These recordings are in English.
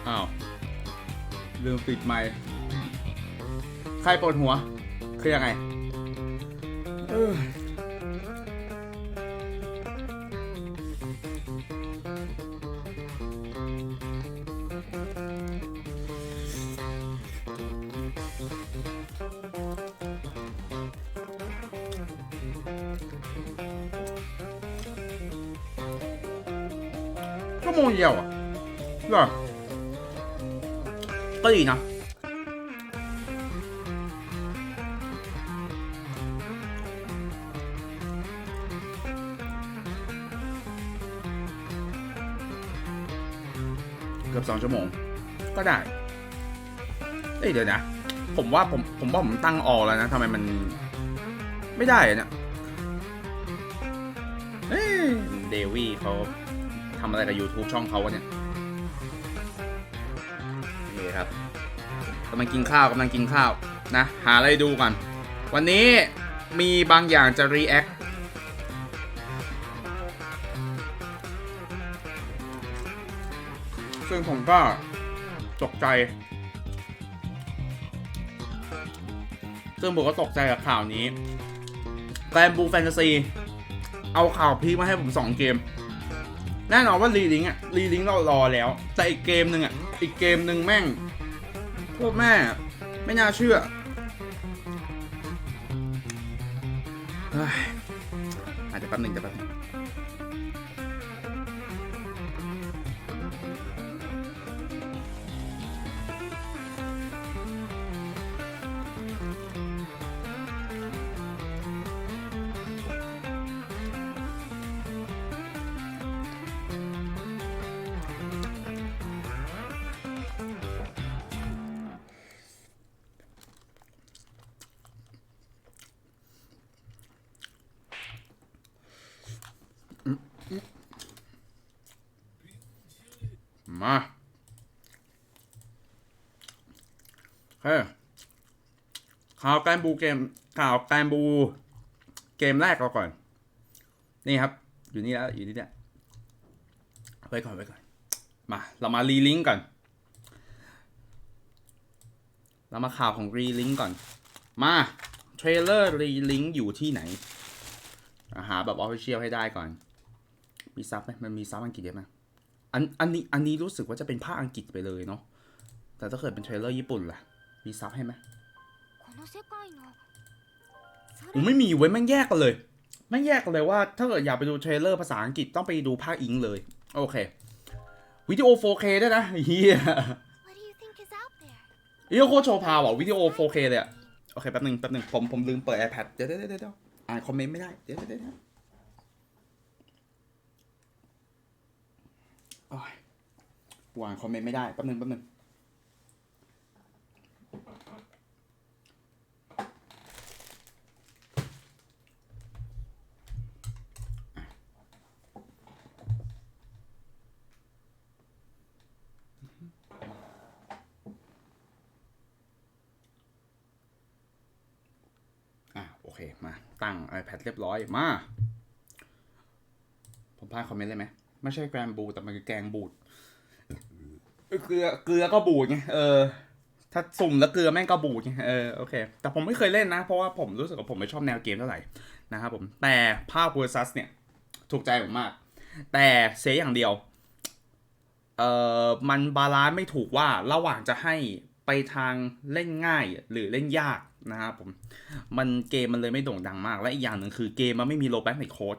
อ้าวลืมปิดไมค์ใครปวดหัวคือยังไงชั่วโมงเดียวอ่ะเหรอก็ดีนะเกือบ2 ชั่วโมงก็ได้เดี๋ยวนะผมว่าผมตั้งออแล้วนะทำไมมันไม่ได้เนี่ยเดวี่เขาทำอะไรกับ YouTube ช่องเขาวะเนี่ยนี่ครับกำลังกินข้าวนะหาอะไรดูก่อนวันนี้มีบางอย่างจะ react ซึ่งผมก็ตกใจกับข่าวนี้แกรนบูแฟนตาซีเอาข่าวพีคมาให้ผม2 เกมแน่นอนว่ารีลิงเรารอแล้วแต่อีกเกมหนึ่งแม่งโคตรแม่ไม่น่าเชื่ออาจจะแป๊บนึงมาข่าวการบูเกมแรกเราก่อนนี่ครับอยู่นี่เนี่ยไว้ก่อนมาเรามารีลิงก์ก่อนเรามาข่าวของรีลิงก์ก่อนมาเทรลเลอร์รีลิงก์อยู่ที่ไหนหาแบบ official ให้ได้ก่อนมีซับไหมมันมีซับอังกฤษไหมอันนี้รู้สึกว่าจะเป็นภาคอังกฤษไปเลยเนาะแต่ถ้าเกิดเป็นเทรลเลอร์ญี่ปุ่นล่ะมีซับให้ไหมไม่มีเว้ยแม่งแยกกันเลยว่าถ้าเกิดอยากไปดูเทรลเลอร์ภาษาอังกฤษต้องไปดูภาคอิงเลยโอเควิดีโอ 4K ด้วยนะเฮียโคตรโชว์พาวอ่ะวิดีโอ 4K เลยอ่ะโอเคแป๊บนึงผมลืมเปิด iPad เดี๋ยวอ่านคอมเมนต์ไม่ได้เดี๋ยวอ่านคอมเมนต์ไม่ได้แป๊บนึงโอเคมาตั้ง iPad เรียบร้อยมาผมพลาดคอมเมนต์เลยไหมไม่ใช่แกรมบูดแต่มันคือแกงบูดเกลือก็บูดไงถ้าสุ่มแล้วเกลือแม่งก็บูดไงโอเคแต่ผมไม่เคยเล่นนะเพราะว่าผมรู้สึกว่าผมไม่ชอบแนวเกมเท่าไหร่นะครับผมแต่ภาพ versus เนี่ยถูกใจผมมากแต่เสียอย่างเดียวมันบาลานซ์ไม่ถูกว่าระหว่างจะให้ไปทางเล่นง่ายหรือเล่นยากนะครับผมเกมมันเลยไม่โด่งดังมากและอีกอย่างหนึ่งคือเกมมันไม่มีโรลแบ็กในโค้ด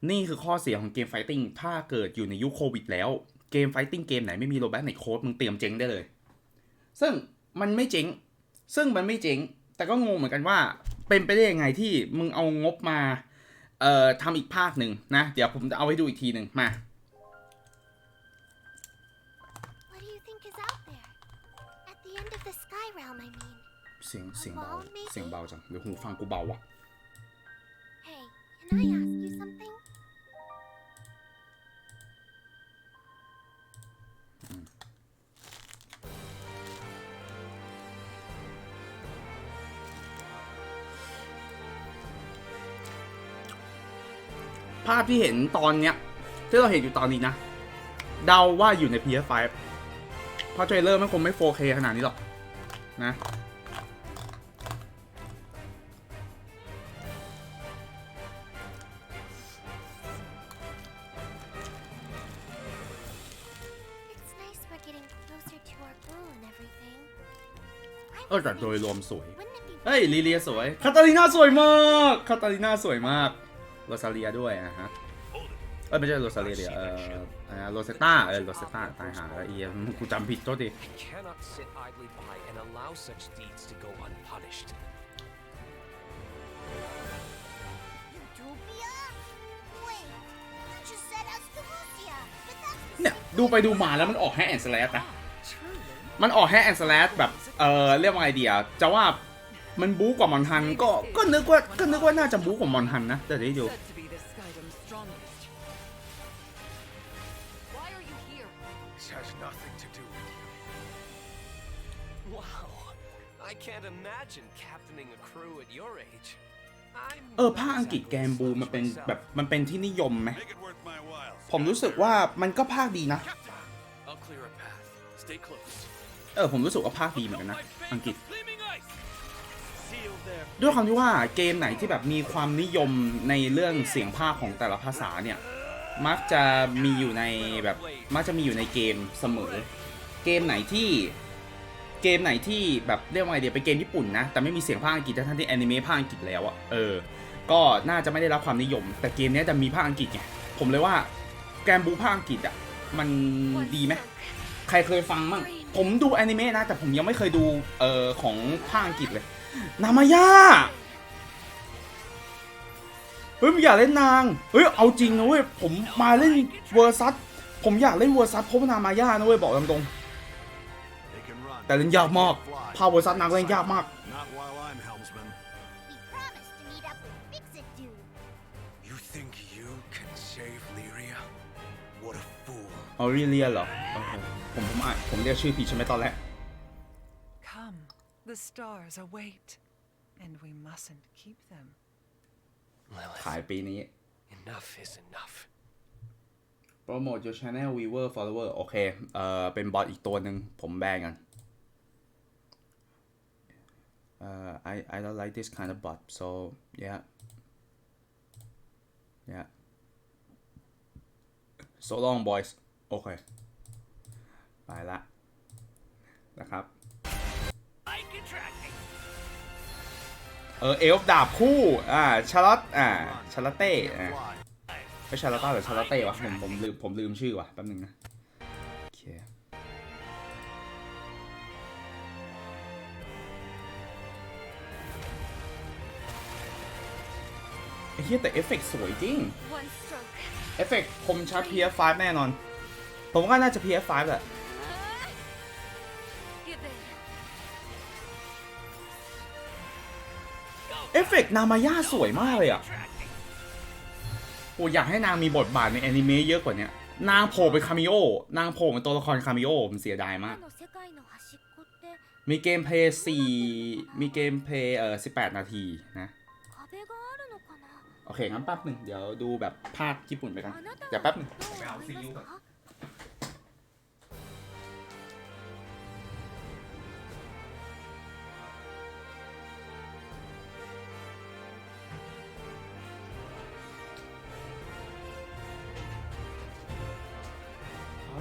นี่คือข้อเสียของเกมไฟติ้งถ้าเกิดอยู่ในยุคโควิดแล้วเกมไฟติ้งเกมไหนไม่มีโรลแบ็กในโค้ดมึงเตรียมเจ๊งได้เลยซึ่งมันไม่เจ๊งแต่ก็งงเหมือนกันว่าเป็นไปได้ยังไงที่มึงเอางบมาทำอีกภาคหนึ่งนะเดี๋ยวผมจะเอาให้ดูอีกทีหนึ่งมาเสียงเบาจังหรือหูฟังกูเบาวะภาพที่เห็นตอนเนี้ยที่เราเห็นอยู่ตอนนี้นะ เดาว่าอยู่ใน PS5 เพราะเทรลเลอร์มันคงไม่ 4K ขนาดนี้หรอกนะแต่โดยรวมสวยเฮ้ยลีเลียสวยคาตาลิน่าสวยมากคาตาลิน่าสวยมากโรซาเลียด้วยนะฮะไม่ใช่โรซาเลียเดี๋ยวโรเซต้าโรเซต้าตายหาแล้วกูจำผิดโทษทีเนี่ยดูไปดูมาแล้วมันออกแฮกแอนด์สแลชนะมันออกแฮกแอนด์สแลชแบบเรียกว่าไงเดียจะว่ามันบู๊กว่ามอนทันก็นึกว่าน่าจะบู๊กว่ามอนทันนะแต่ได้ดูภาคอังกฤษแกมบูมันเป็นแบบมันเป็นที่นิยมไหมผมรู้สึกว่ามันก็ภาคดีนะผมรู้สึกว่าภาคดีเหมือนกันนะอังกฤษด้วยความที่ว่าเกมไหนที่แบบมีความนิยมในเรื่องเสียงภาคของแต่ละภาษาเนี่ยมักจะมีอยู่ในเกมเสมอเกมไหนที่แบบเรียกว่าไงเดี๋ยวเป็นเกมญี่ปุ่นนะแต่ไม่มีเสียงภาคอังกฤษทั้งที่แอนิเมะภาคอังกฤษแล้วอะก็น่าจะไม่ได้รับความนิยมแต่เกมนี้จะมีภาคอังกฤษไงผมเลยว่าแกมบูภาคอังกฤษอะมันดีไหมใครเคยฟังมั่งผมดูแอนิเมะนะแต่ผมยังไม่เคยดูของภาคอังกฤษเลยนามายาเฮ้ยอยากเล่นนางเฮ้ยเอาจริงนะเว้ยผมมาเล่นเวอร์ซัสผมอยากเล่นเวอร์ซัสเพราะนามายานะเว้ยบอกตรงๆแต่เล่นยากมากพาเวอร์ซัสนางเล่นยากมากเอาเรียเหรอผมเรียกชื่อผิดใช่ไหมตอนแรก The stars await, and we mustn't keep them. ขายปีนี้ Enough is enough. Promote your channel viewer follower โอเคเป็นบอทอีกตัวหนึ่งผมแบนกันI don't like this kind of bot so yeah so long boys โอเคไปละนะครับเอลฟ์ดาบคู่ชาร์ลอตชาร์ลอตเต้ไม่ชาร์ลอตต้าหรือชาร์ลอตเต้วะผมลืมชื่อวะแป๊บนึงนะโอเคไอ้เหี้ยแต่เอฟเฟกต์สวยจริงเอฟเฟกต์คมชัด PS5 แน่นอนผมว่าน่าจะ PS5 แหละเอฟเฟกต์นามายาสวยมากเลยอ่ะโอ้อยากให้นางมีบทบาทในแอนิเมะเยอะกว่านี้นางโผล่เป็นคาเมโอนางโผล่เป็นตัวละครคาเมโอผมเสียดายมากมีเกมเพลย์18 นาทีนะโอเคงั้นแป๊บหนึ่งเดี๋ยวดูแบบภาคญี่ปุ่นไปกันเดี๋ยวแป๊บหนึ่งไปเอาซีอิ๊วก่อน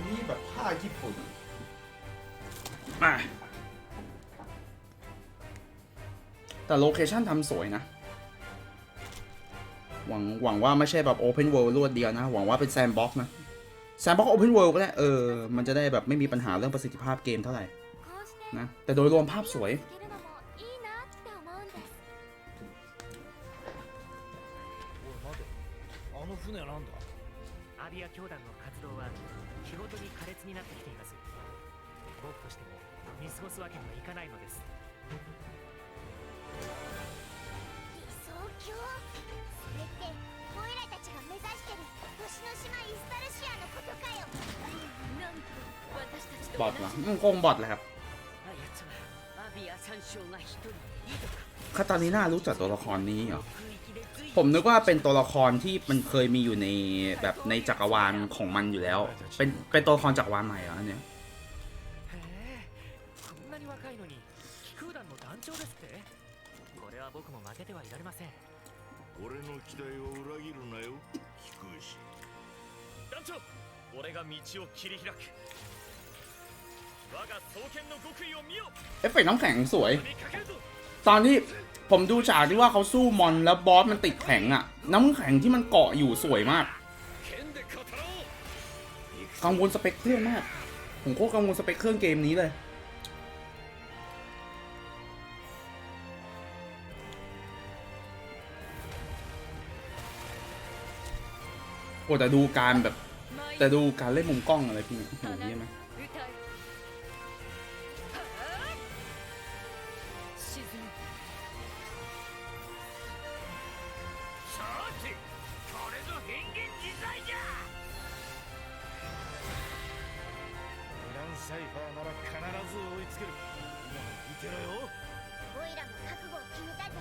นี่แบบภาคญี่ปุ่นแต่โลเคชั่นทำสวยนะหวังว่าไม่ใช่แบบ Open World รวดเดียวนะหวังว่าเป็นแซนด์บ็อกซ์นะแซนด์บ็อกซ์ Open World ก็ได้มันจะได้แบบไม่มีปัญหาเรื่องประสิทธิภาพเกมเท่าไหร่นะแต่โดยรวมภาพสวยบอทเหรอโกงบอทเลยครับคาตาลิน่ารู้จักตัวละครนี้เหรอ ผมนึกว่าเป็นตัวละครที่มันเคยมีอยู่ในแบบในจักรวาลของมันอยู่แล้วเป็นตัวละครจักรวาลใหม่เหรออันเนี้ยへえこんなに若いのに気空団の団長ですってこれは僕も負けてはいられません俺の期待を裏切るなよ飛空士団長俺が道を切り開く我が双剣の極意を見よ เอฟเฟกต์น้ำแข็งสวย にかけるぞ ตอนที่ผมดูฉากที่ว่าเขาสู้มอนแล้วบอสมันติดแข็งอะน้ำแข็งที่มันเกาะอยู่สวยมาก 剣で語ろう กังวลสเปคเครื่องมากผมโคตรกังวลสเปคเครื่องเกมนี้เลยโอ้แต่ดูการแบบแต่ดูการเล่นมุมกล้องอะไรพวกนี้โอ้โหเยี่ยมไหม さてこれぞ変幻自在じゃグランサイファーなら必ず追いつける見てろよオイラも覚悟を決めたぜ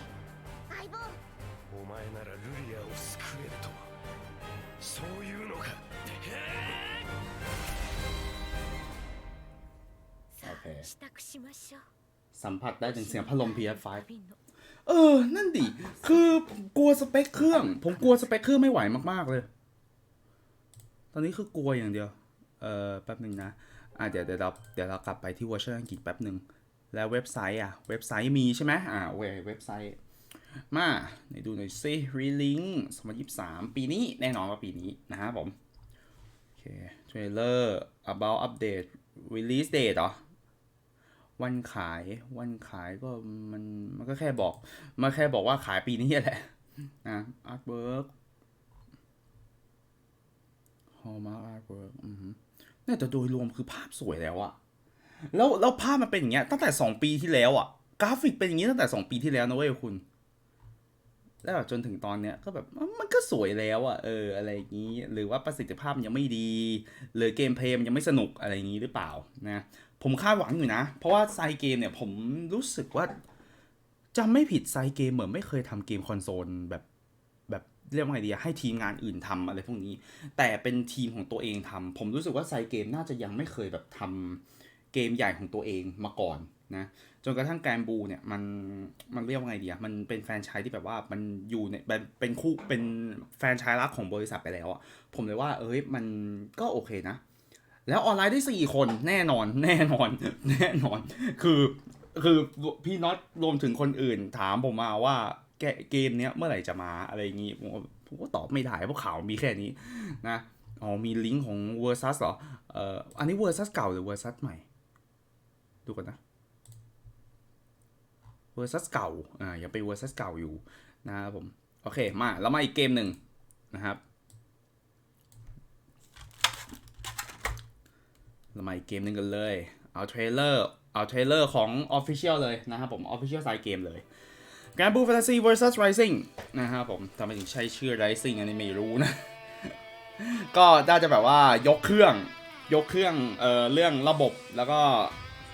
相棒お前ならルリアを救えるとはそういうのかさあ支度しましょう สัมผัสได้ถึงเสียงพัดลม PS5 旅のนั่นดิคือผมกลัวสเปคเครื่องผมกลัวสเปคเครื่องไม่ไหวมากๆเลยตอนนี้คือกลัวอย่างเดียวแป๊บหนึ่งนะเดี๋ยวเรากลับไปที่เวอร์ชันอังกฤษแป๊บหนึ่งแล้วเว็บไซต์เว็บไซต์มีใช่ไหมเว็บไซต์มาไหนดูหน่อยซิ Relink 2023 ปีนี้แน่นอนว่าปีนี้นะครับผมโอเค Trailer About Update Release Date เหรอวันขายก็มันก็แค่บอกว่าขายปีนี้แหละนะ Artwork Hallmark Artwork เนี่ยแต่โดยรวมคือภาพสวยแล้วอะแล้วภาพมันเป็นอย่างเงี้ยตั้งแต่2 ปีที่แล้วอะกราฟิกเป็นอย่างงี้ตั้งแต่2 ปีที่แล้วนะเว้ยคุณแล้วจนถึงตอนเนี้ยก็แบบมันก็สวยแล้วอะอะไรอย่างงี้หรือว่าประสิทธิภาพมันยังไม่ดีหรือเกมเพลย์มันยังไม่สนุกอะไรอย่างงี้หรือเปล่านะผมคาดหวังอยู่นะเพราะว่าไซเกมเนี่ยผมรู้สึกว่าจำไม่ผิดไซเกมเหมือนไม่เคยทำเกมคอนโซลแบบเรียกว่าไงดีให้ทีมงานอื่นทำอะไรพวกนี้แต่เป็นทีมของตัวเองทำผมรู้สึกว่าไซเกมน่าจะยังไม่เคยแบบทำเกมใหญ่ของตัวเองมาก่อนนะจนกระทั่งแกรนบูเนี่ยมันเรียกว่าไงดีมันเป็นแฟรนไชส์ที่แบบว่ามันอยู่ในเป็นแฟรนไชส์รักของบริษัทไปแล้วผมเลยว่ามันก็โอเคนะแล้วออนไลน์ได้4 คนแน่นอนคือพี่น็อตรวมถึงคนอื่นถามผมมาว่าเกมเนี้ยเมื่อไหร่จะมาอะไรอย่างงี้ผมก็ตอบไม่ได้เพราะข่าวมีแค่นี้นะมีลิงก์ของ Versus เหรออันนี้ Versus เก่าหรือ Versus ใหม่ดูกันนะ Versus เก่ายังเป็น Versus เก่าอยู่นะครับผมโอเคแล้วมาอีกเกมหนึ่งนะครับเรามาอีกเกมหนึ่งกันเลยเอาเทรลเลอร์ของ Official เลยนะครับผม Official Side Game เลย Grand Blue Fantasy vs Rising นะครับผมทำไมถึงใช้ชื่อ Rising อันนี้ไม่รู้นะ ก็น่าจะแบบว่ายกเครื่องเรื่องระบบแล้วก็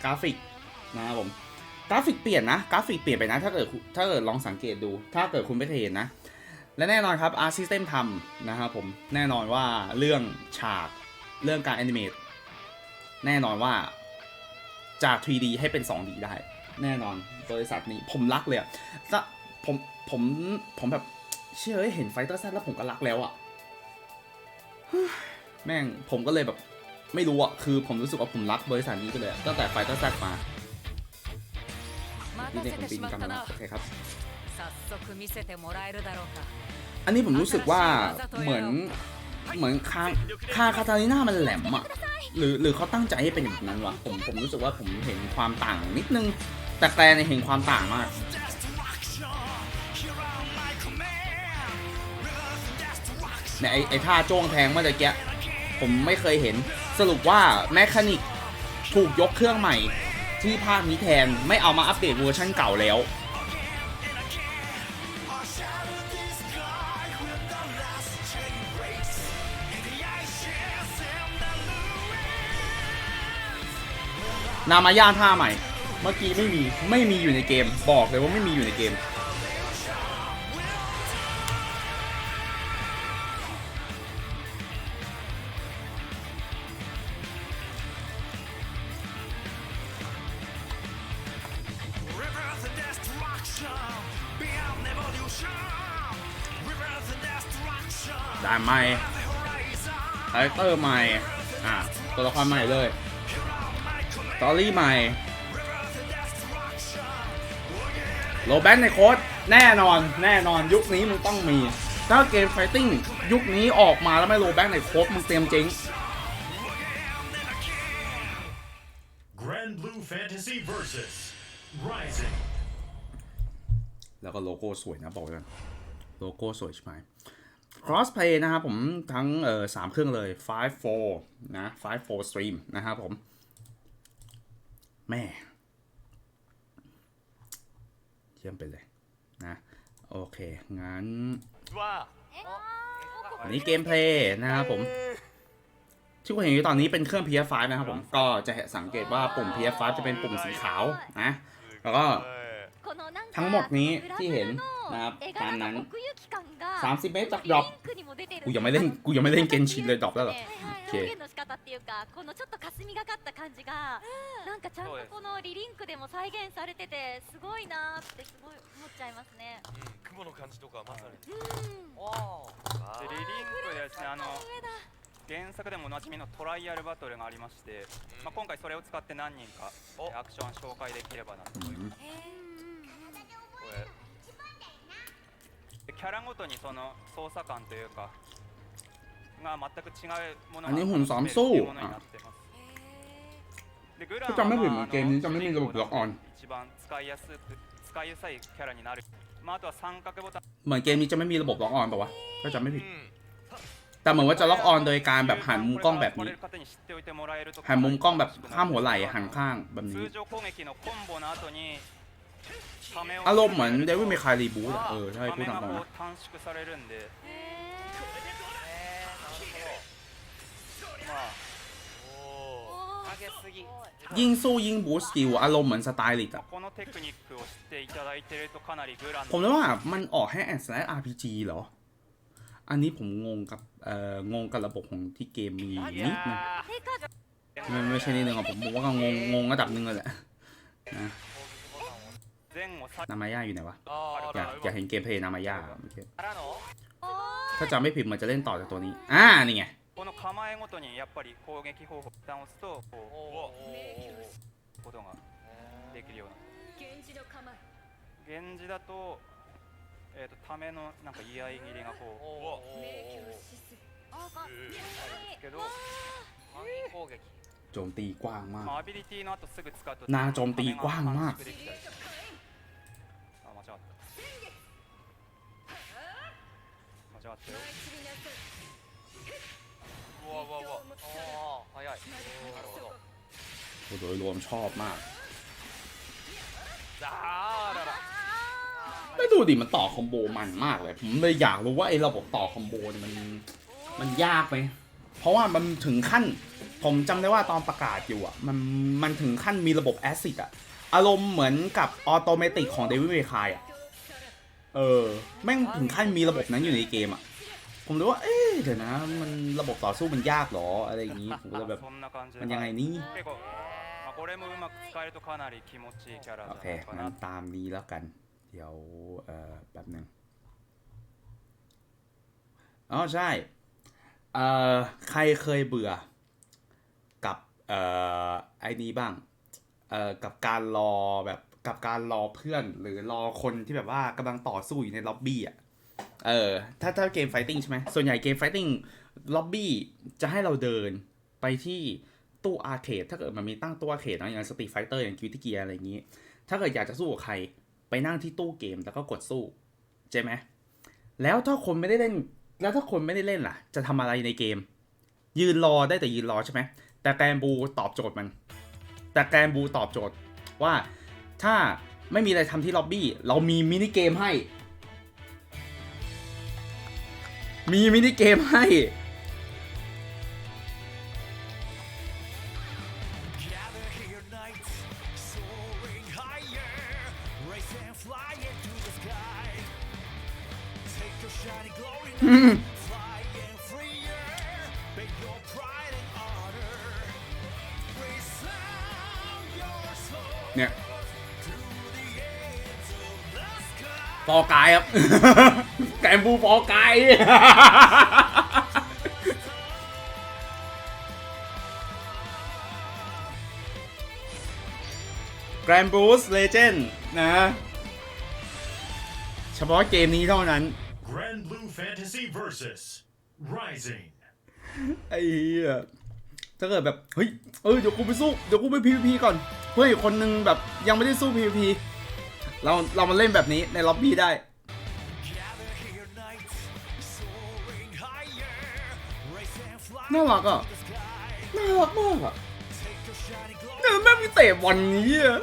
กราฟิกนะครับผมกราฟิกเปลี่ยนไปนะถ้าเกิดลองสังเกตดูถ้าเกิดคุณไม่เคยเห็นนะและแน่นอนครับ Art System ทำนะครับผมแน่นอนว่าเรื่องฉากเรื่องการแอนิเมตแน่นอนว่าจาก 3D ให้เป็น 2D ได้แน่นอนบริษัทนี้ผมรักเลยผมแบบเชื่อเห็นไฟเตอร์แซดแล้วผมก็รักแล้วแม่งผมก็เลยแบบไม่รู้คือผมรู้สึกว่าผมรักบริษัทนี้ก็เลยตั้งแต่ไฟเตอร์แซดมานี่เนี่ยผมปีนกันแล้วโอเคครับอันนี้ผมรู้สึกว่าเหมือนคาคาตาลิน่ามันแหลมหรือเขาตั้งใจให้เป็นแบบนั้นวะผมรู้สึกว่าผมเห็นความต่างนิดนึงแต่แกลในเห็นความต่างมากเนี่ยไอ้ท่าโจ้งแทงเมื่อกี้ผมไม่เคยเห็นสรุปว่าแมคานิกถูกยกเครื่องใหม่ที่ภาคนี้แทนไม่เอามาอัปเดตเวอร์ชันเก่าแล้วนามาย่าท่าใหม่เมื่อกี้ไม่มีอยู่ในเกมบอกเลยว่าไม่มีอยู่ในเกม ด่านใหม่คาแรคเตอร์ใหม่ตัวละครใหม่เลยสตอรี่ใหม่โลแบนในโค้ดแน่นอนยุคนี้มึงต้องมีถ้าเกมไฟติ้งยุคนี้ออกมาแล้วไม่โลแบนในโค้ดมึงเตรียมเจ๊ง Grand Blue Fantasy versus Rising แล้วก็โลโก้สวยนะบอกเลยโลโก้สวยใช่ไหม cross play นะครับผมทั้ง3 เครื่องเลย 5-4 นะ 5-4 stream นะครับผมแม่เยี่ยมไปเลยนะโอเคงั้นอันนี้เกมเพลย์นะครับผมที่คุณเห็นอยู่ตอนนี้เป็นเครื่อง PS5 นะครับผมก็จะสังเกตว่าปุ่ม PS5 จะเป็นปุ่มสีขาวนะแล้วก็ทั้งหมดนี้ที่เห็นนะครับตามนั้น30 เมตรจากดรอปกูยังไม่เล่นเกนชินเลยดรอปแล้วเหรอโอเคこのちょっと霞がかった感じがなんかちゃんとこのリリンクでも再現されててすごいなってすごい思っちゃいますね。雲の感じとかまさに。でリリンクですね原作でもおなじみのトライアルバトルがありまして、今回それを使って何人かアクション紹介できればなと思います。キャラごとにその操作感というかが全く違うものがหุ่นซ้อมสู้ถ้าจำไม่ผิดเหมือนเกมนี้จะไม่มีระบบล็อกออน一番使いやすいキャラになる。あとは三角ボタンเหมือนเกมนี้จะไม่มีระบบล็อกออนป่าวะก็จำไม่ผิดแต่เหมือนว่าจะล็อกออนโดยการแบบหันมุมกล้องแบบนี้หันมุมกล้องแบบข้ามหัวไหล่หันข้างแบบนี้อารมณ์เหมือนเดวิดเมคายรีบูทใช่พูดตามตรงนะยิ่งสู้ยิ่งบูสต์สกิลอารมณ์เหมือนสไตลิสต์อะผมเลยว่ามันออกให้แอนด์สแลช RPG เหรออันนี้ผมงงกับระบบของที่เกมมีนิดนึงไม่ใช่นิดนึงอ่ะผมว่าก็งงระดับนึงเลยแหละนะนามายาอยู่ไหนวะอยากเห็นเกมเพลย์นามายาถ้าจำไม่ผิดมันจะเล่นต่อจากตัวนี้นี่ไงこの構えごとにやっぱり攻撃方法をボタンを押すとこうことができるような源氏だとためのなんか居合切りがこうけどโจมตีกว้างมากアビリティの後すぐ使うとนาโจมตีกว้างมาก間違ったよโดยรวมชอบมากไม่ดูดิมันต่อคอมโบมันมากเลยผมเลยอยากรู้ว่าไอ้ระบบต่อคอมโบเนี่ยมันยากไหมเพราะว่ามันถึงขั้นผมจำได้ว่าตอนประกาศอยู่อ่ะมันถึงขั้นมีระบบแอซิดอ่ะอารมณ์เหมือนกับออโตเมติกของเดวิดเมคายอ่ะแม่งถึงขั้นมีระบบนั้นอยู่ในเกมอ่ะผมเลยว่าเดี๋ยวนะมันระบบต่อสู้มันยากหรออะไรอย่างนี้ผมเลยแบบมันยังไงนี่โอเคงั้นตามนี้แล้วกันเดี๋ยวแบบนึงใช่ใครเคยเบื่อกับไอ้นี้บ้างกับการรอแบบกับการรอเพื่อนหรือรอคนที่แบบว่ากำลังต่อสู้อยู่ในล็อบบี้อ่ะถ้าเกมไฟติ้งใช่ไหมส่วนใหญ่เกมไฟติ้งล็อบบี้จะให้เราเดินไปที่ตู้อาร์เคดถ้าเกิดมันมีตั้งตู้อาร์เคดนะอย่างสตรีทไฟเตอร์อย่างกิลตี้เกียร์อะไรอย่างนี้ถ้าเกิดอยากจะสู้กับใครไปนั่งที่ตู้เกมแล้วก็กดสู้ใช่ไหมแล้วถ้าคนไม่ได้เล่นล่ะจะทำอะไรในเกมยืนรอได้แต่ยืนรอใช่ไหมแต่แกรนบูตอบโจทย์ว่าถ้าไม่มีอะไรทำที่ล็อบบี้เรามีมินิเกมให้เนี่ยฟอร์กายครับ แกมบูฟอร์กาย Grand Boost Legend นะ เฉพาะเกมนี้เท่านั้น Grand Blue Fantasy versus Rising ไอ้เหี้ยถ้าเกิดแบบเฮ้ยเดี๋ยวกูไปสู้เดี๋ยวกูไป PVP ก่อนเพื่อนอีกคนนึงแบบยังไม่ได้สู้ PVP เรามาเล่นแบบนี้ในล็อบบี้ได้น่ารักอ่ะน่ารักมากอ่ะเนี่ยแม่งมีเตะบอลนี้อ่ะ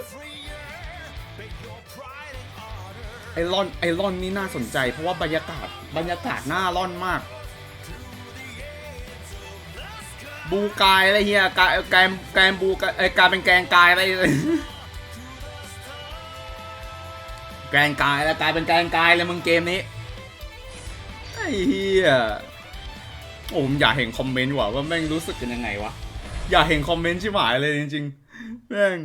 ไอรอนนี่น่าสนใจเพราะว่าบรรยากาศน่าร่อนมากบูกายอะไรเงี้ยแกมบูกายเป็นแกงกายอะไรแกงกายแล้วกลายเป็นแกงกายเลยมึงเกมนี้ไอ้เหี้ยโอ้ผมอยากเห็นคอมเมนต์ว่าแม่งรู้สึกกันยังไงวะอยากเห็นคอมเมนต์ชิบหายเลยจริงๆแม่ง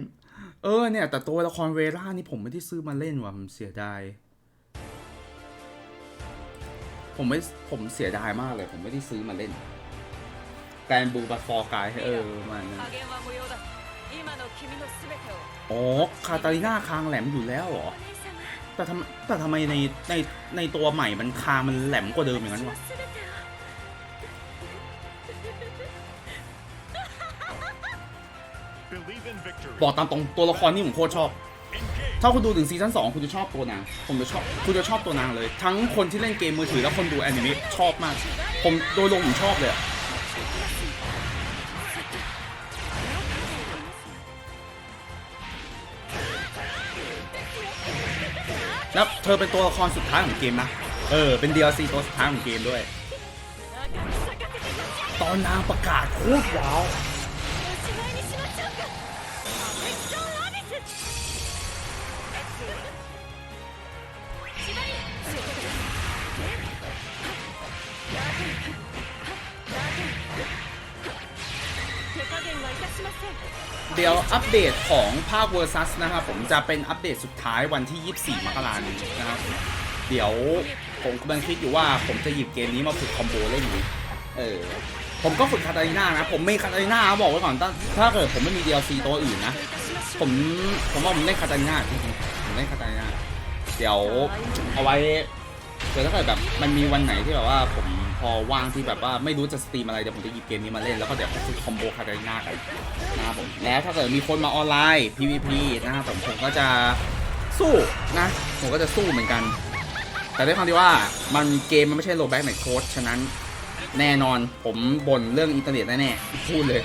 เนี่ยแต่ตัวละครเวล่านี่ผมไม่ได้ซื้อมาเล่นว่ะผมเสียดายผมเสียดายมากเลยผมไม่ได้ซื้อมาเล่นแกนบูบัตฟอร์กายมันนะอ๋อคาตาลิน่าคางแหลมอยู่แล้วเหรอแต่ทำไมในตัวใหม่มันคางมันแหลมกว่าเดิมอย่างนั้นวะบอกตามตรงตัวละครนี่ผมโคตรชอบถ้าคุณดูถึงซีซั่น2คุณจะชอบตัวนางคุณจะชอบตัวนางเลยทั้งคนที่เล่นเกมมือถือและคนดูแอนิเมะชอบมากผมโดยรวมผมชอบเลยแล้วเธอเป็นตัวละครสุดท้ายของเกมนะเป็น DLC ตัวสุดท้ายของเกมด้วยตอนนางประกาศโคตรว้าวเดี๋ยวอัปเดตของภาค Versus นะครับผมจะเป็นอัปเดตสุดท้ายวันที่ 24 มกราคมนี้นะครับเดี๋ยวผมกำลังคิดอยู่ว่าผมจะหยิบเกมนี้มาฝึกคอมโบเล่นอยู่ผมก็ฝึกคาตาลิน่านะผมไม่คาตาลิน่าบอกไว้ก่อนถ้าเกิดผมไม่มี DLC ตัวอื่นนะผมว่าผมเล่นคาตาลิน่าจริงๆผมเล่นคาตาลิน่าเดี๋ยวเอาไว้เดี๋ยวถ้าเกิดแบบมันมีวันไหนที่แบบว่าผมพอว่างที่แบบว่าไม่รู้จะสตรีมอะไรเดี๋ยวผมจะหยิบเกมนี้มาเล่นแล้วก็เดี๋ยวฝึกคอมโบคาตาลิน่ากันนะครับผมแล้วถ้าเกิดมีคนมาออนไลน์ PVP นะครับผมก็จะสู้นะผมก็จะสู้เหมือนกันแต่ด้วยความที่ว่ามันเกมมันไม่ใช่โลแบ็กแมทโค้ดฉะนั้นแน่นอนผมบ่นเรื่องอินเทอร์เน็ตแน่ๆพูดเลย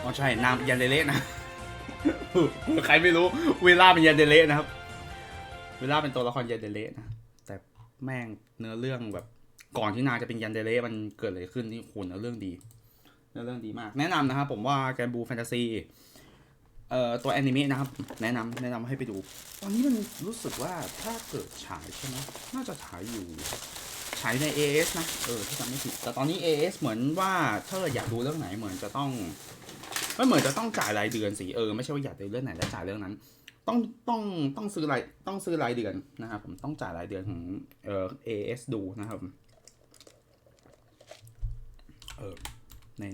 อ๋อใช่นามยันเดเละนะใครไม่รู้เวล่าเป็นยันเดเละนะครับเวล่าเป็นตัวละครยันเดเละนะแต่แม่งเนื้อเรื่องแบบก่อนที่นางจะเป็นยันเดเละมันเกิดอะไรขึ้นนี่โหเนื้อเรื่องดีมากแนะนำนะครับผมว่าแกนบูแฟนตาซีตัวแอนิเมะนะครับแนะนำให้ไปดูตอนนี้มันรู้สึกว่าถ้าเกิดฉายใช่ไหมน่าจะฉายใน AS นะถ้าจำไม่ผิดแต่ตอนนี้ AS เหมือนว่าถ้าอยากดูเรื่องไหนเหมือนจะต้องจ่ายรายเดือนสิไม่ใช่ว่าอยากดูเรื่องไหนแล้วจ่ายเรื่องนั้นต้องซื้อรายเดือนนะครับผมต้องจ่ายรายเดือนของAS ดูนะครับ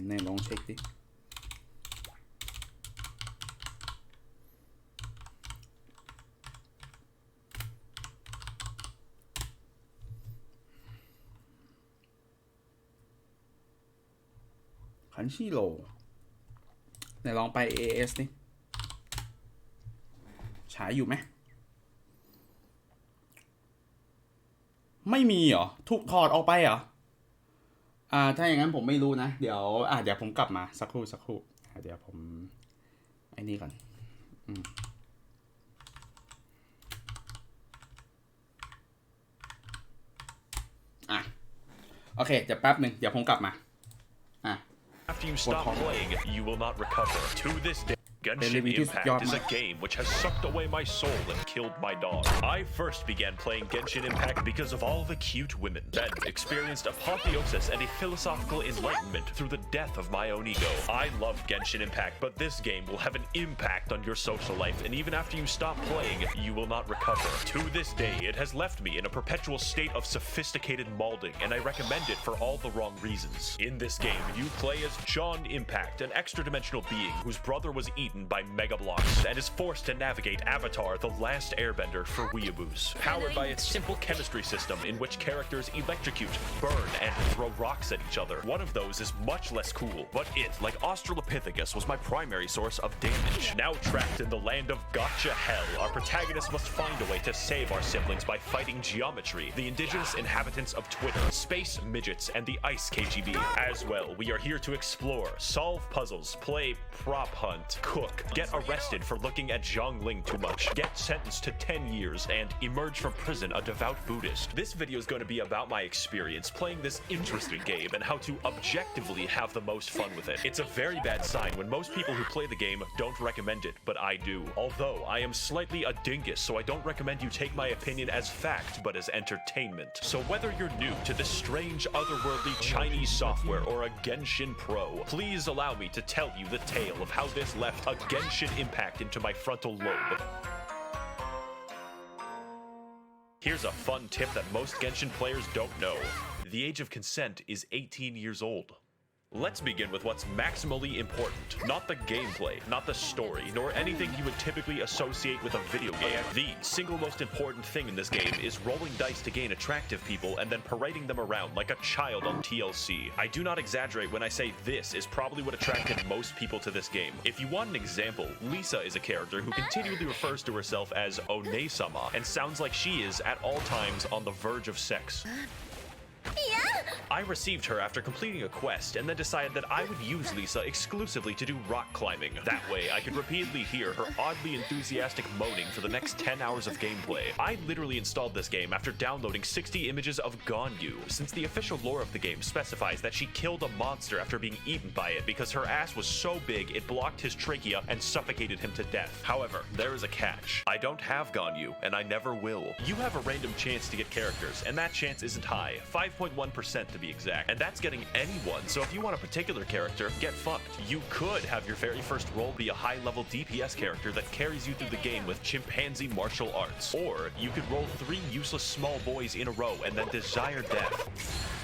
ในลองเช็คดิคันชิโร่ไหนลองไป AS นี่ฉายอยู่ไหมไม่มีเหรอถูกถอดออกไปเหรอ ถ้าอย่างนั้นผมไม่รู้นะเดี๋ยวผมกลับมาสักครู่เดี๋ยวผมไอ้นี่ก่อนโอเคเดี๋ยวแป๊บหนึ่งเดี๋ยวผมกลับมาAfter you stop playing, you will not recover. To this day, Genshin Impact is a game which has sucked away my soul and killed my dog. I first began playing Genshin Impact because of all the cute women, then experienced apotheosis and a philosophical enlightenment through the death of my own ego. I love Genshin Impact, but this game will have an impact on your social life, and even after you stop playing, you will not recover. To this day, it has left me in a perpetual state of sophisticated maulding, and I recommend it for all the wrong reasons. In this game, you play as John Impact, an extra-dimensional being whose brother was eaten by Mega Blocks and is forced to navigate Avatar: The Last Airbender for weeaboos. Powered by its simple chemistry system in which characters electrocute, burn, and throw rocks at each other. One of those is much less cool, but it, like Australopithecus, was my primary source of damage. Now trapped in the land of gotcha hell, our protagonist must find a way to save our siblings by fighting geometry, the indigenous inhabitants of Twitter, space midgets, and the ice KGB. As well, we are here to explore, solve puzzles, play prop hunt, cook, get arrested for looking at Zhongling too much, get sentenced to 10 years, and emerge from prison a devout Buddhist. This video is going to be about my experience playing this interesting game and how to objectively have the most fun with it. It's a very bad sign when most people who play the game don't recommend it, but I do. Although I am slightly a dingus, so I don't recommend you take my opinion as fact, but as entertainment. So whether you're new to this strange, otherworldly Chinese software or a Genshin Pro, please allow me to tell you the tale of how this left a Genshin Impact into my frontal lobe. Here's a fun tip that most Genshin players don't know. The age of consent is 18 years old. Let's begin with what's maximally important. Not the gameplay, not the story, nor anything you would typically associate with a video game. The single most important thing in this game is rolling dice to gain attractive people and then parading them around like a child on TLC. I do not exaggerate when I say this is probably what attracted most people to this game. If you want an example, Lisa is a character who continually refers to herself as One-sama and sounds like she is at all times on the verge of sex. I received her after completing a quest and then decided that I would use Lisa exclusively to do rock climbing. That way, I could repeatedly hear her oddly enthusiastic moaning for the next 10 hours of gameplay. I literally installed this game after downloading 60 images of Ganyu, since the official lore of the game specifies that she killed a monster after being eaten by it because her ass was so big it blocked his trachea and suffocated him to death. However, there is a catch. I don't have Ganyu, and I never will. You have a random chance to get characters, and that chance isn't high, 5.1% to be exact, and that's getting anyone, so if you want a particular character, get fucked. You could have your very first role be a high-level DPS character that carries you through the game with chimpanzee martial arts, or you could roll 3 useless small boys in a row and then desire death.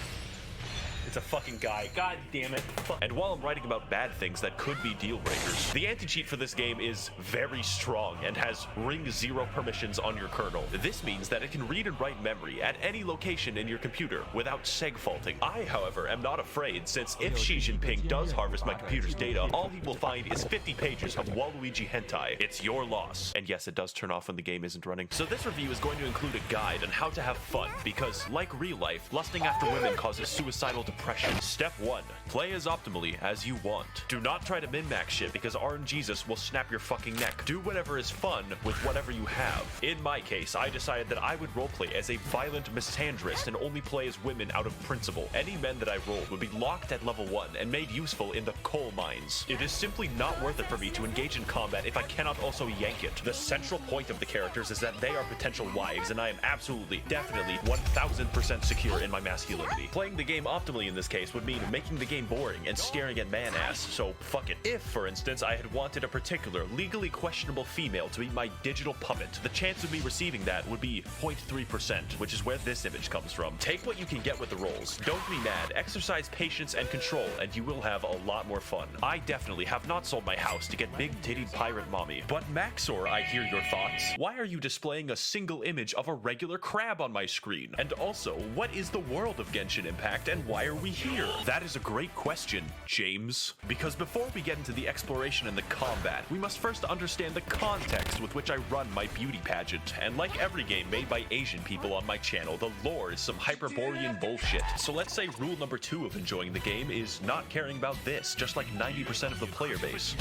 It's a fucking guy. God damn it. And while I'm writing about bad things that could be deal breakers, the anti-cheat for this game is very strong and has ring 0 permissions on your kernel. This means that it can read and write memory at any location in your computer without seg faulting. I, however, am not afraid, since if Xi Jinping does harvest my computer's data, all he will find is 50 pages of Waluigi hentai. It's your loss. And yes, it does turn off when the game isn't running. So this review is going to include a guide on how to have fun, because like real life, lusting after women causes suicidal depression. Step 1. Play as optimally as you want. Do not try to min-max shit because RNGesus will snap your fucking neck. Do whatever is fun with whatever you have. In my case, I decided that I would roleplay as a violent misandrist and only play as women out of principle. Any men that I rolled would be locked at level 1 and made useful in the coal mines. It is simply not worth it for me to engage in combat if I cannot also yank it. The central point of the characters is that they are potential wives, and I am absolutely, definitely, 1000% secure in my masculinity. Playing the game optimally in this case would mean making the game boring and staring at man ass, so fuck it. If, for instance, I had wanted a particular legally questionable female to be my digital puppet, the chance of me receiving that would be 0.3%, which is where this image comes from. Take what you can get with the rolls. Don't be mad, exercise patience and control, and you will have a lot more fun. I definitely have not sold my house to get big-tittied pirate mommy. But Maxor, I hear your thoughts. Why are you displaying a single image of a regular crab on my screen? And also, what is the world of Genshin Impact, and why are we here? That is a great question, James. Because before we get into the exploration and the combat, we must first understand the context with which I run my beauty pageant. And like every game made by Asian people on my channel, the lore is some Hyperborean bullshit. So let's say rule number 2 of enjoying the game is not caring about this, just like 90% of the player base.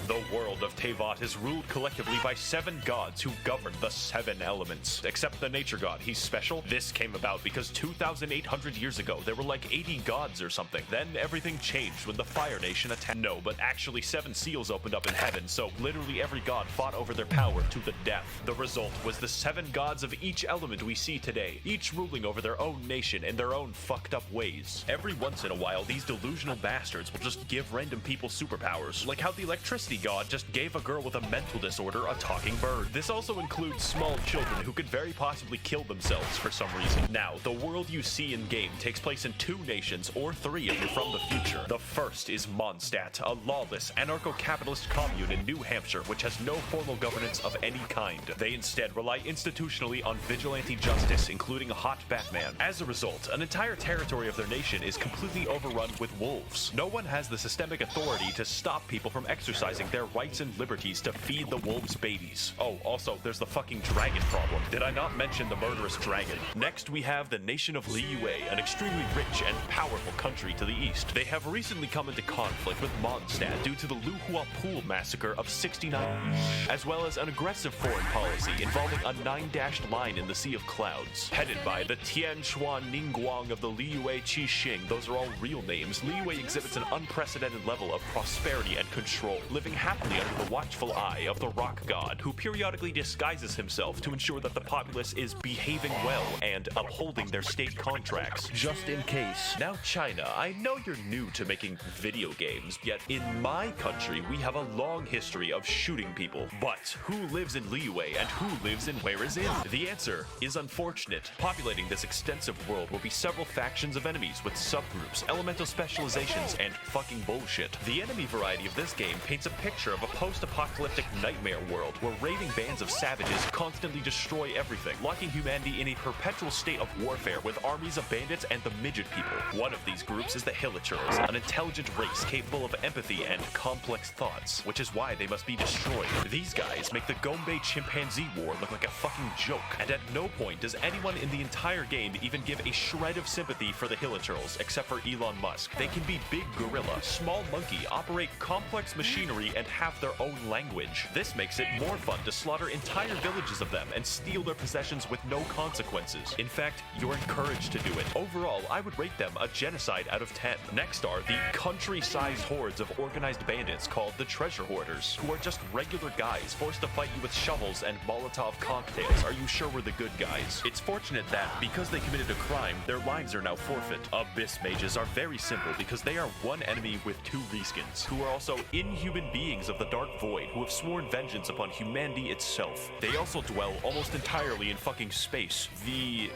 The world of Teyvat is ruled collectively by 7 gods who govern the 7 elements. Except the nature god, he's special. This came about because 2,800 years ago, there were like 80 gods or something. Then everything changed when the Fire Nation attacked. No, but actually 7 seals opened up in heaven, so literally every god fought over their power to the death. The result was the 7 gods of each element we see today, each ruling over their own nation in their own fucked up ways. Every once in a while, these delusional bastards will just give random people superpowers, like how the electricity god just gave a girl with a mental disorder a talking bird. This also includes small children who could very possibly kill themselves for some reason. Now, the world you see in-game takes place in 2 nations, or 3 if you're from the future. The first is Mondstadt, a lawless, anarcho-capitalist commune in New Hampshire, which has no formal governance of any kind. They instead rely institutionally on vigilante justice, including a hot Batman. As a result, an entire territory of their nation is completely overrun with wolves. No one has the systemic authority to stop people from exercising their rights and liberties to feed the wolves babies. Oh, also, there's the fucking dragon problem. Did I not mention the murderous dragon? Next, we have the nation of Liyue, an extremely rich and powerful country to the east. They have recently come into conflict with Mondstadt due to the Luhua Pool massacre of 69, as well as an aggressive foreign policy involving a 9-dashed line in the Sea of Clouds. Headed by the Tian Shuan Ningguang of the Liyue Qixing, those are all real names, Liyue exhibits an unprecedented level of prosperity and control, living happily under the watchful eye of the rock god, who periodically disguises himself to ensure that the populace is behaving well and upholding their state contracts, just in case. Now China, I know you're new to making video games, yet in my country we have a long history of shooting people. But who lives in Liyue and who lives in Where Is In? The answer is unfortunate. Populating this extensive world will be several factions of enemies with subgroups, elemental specializations, and fucking bullshit. The enemy variety of this game paints a picture of a post-apocalyptic nightmare world where raving bands of savages constantly destroy everything, locking humanity in a perpetual state of warfare with armies of bandits and the midget people. One of these groups is the Hilichurls, an intelligent race capable of empathy and complex thoughts, which is why they must be destroyed. These guys make the Gombe chimpanzee war look like a fucking joke, and at no point does anyone in the entire game even give a shred of sympathy for the Hilichurls, except for Elon Musk. They can be big gorilla, small monkey, operate complex machinery, and have their own language. This makes it more fun to slaughter entire villages of them and steal their possessions with no consequences. In fact, you're encouraged to do it. Overall, I would rate them a genocide out of 10. Next are the country-sized hordes of organized bandits called the Treasure Hoarders, who are just regular guys forced to fight you with shovels and Molotov cocktails. Are you sure we're the good guys? It's fortunate that, because they committed a crime, their lives are now forfeit. Abyss mages are very simple because they are one enemy with 2 reskins, who are also inhuman beings of the Dark Void who have sworn vengeance upon humanity itself. They also dwell almost entirely in fucking space. The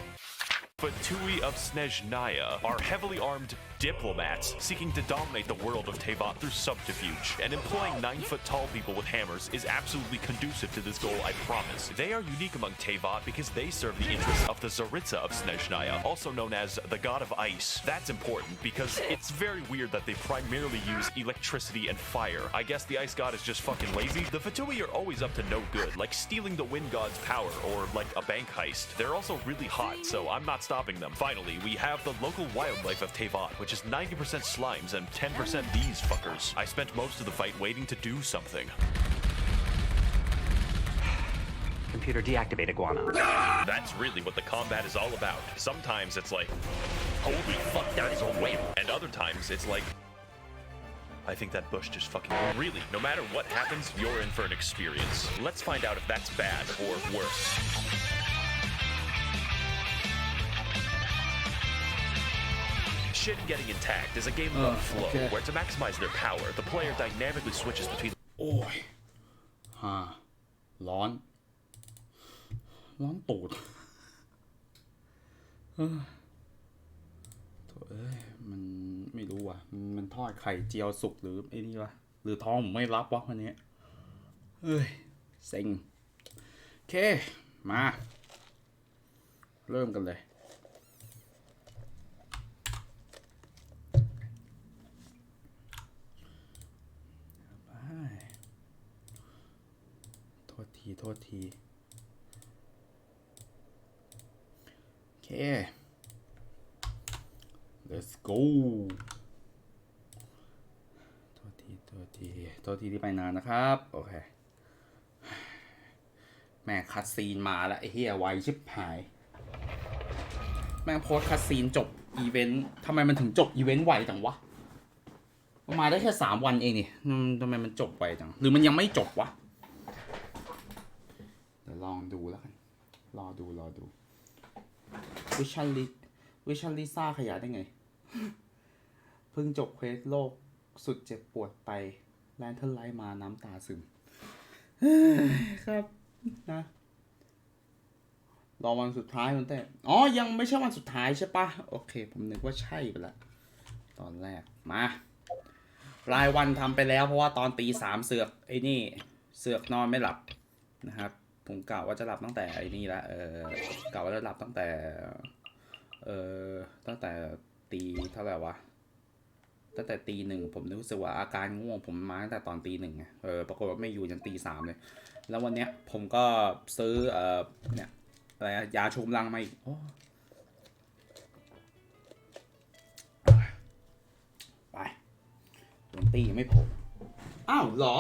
Fatui of Snezhnaya are heavily armed diplomats seeking to dominate the world of Teyvat through subterfuge, and employing 9-foot-tall people with hammers is absolutely conducive to this goal, I promise. They are unique among Teyvat because they serve the interests of the Tsaritsa of Snezhnaya, also known as the god of ice. That's important because it's very weird that they primarily use electricity and fire. I guess the ice god is just fucking lazy. The Fatui are always up to no good, like stealing the wind god's power or like a bank heist. They're also really hot, so I'm not stopping them. Finally, we have the local wildlife of Teyvat, which is 90% slimes and 10% these fuckers. I spent most of the fight waiting to do something. Computer deactivate iguana. That's really what the combat is all about. Sometimes it's like, holy fuck, that is a whale. And other times it's like, I think that bush just fucking... Really, no matter what happens, you're in for an experience. Let's find out if that's bad or worse. Shit Getting Intact is a game about flow, where to maximize their power, the player dynamically switches between... โอ้ยร้อนตูดโถ่มันไม่รู้ว่ะมันทอดไข่เจียวสุกหรือไอ้นี่วะหรือท้องผมไม่รับวะวันนี้เซ็งโอเคมาเริ่มกันเลย โทษทีโอเค let's go โทษทีที่ไปนานนะครับโอเคแม่คัดซีนมาแล้วไอ้เหี้ยไวชิบหายแม่งโพสคัดซีนจบอีเวนต์ทำไมมันถึงจบอีเวนต์ไวจังวะมาได้แค่3 วันเองนี่ทำไมมันจบไวจังหรือมันยังไม่จบวะเดี๋ยวลองดูแล้วกันรอดูวิชันลิซ่าขยายได้ไงเพิ่งจบเควสโลกสุดเจ็บปวดไปแลนเทิร์นไลท์มาน้ำตาซึมครับนะรอวันสุดท้ายมันแต่อ๋อยังไม่ใช่วันสุดท้ายใช่ปะโอเคผมนึกว่าใช่ไปละตอนแรกมารายวันทำไปแล้วเพราะว่าตอนตี 3เสือกไอ้นี่เสือกนอนไม่หลับนะครับผมกะว่าจะหลับตั้งแต่ไอ้นี่ละกะว่าจะหลับตั้งแต่ตีเท่าไหร่วะตั้งแต่ตี 1ผมรู้สึกว่าอาการง่วงผมมาตั้งแต่ตอนตี 1ไงปรากฏว่าไม่อยู่จนตี 3เลยแล้ววันเนี้ยผมก็ซื้อเนี่ยอะไรยาชูกำลังมาอีกไปตียังไม่พออ้าวเหรอ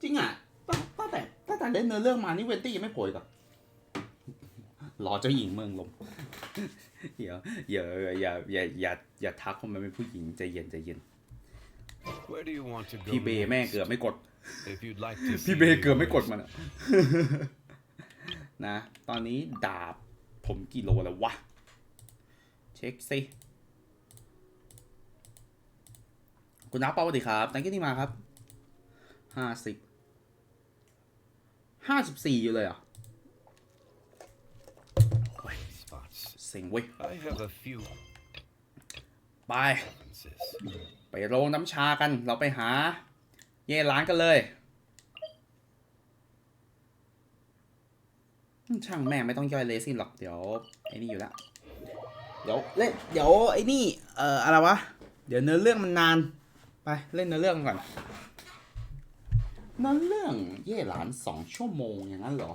จริงอ่ะตั้งแต่เล่นเนื้อเรื่องมานี่เวนตี้ยังไม่โผล่อีกอ่ะรอเจ้าหญิงเมืองลมอย่าทักคนมันเป็นผู้หญิงใจเย็นพี่เบย์แม่เกือบไม่กดพี่เบย์เกือบไม่กดมันอะนะตอนนี้ดาบผมกี่โลแล้ววะเช็คสิคุณนับเป้าสวัสดีครับตั้งที่นี่มาครับ54อยู่เลยอ่ะเซ็งเว้ยไปโรงน้ำชากันเราไปหาเย่ร้านกันเลยช่างแม่ไม่ต้องย่อยเลซินหรอกเดี๋ยวไอ้นี่อยู่แล้วเดี๋ยวไอ้นี่อะไรวะเดี๋ยวเนื้อเรื่องมันนานไปเล่นเนื้อเรื่องก่อนเนื้อเรื่องเย่หลาน2 ชั่วโมงอย่างนั้นเหรอ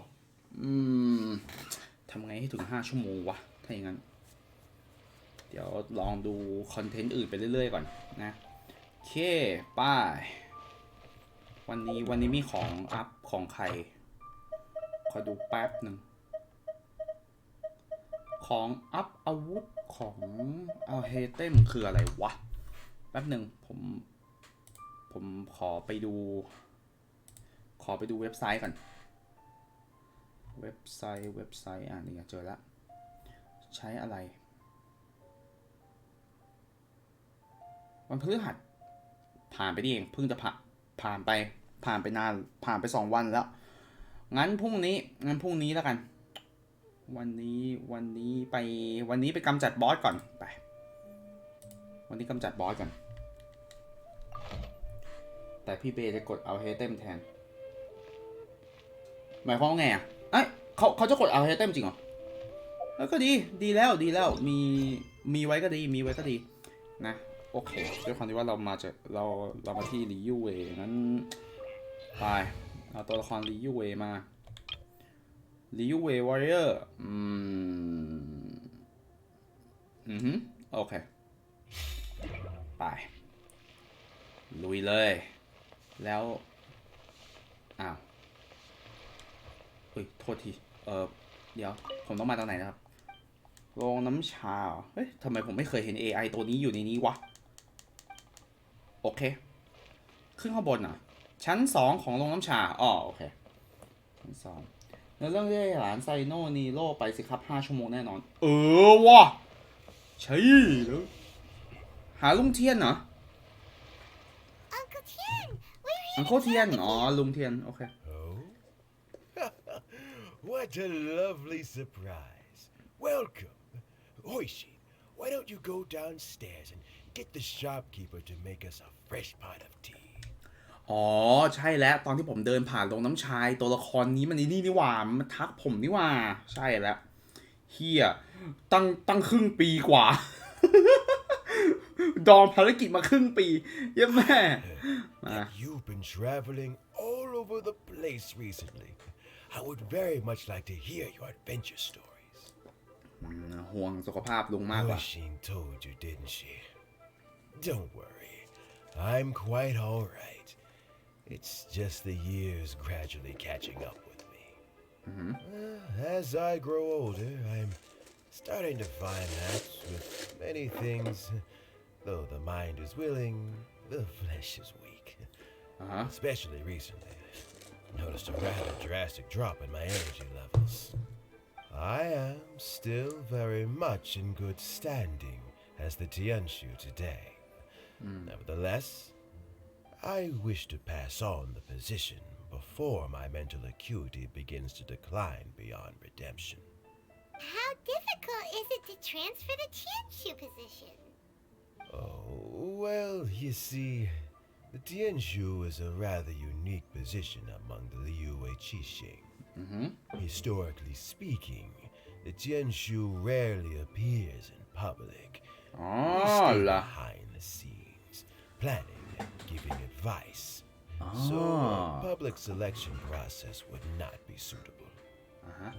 ทำไงให้ถึง5 ชั่วโมงวะถ้าอย่างนั้นเดี๋ยวลองดูคอนเทนต์อื่นไปเรื่อยๆก่อนนะโอเคไปวันนี้มีของอัพของใครขอดูแป๊บหนึ่งของอัพอาวุธของเอาเฮเต็มคืออะไรวะแป๊บหนึ่งผมขอไปดูเว็บไซต์ก่อนเว็บไซต์นี่เจอแล้วใช้อะไรวันพฤหัสผ่านไปนี่เองเพิ่งจะผ่านไปนานผ่านไป2 วันแล้วงั้นพรุ่งนี้แล้วกันวันนี้ไปกำจัดบอสก่อนไปวันนี้กำจัดบอสก่อนแต่พี่เบย์จะกดเอาเฮเต็มแทนหมายความว่าไงอ่ะเขาจะกดเอาเฮเต็มจริงเหรอแล้วก็ดีแล้วมีไว้ก็ดีนะโอเคด้วยความที่ว่าเรามาที่รียูเวงั้นไปเอาตัวละครรียูเวมารียูเววอริเออร์โอเคไปลุยเลยแล้วอ้าวโทษทีเดี๋ยวผมต้องมาตอนไหนนะครับโรงน้ำชาเฮ้ยทำไมผมไม่เคยเห็น AI ตัวนี้อยู่ในนี้วะโอเคขึ้นข้างบนชั้น2ของโรงน้ำชาโอเคชั้น2แล้วเรื่องหลานไซโนนีโร่ไปสิครับ5 ชั่วโมงแน่นอนวะใช่แล้วหาลุงเทียนเหรออังโคเทียนลุงเทียนโอเค What a lovely surprise. Welcome. Oishi, why don't you go downstairs and get the shopkeeper to make us a fresh pot of tea? ใช่แล้วตอนที่ผมเดินผ่านโรงน้ำชายตัวละครนี้มันนี่หว่ามันทักผมนี่หว่าใช่แล้วเฮียตั้งครึ่งปีกว่า ดองภารกิจมาครึ่งปีเยี่ยมแม่ You've been traveling all over the place recently. I would very much like to hear your adventure stories. ห่วงสุขภาพลุงมากกว่า Oishin told you, didn't she? Don't worry. I'm quite all right. It's just the years gradually catching up with me. As I grow older, I'm starting to find that with many things, though the mind is willing, the flesh is weak. Especially recently, I've noticed a rather drastic drop in my energy levels. I am still very much in good standing as the Tianshu today. Nevertheless, I wish to pass on the position before my mental acuity begins to decline beyond redemption. How difficult is it to transfer the Tianshu position? Oh, well, you see, the Tianshu is a rather unique position among the Liyue Qixing. Historically speaking, the Tianshu rarely appears in public. We stay behind the scenes, planning and giving advice. So a public selection process would not be suitable.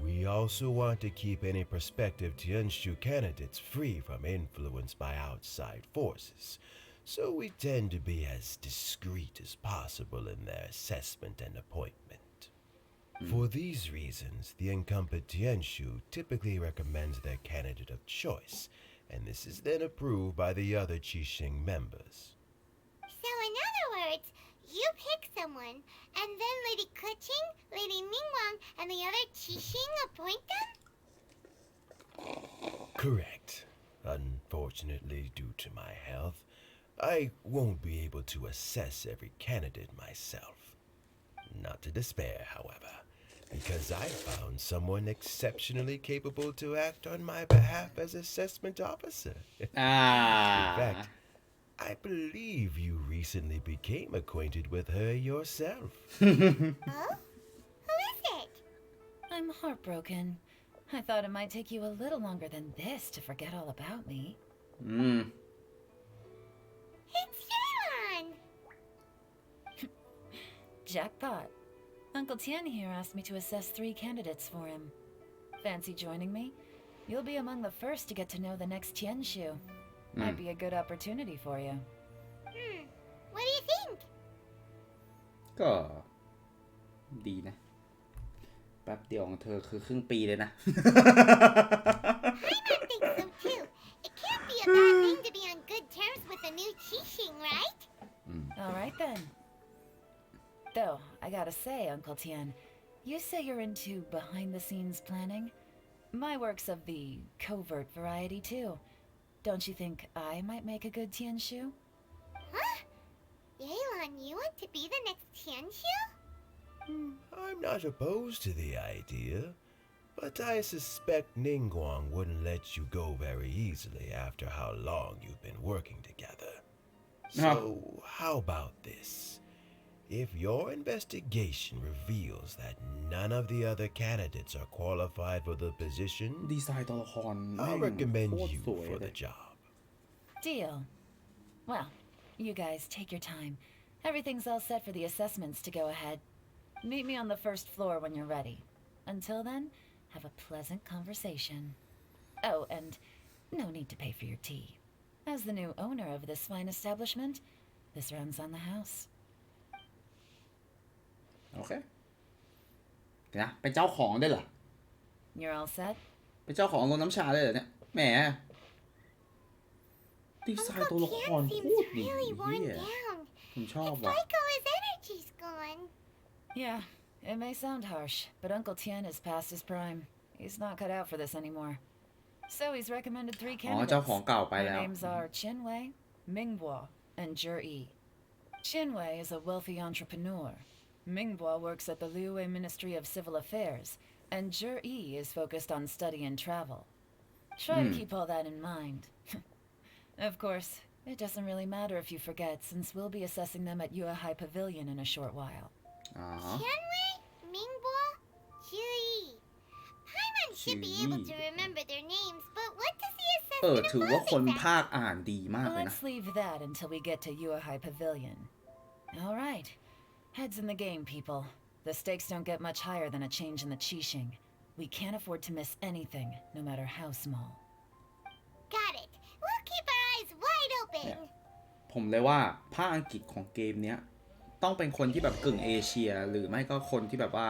We also want to keep any prospective Tianshu candidates free from influence by outside forces, so we tend to be as discreet as possible in their assessment and appointment. For these reasons, the incumbent Tianshu typically recommends their candidate of choice, and this is then approved by the other Qixing members. So in other words, you pick someone, and then Lady Keqing, Lady Ningguang, and the other Qixing appoint them? Correct. Unfortunately, due to my health, I won't be able to assess every candidate myself. Not to despair, however, because I found someone exceptionally capable to act on my behalf as assessment officer. In fact, I believe you recently became acquainted with her yourself. Oh? Who is it? I'm heartbroken. I thought it might take you a little longer than this to forget all about me. It's Yelan! Jackpot. Uncle Tian here asked me to assess 3 candidates for him. Fancy joining me? You'll be among the first to get to know the next Tianshu. Might be a good opportunity for you. What do you think? ก็ดีนะ แป๊บเดียวของเธอคือครึ่งปีเลยนะ I think so too. It can't be a bad thing to be on good terms with a new Qixing, right? Alright then. Though, I gotta say, Uncle Tian, you say you're into behind-the-scenes planning? My work's of the covert variety too. Don't you think I might make a good Tianshu? Huh? Yelan, you want to be the next Tianshu? I'm not opposed to the idea, but I suspect Ningguang wouldn't let you go very easily after how long you've been working together. So, how about this? If your investigation reveals that none of the other candidates are qualified for the position, ดีไซน์ตัวละคร I'll recommend โคตร you สวย for เล the ย job. Deal. Well, you guys take your time. Everything's all set for the assessments to go ahead. Meet me on the first floor when you're ready. Until then, have a pleasant conversation. Oh, and no need to pay for your tea. As the new owner of this fine establishment, this runs on the house. โอเคเดี๋ยวนะเป็นเจ้าของได้วยเหรอ You're all set? เป็นเจ้าของโรงน้ำชาเลยเหรอเนี่ย แหม ดีไซน์ตัวละคร Tian โค seems ตรดี really worn เหี้ย down. ผมชอบ It's ว่ะ like all his energy's gone. Yeah, it may sound harsh, but Uncle Tian is past his prime. He's not cut out for this anymore. So he's recommended 3 อ๋อ candidates. เจ้าของเก่าไป Their แล้ว names are Qinwei, Mingbo, and Zhi. Qinwei is a wealthy entrepreneur. Mingbo works at the Liyue Ministry of Civil Affairs, and Zhi is focused on study and travel. Try to keep all that in mind. Of course, it doesn't really matter if you forget, since we'll be assessing them at Yuehai Pavilion in a short while. อ๋อ Tianwei, Mingbo, Zhi. Paimon should be able to remember their names, but what does the เออ assessment ถือว่า involve คน exactly? ภาคอ่านดีมากเลยนะ Let's leave that until we get to Yuehai Pavilion. All right. Heads in the game, people. The stakes don't get much higher than a change in the Qixing. We can't afford to miss anything, no matter how small. Got it. We'll keep our eyes wide open. ผมเลยว่าภาคอังกฤษของเกมเนี้ยต้องเป็นคนที่แบบกึ่งเอเชียหรือไม่ก็คนที่แบบว่า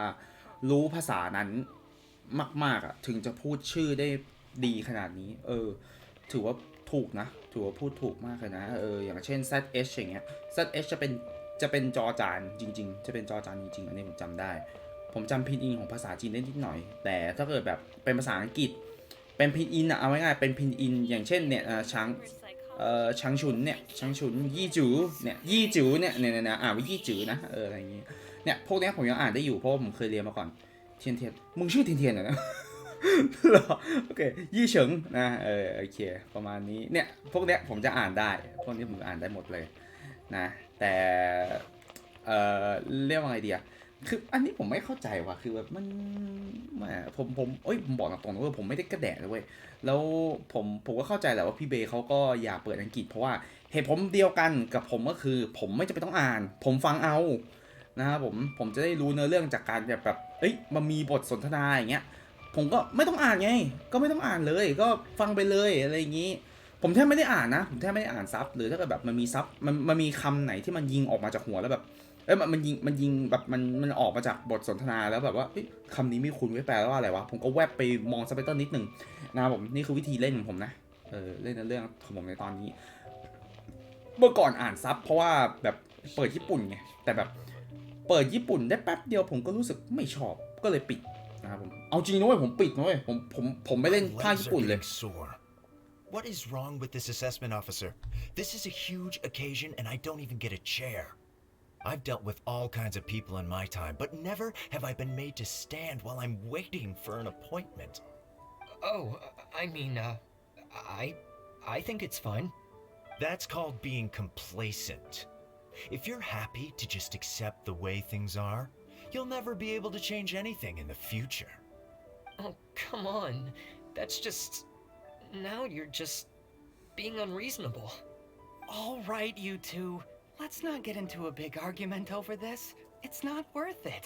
รู้ภาษานั้นมากๆอ่ะถึงจะพูดชื่อได้ดีขนาดนี้ถือว่าถูกนะถือว่าพูดถูกมากเลยนะอย่างเช่น ZH อย่างเงี้ย ZH จะเป็นจอจานจริงๆจะเป็นจอจานจริงๆอันนี้ผมจำได้ผมจำพินอินของภาษาจีนได้นิดหน่อยแต่ถ้าเกิดแบบเป็นภาษาอังกฤษเป็นพินอินอะเอาง่ายๆเป็นพินอินอย่างเช่นเนี่ยช้างฉุนเนี่ยช้างฉุนยี่จูเนี่ยยี่จูเนี่ยอ่านว่ายี่จูนะอะไรอย่างงี้เนี่ยพวกนี้ผมยังอ่านได้อยู่เพราะผมเคยเรียนมาก่อนเทียนมึงชื่อเทียนเหรอนะ เหรอโอเคยี่เฉิงนะโอเคประมาณนี้เนี่ยพวกเนี้ยผมจะอ่านได้พวกนี้ผมอ่านได้หมดเลยนะแต่เรียกว่าไงดีอะคืออันนี้ผมไม่เข้าใจว่ะคือแบบมันผมบอกตรงๆว่าผมไม่ได้กระแดะเลยเว้ยแล้วผมก็เข้าใจแหละว่าพี่เบย์เขาก็อยากเปิดอังกฤษเพราะว่าเหตุผลเดียวกันกับผมก็คือผมไม่จำเป็นต้องอ่านผมฟังเอานะครับผมจะได้รู้เนื้อเรื่องจากการแบบมันมีบทสนทนาอย่างเงี้ยผมก็ไม่ต้องอ่านไงก็ไม่ต้องอ่านเลยก็ฟังไปเลยอะไรอย่างงี้ผมแทบไม่ได้อ่านนะผมแทบไม่ได้อ่านซับหรือถ้าเกิดแบบมันมีซับมันมีคำไหนที่มันยิงออกมาจากหัวแล้วแบบมันยิงแบบมันออกมาจากบทสนทนาแล้วแบบว่าคำนี้ไม่คุ้นไว้แปลว่าอะไรวะผมก็แวบไปมองซับไตเติลนิดนึงนะครับผมนี่คือวิธีเล่นของผมนะเล่นเรื่องของผมในตอนนี้เมื่อก่อนอ่านซับเพราะว่าแบบเปิดญี่ปุ่นไงแต่แบบเปิดญี่ปุ่นได้แป๊บเดียวผมก็รู้สึกไม่ชอบก็เลยปิดนะครับผมเอาจริงนะเว้ยผมปิดนะเว้ยผมไม่เล่นภาคญี่ปุ่นเลย What is wrong with this assessment officer? This is a huge occasion and I don't even get a chair. I've dealt with all kinds of people in my time, but never have I been made to stand while I'm waiting for an appointment. Oh, I mean, I think it's fine. That's called being complacent. If you're happy to just accept the way things are, you'll never be able to change anything in the future. Oh, come on. That's just... Now you're just being unreasonable. All right, you two. Let's not get into a big argument over this. It's not worth it.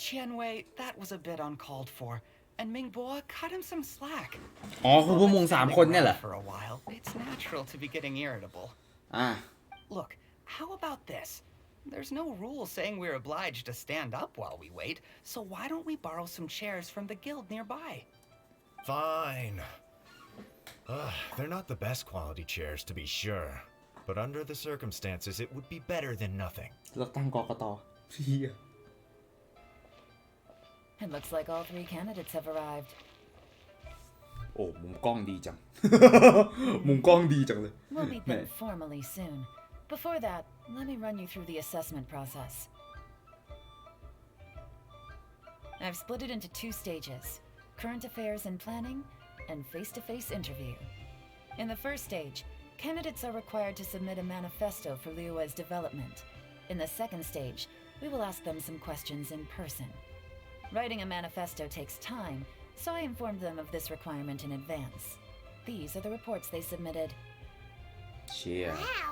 Qianwei, that was a bit uncalled for, and Mingbo cut him some slack. อ๋อคือพวกมึง3คนเนี่ยเหรอ For a while, it's natural to be getting irritable. Look, how about this? There's no rule saying we're obliged to stand up while we wait, so why don't we borrow some chairs from the guild nearby? Fine. They're not the best quality chairs, to be sure. But under the circumstances, it would be better than nothing. เลือกตั้งกกต. It looks like all 3 candidates have arrived. โอ้มุมกล้องดีจัง มุมกล้องดีจังเลย We'll meet them formally soon. Before that, let me run you through the assessment process. I've split it into 2 stages: current affairs and planning, and face-to-face interview. In the first stage, candidates are required to submit a manifesto for Liyue's development. In the second stage, we will ask them some questions in person. Writing a manifesto takes time, so I informed them of this requirement in advance. These are the reports they submitted. Wow,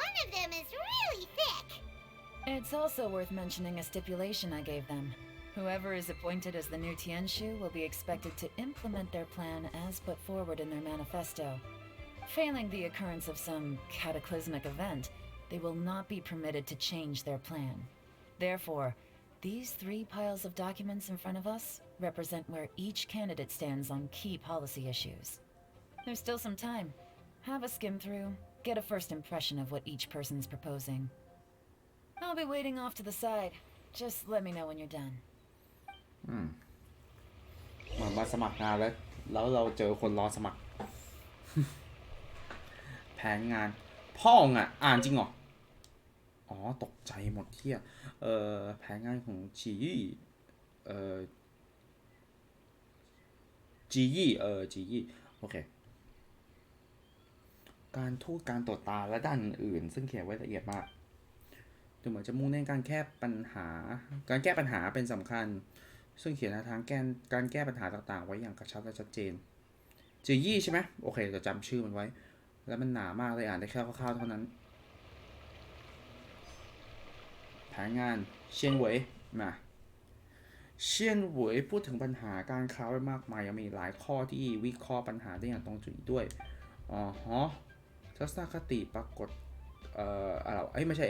one of them is really thick. It's also worth mentioning a stipulation I gave them. Whoever is appointed as the new Tianshu will be expected to implement their plan as put forward in their manifesto. Failing the occurrence of some cataclysmic event, they will not be permitted to change their plan. Therefore, these 3 piles of documents in front of us represent where each candidate stands on key policy issues. There's still some time. Have a skim through, get a first impression of what each person's proposing. I'll be waiting off to the side. Just let me know when you're done. มาสมัครงานแล้วเราเจอคนรอสมัคร แผนงานพ่องอ่านจริงเหรออ๋อตกใจหมดเที่ยแผนงานของจียี่โอเคการทูตการตรวจตาและด้านอื่นซึ่งเขียนไว้ละเอียดมากดูเหมือนจะมุ่งเน้นการแก้ปัญหาเป็นสำคัญซึ่งเขียนทางการแก้ปัญหาต่างๆไว้อย่างกระชับและชัดเจนจียี่ใช่ไหมโอเคจะจำชื่อมันไว้แล้วมันหนามากเลยอ่านได้แค่คร่าวๆเท่านั้นแผนงานเชียนเหวย มาเชียนเหวยพูดถึงปัญหาการค้าไว้มากมายยังมีหลายข้อที่วิเคราะห์ปัญหาได้อย่างตรงจุดด้วยทัศนคติปรากฏไม่ใช่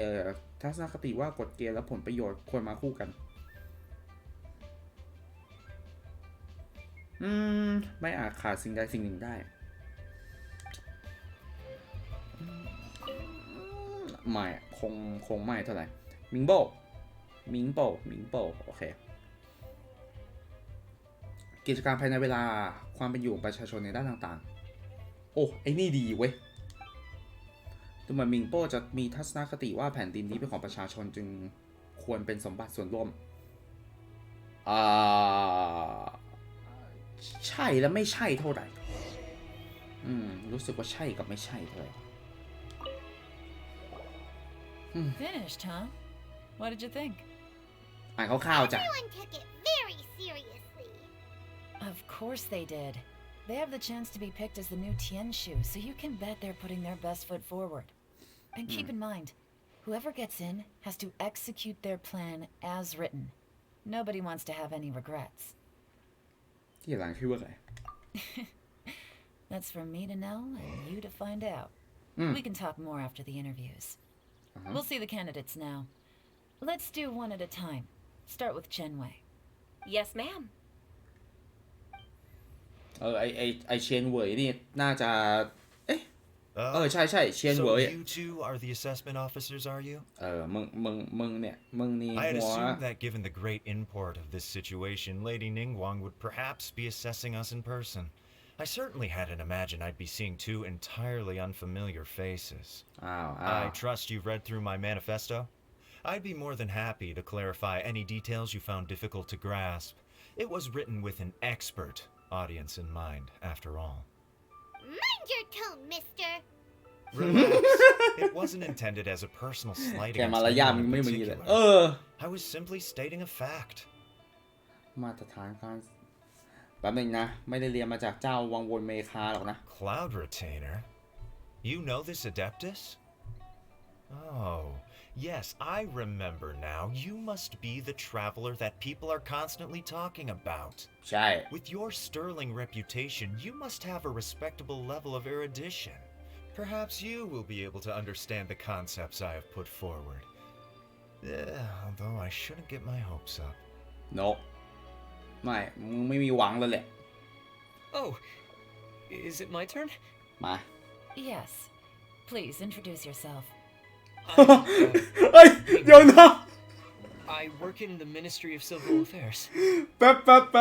ทัศนคติว่ากฎเกณฑ์และผลประโยชน์ควรมาคู่กันไม่อาจขาดสิ่งใดสิ่งหนึ่งได้ไม่คงไม่เท่าไหร่มิงโบโอเคกิจการภายในเวลาความเป็นอยู่ของประชาชนในด้านต่างๆโอ้ไอ้นี่ดีเว้ยดูเหมือนมิงโป้จะมีทัศนคติว่าแผ่นดินนี้เป็นของประชาชนจึงควรเป็นสมบัติส่วนร่วมใช่และไม่ใช่เท่าไหร่รู้สึกว่าใช่กับไม่ใช่เท่าไหร่ Finished, huh? What did you think? อ่านคร่าวๆจ้ะ Everyone took it very seriously. Of course they did. They have the chance to be picked as the new Tianshu, so you can bet they're putting their best foot forward. And keep in mind, whoever gets in has to execute their plan as written. Nobody wants to have any regrets. ที่หลังคือว่าไง That's for me to know and you to find out. We can talk more after the interviews. We'll see the candidates now. Let's do one at a time. Start with Chenwei. Yes ma'am ไอเชียนเหวยนี่น่าจะใช่เชียนเหวย So you two are the assessment officers, are you? มึงนี่ I had หัว assumed that given the great import of this situation, Lady Ningguang would perhaps be assessing us in person. I certainly hadn't imagined I'd be seeing two entirely unfamiliar faces. I trust you've read through my manifesto? I'd be more than happy to clarify any details you found difficult to grasp. It was written with an expert audience in mind, after all. Mind your tone, mister. Relax. It wasn't intended as a personal slight against anyone in particular. I was simply stating a fact. มาตรฐานการแป๊บนึงนะไม่ได้เรียนมาจากเจ้าวังวนเมคาหรอกนะ Cloud Retainer? You know this Adeptus? Oh, yes, I remember now. You must be the traveler that people are constantly talking about. ใช่ With your sterling reputation, you must have a respectable level of erudition. Perhaps you will be able to understand the concepts I have put forward. Although I shouldn't get my hopes up. No ไม่มีหวังเลยแหละ Oh, is it my turn? มา Yes. Please introduce yourself. เฮ้ยเดี๋ยวนะ I work in the Ministry of Civil Affairs. แป๊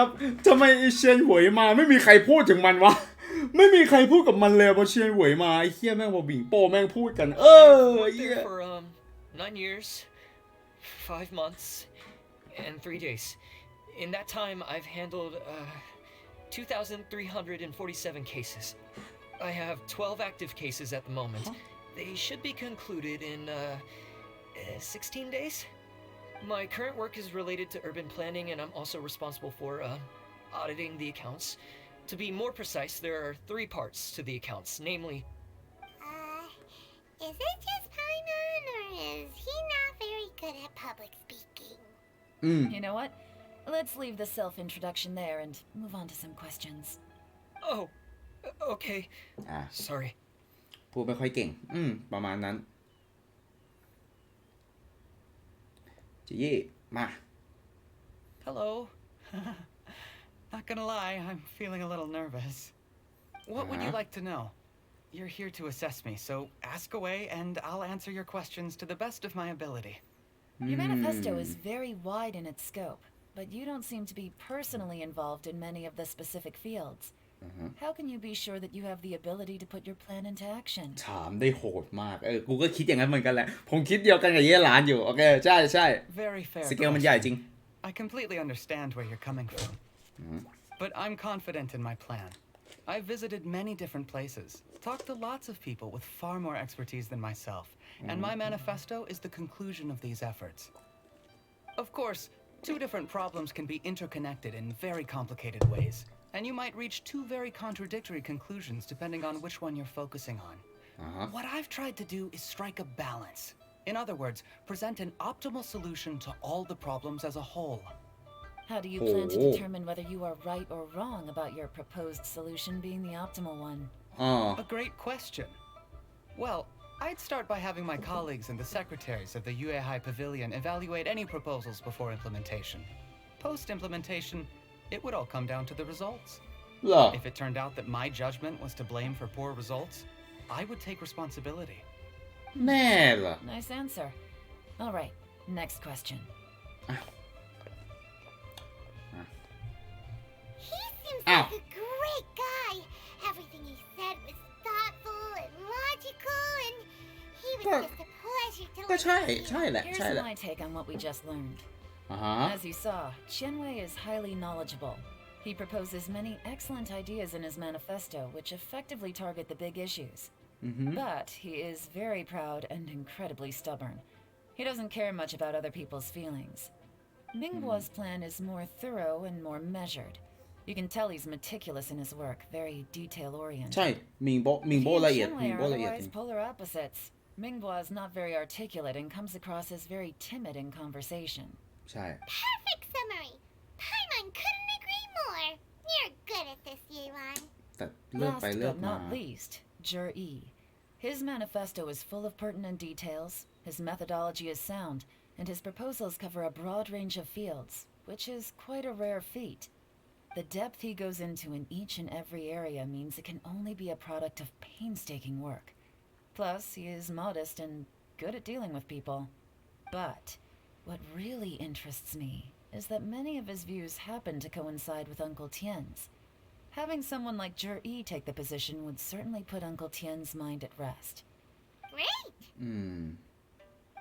บทำไมไอเชียนเหวยมาไม่มีใครพูดถึงมันวะไม่มีใครพูดกับมันเลยพอเชียนเหวยมาไอเหี้ยแม่งพอบิงโป้แม่งพูดกันเหี้ย for 9 years 5 months and 3 days. In that time, I've handled 2,347 cases. I have 12 active cases at the moment. They should be concluded in 16 days. My current work is related to urban planning, and I'm also responsible for auditing the accounts. To be more precise, there are 3 parts to the accounts, namely... Is it just Paimon, or is he not very good at public speaking? You know what? Let's leave the self-introduction there and move on to some questions. Oh, okay. Sorry. พูดไม่ค่อยเก่งประมาณนั้นจีมา Hello. Not gonna lie, I'm feeling a little nervous. What would you like to know? You're here to assess me, so ask away and I'll answer your questions to the best of my ability. Your manifesto is very wide in its scope, but you don't seem to be personally involved in many of the specific fields. How can you be sure that you have the ability to put your plan into action? ถามได้โหดมากกูก็คิดอย่างนั้นเหมือนกันแหละผมคิดเดียวกันกับเย่หลานอยู่โอเคใช่ Very fair สเกลมันใหญ่จริง I completely understand where you're coming from. But I'm confident in my plan. I've visited many different places, talked to lots of people with far more expertise than myself, and my manifesto is the conclusion of these efforts. Of course, 2 different problems can be interconnected in very complicated ways, and you might reach 2 very contradictory conclusions depending on which one you're focusing on. What I've tried to do is strike a balance. In other words, present an optimal solution to all the problems as a whole. How do you plan to determine whether you are right or wrong about your proposed solution being the optimal one? A great question. Well, I'd start by having my colleagues and the secretaries of the Yuehai Pavilion evaluate any proposals before implementation. Post-implementation, it would all come down to the results. If it turned out that my judgment was to blame for poor results, I would take responsibility. Nice answer. All right, next question. He seems like a great guy. Everything he said was thoughtful and logical, and he was just a pleasure to listen to. Here's my take on what we just learned. As you saw, Qianwei is highly knowledgeable. He proposes many excellent ideas in his manifesto, which effectively target the big issues. But he is very proud and incredibly stubborn. He doesn't care much about other people's feelings. Mingguo's plan is more thorough and more measured. You can tell he's meticulous in his work, very detail-oriented. ใช่หมิงโบหมิงโบละเอียด Qianwei หมิง are โบละเอียด otherwise polar opposites. Mingguo is not very articulate and comes across as very timid in conversation. ใช่ Perfect summary. Paimon couldn't agree more. You're good at this, Yelan. แต่เลือก Last ไปเลือก but มา not least, Jur-E. His manifesto is full of pertinent details, his methodology is sound, and his proposals cover a broad range of fields, which is quite a rare feat. The depth he goes into in each and every area means it can only be a product of painstaking work. Plus, he is modest and good at dealing with people. But what really interests me is that many of his views happen to coincide with Uncle Tien's. Having someone like Jur-E take the position would certainly put Uncle Tien's mind at rest. Great.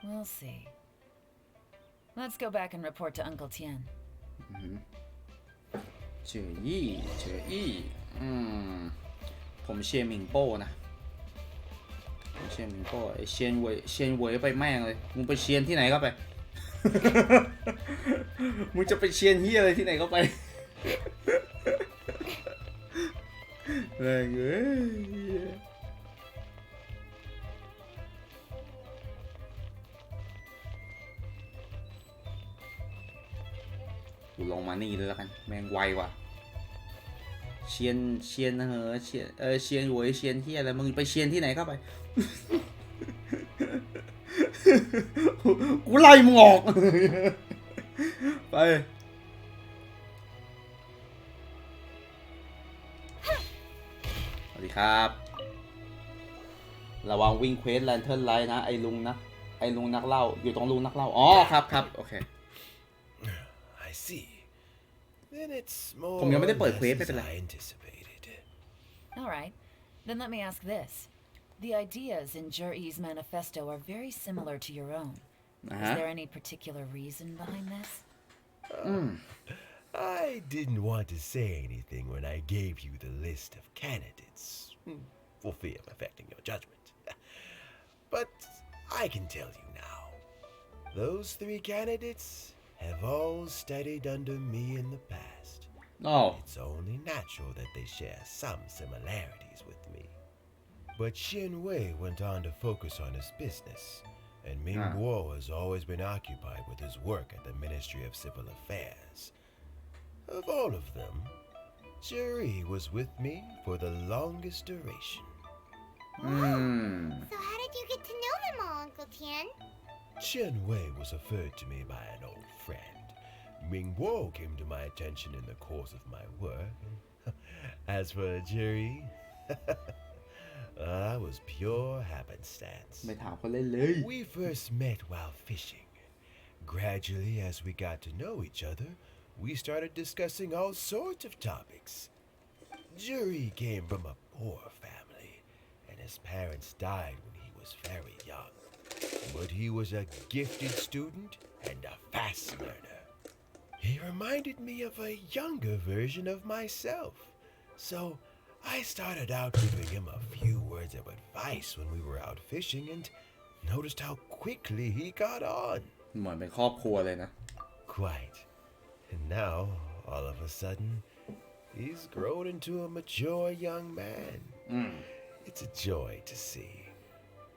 We'll see. Let's go back and report to Uncle Tien. เจออี้ผมเชียร์หมิงโป้นะผมเชียร์หมิงโป้ไอเชียนเวยไปแม่งเลยมึงไปเชียนที่ไหนก็ไป มึงจะไปเชียนเฮียอะไรที่ไหนก็ไป แม่งเอ้ยกูลงมานี่เลยแล้วกันแม่งไวกว่าเชียนเชียนหวยเชียนเฮียอะไรมึงไปเชียนที่ไหนก็ไป กูไล่มึงออกไปสวัสดีครับระวังวิ่งเควสแลนเทิร์นไลท์นะไอ้ลุงนักเล่าอยู่ตรงลุงนักเล่าอ๋อครับโอเค I see. Then it's more ผมยังไม่ได้เปิด or เควส less ไม่เป็น as ไร I anticipated. All right, then let me ask this. The ideas in Jur-E's manifesto are very similar to your own. Is there any particular reason behind this? I didn't want to say anything when I gave you the list of candidates, for fear of affecting your judgment. But I can tell you now, those 3 candidates have all studied under me in the past. It's only natural that they share some similarities with me. But Qianwei went on to focus on his business, and Mingguo has always been occupied with his work at the Ministry of Civil Affairs. Of all of them, Jur-E was with me for the longest duration. So how did you get to know them all, Uncle Tien? Qianwei was referred to me by an old friend. Mingguo came to my attention in the course of my work. As for Jur-E, that was pure happenstance. ไม่ถามเขาเล่นเลย We first met while fishing. Gradually, as we got to know each other, we started discussing all sorts of topics. Jur-E came from a poor family, and his parents died when he was very young. But he was a gifted student and a fast learner. He reminded me of a younger version of myself. So I started out giving him a few words of advice when we were out fishing and noticed how quickly he got on. เหมือนเป็นครอบครัวเลยนะ Quite. And now, all of a sudden, he's grown into a mature young man. It's a joy to see.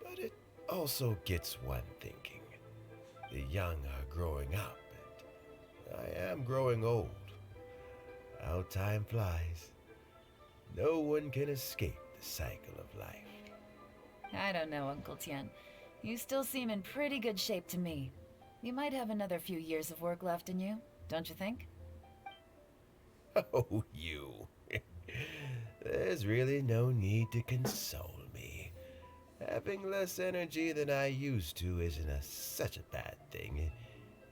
But it also gets one thinking. The young are growing up, and I am growing old. How time flies. No one can escape the cycle of life. I don't know, Uncle Tian. You still seem in pretty good shape to me. You might have another few years of work left in you, don't you think? Oh, you. There's really no need to console me. Having less energy than I used to isn't such a bad thing.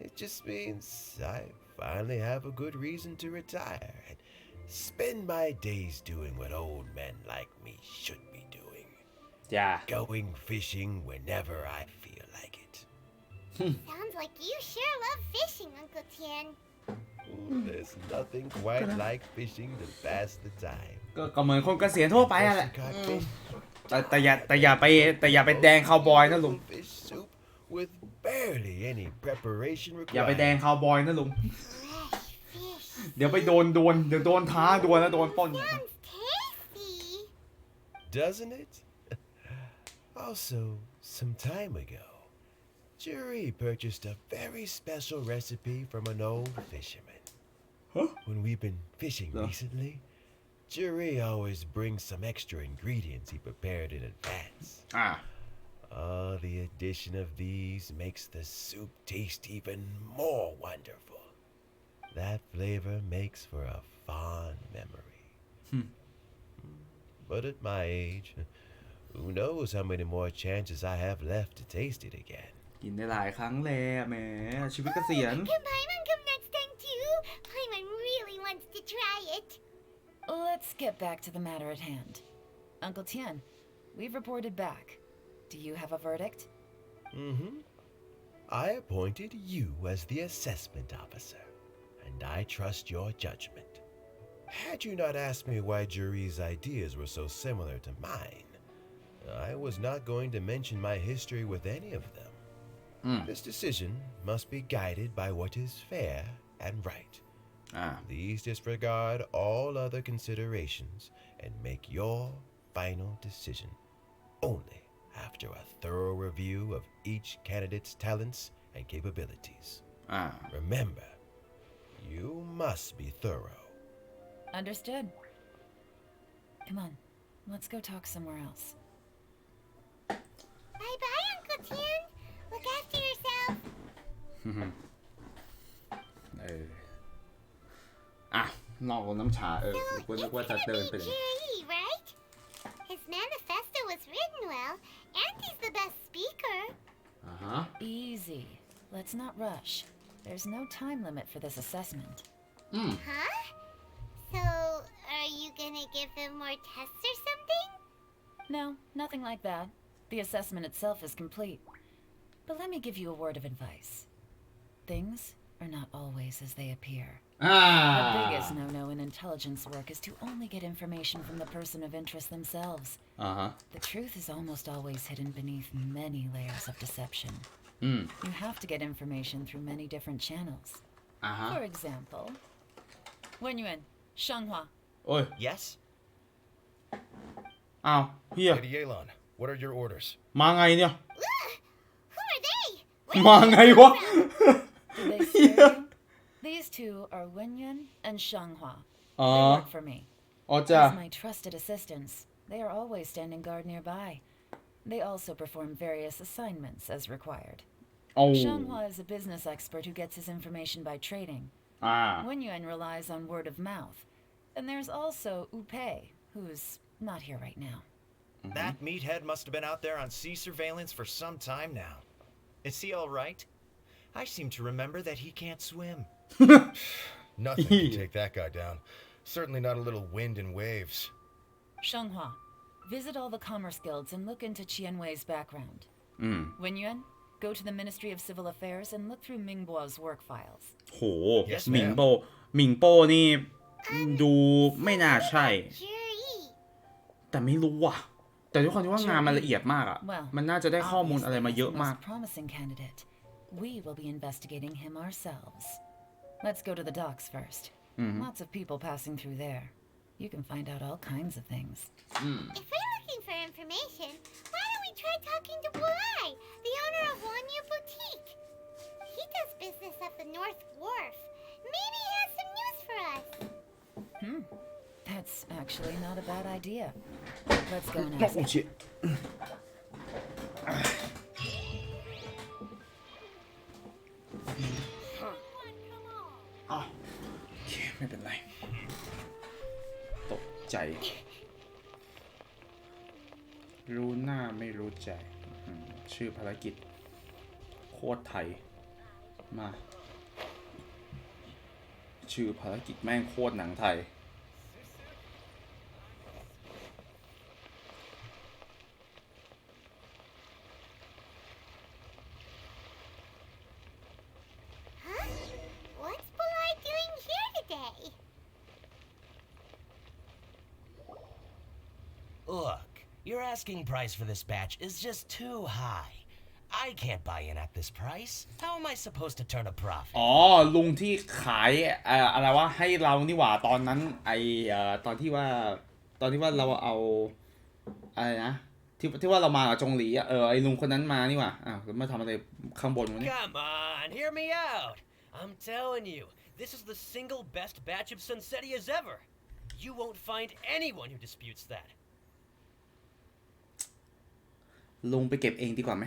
It just means I finally have a good reason to retire and spend my days doing what old men like me should be doing. Yeah. Going fishing whenever I feel like it. Sounds like you sure love fishing, Uncle Tian. There's nothing quite like fishing to pass the time. ก็เหมือนคนเกษียณทั่วไปอะแหละแต่อย่าไปแดงคาวบอยนะลุง Fish soup with barely any preparation อย่าไปแดง required. คาวบอยนะลุง เดี๋ยวไปโดนเดี๋ยวโดนท้าดวลแล้วโดนปล้น Sounds tasty. Doesn't it? Also, some time ago, Jury purchased a very special recipe from an old fisherman. Huh? When we've been fishing No. recently, Jury always brings some extra ingredients he prepared in advance. The addition of these makes the soup taste even more wonderful. That flavor makes for a fond memory. But at my age, who knows how many more chances I have left to taste it again. กินได้หลายครั้งเลยแหมชีวิตเกษียณ Can Paimon come next time too? Paimon really wants to try it. Let's get back to the matter at hand. Uncle Tian, we've reported back. Do you have a verdict? I appointed you as the assessment officer, and I trust your judgment. Had you not asked me why Jury's ideas were so similar to mine, I was not going to mention my history with any of them. This decision must be guided by what is fair and right. Please disregard all other considerations and make your final decision only after a thorough review of each candidate's talents and capabilities. Remember, you must be thorough. Understood. Come on, let's go talk somewhere else. Bye-bye, Uncle Tian. Look after yourself. นอกน้ำชากูนึกว่าจะเดินไปเลย Jerry, right? His manifesto was written well, and he's the best speaker. Easy. Let's not rush. There's no time limit for this assessment. Huh? So, are you gonna give them more tests or something? No, nothing like that. The assessment itself is complete. But let me give you a word of advice. Things are not always as they appear. The biggest no-no in intelligence work is to only get information from the person of interest themselves. The truth is almost always hidden beneath many layers of deception. You have to get information through many different channels. For example, Wenyuan, Shanghua. Yes? อ้าวเฮีย Lady Yelan, what are your orders? มาไงเนี่ย Who are they? มาไงวะ Did they scare you? These two are Wenyuan and Shanghua. They work for me. อ๋อจ้ะ As my trusted assistants, they are always standing guard nearby. They also perform various assignments as required. Shanghua is a business expert who gets his information by trading. Wenyuan relies on word of mouth. And there's also Upei, who's not here right now. That meathead must have been out there on sea surveillance for some time now. Is he all right? I seem to remember that he can't swim. Nothing can take that guy down. Certainly not a little wind and waves. Shanghua, visit all the commerce guilds and look into Qianwei's background. Wenyuan, go to the Ministry of Civil Affairs and look through Mingbo's work files. โหหมิงโป้นี่ดูไม่น่าใช่ แต่ไม่รู้ว่ะแต่ด้วยความที่ว่างานมันละเอียดมากอ่ะมันน่าจะได้ข้อมูลอะไรมาเยอะมาก promising candidate. We will be investigating him ourselves. Let's go to the docks first. Lots of people passing through there. You can find out all kinds of things. If we're looking for information, why don't we try talking to Bulai, the owner of Wanyu Boutique. He does business at the North Wharf. Maybe he has some news for us. That's actually not a bad idea. Let's go and โอ้ ask. ชิ โอเคไม่เป็นไรตกใจรู้หน้าไม่รู้ใจชื่อภารกิจโคตรไทยมาชื่อภารกิจแม่งโคตรหนังไทย Huh? What's Bulai doing here today? Look, your asking price for this batch is just too high. I can't buy in at this price. How am I supposed to turn a profit? อ๋อลุงที่ขายอะไรวะให้เรานี่หว่าตอนนั้นตอนที่ว่าเราเอาอะไรนะที่ว่าเรามากับจงหลีไอ้ลุงคนนั้นมานี่หว่าแล้วมาทำอะไรข้างบนวะเนี่ย Come on, hear me out. I'm telling you, this is the single best batch of Sunsetias ever. You won't find anyone who disputes that. ลุงไปเก็บเองดีกว่าไหม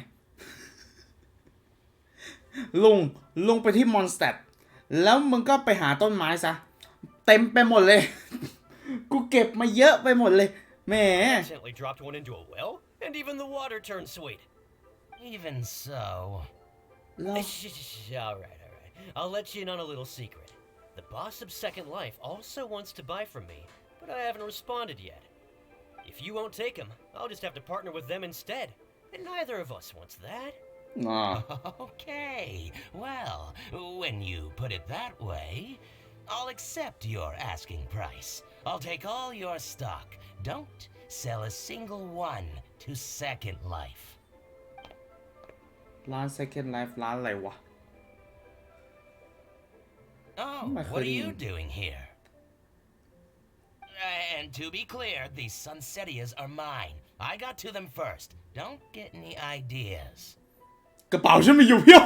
ลุงไปที่มอนสเตดแล้วมึงก็ไปหาต้นไม้ซะเต็มไปหมดเลย กูเก็บมาเยอะไปหมดเลยแหม Accidentally dropped one into a well, and even the water turned sweet. Even so. All right. I'll let you in on a little secret. The boss of Second Life also wants to buy from me, but I haven't responded yet. If you won't take him, I'll just have to partner with them instead, and neither of us wants that. Okay, well, when you put it that way, I'll accept your asking price. I'll take all your stock. Don't sell a single one to Second Life. ร้าน Second Life ร้านอะไรวะ Oh, what are you doing here? And to be clear, these Sunsetias are mine. I got to them first. Don't get any ideas. กระเป๋าฉันมีอยู่เพียว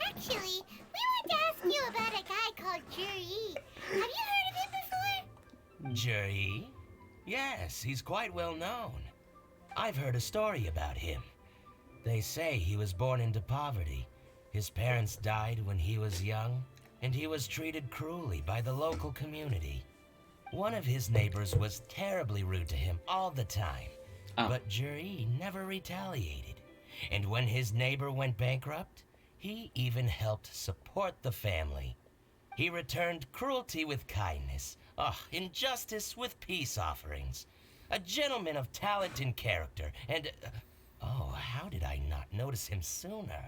Actually, we want to ask you about a guy called Juri. Have you heard of him before? Juri? Yes, he's quite well known. I've heard a story about him. They say he was born into poverty. His parents died when he was young, and he was treated cruelly by the local community. One of his neighbors was terribly rude to him all the time, but Juri never retaliated. And when his neighbor went bankrupt, he even helped support the family. He returned cruelty with kindness, injustice with peace offerings. A gentleman of talent and character, and... how did I not notice him sooner?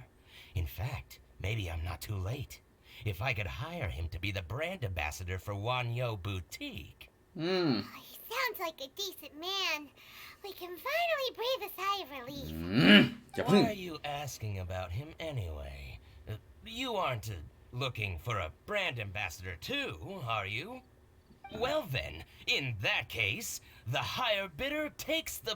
In fact, maybe I'm not too late. If I could hire him to be the brand ambassador for Wanyo Boutique. He sounds like a decent man. We can finally breathe a sigh of relief. Why are you asking about him anyway? You aren't looking for a brand ambassador too, are you? Well then, in that case, the higher bidder takes the...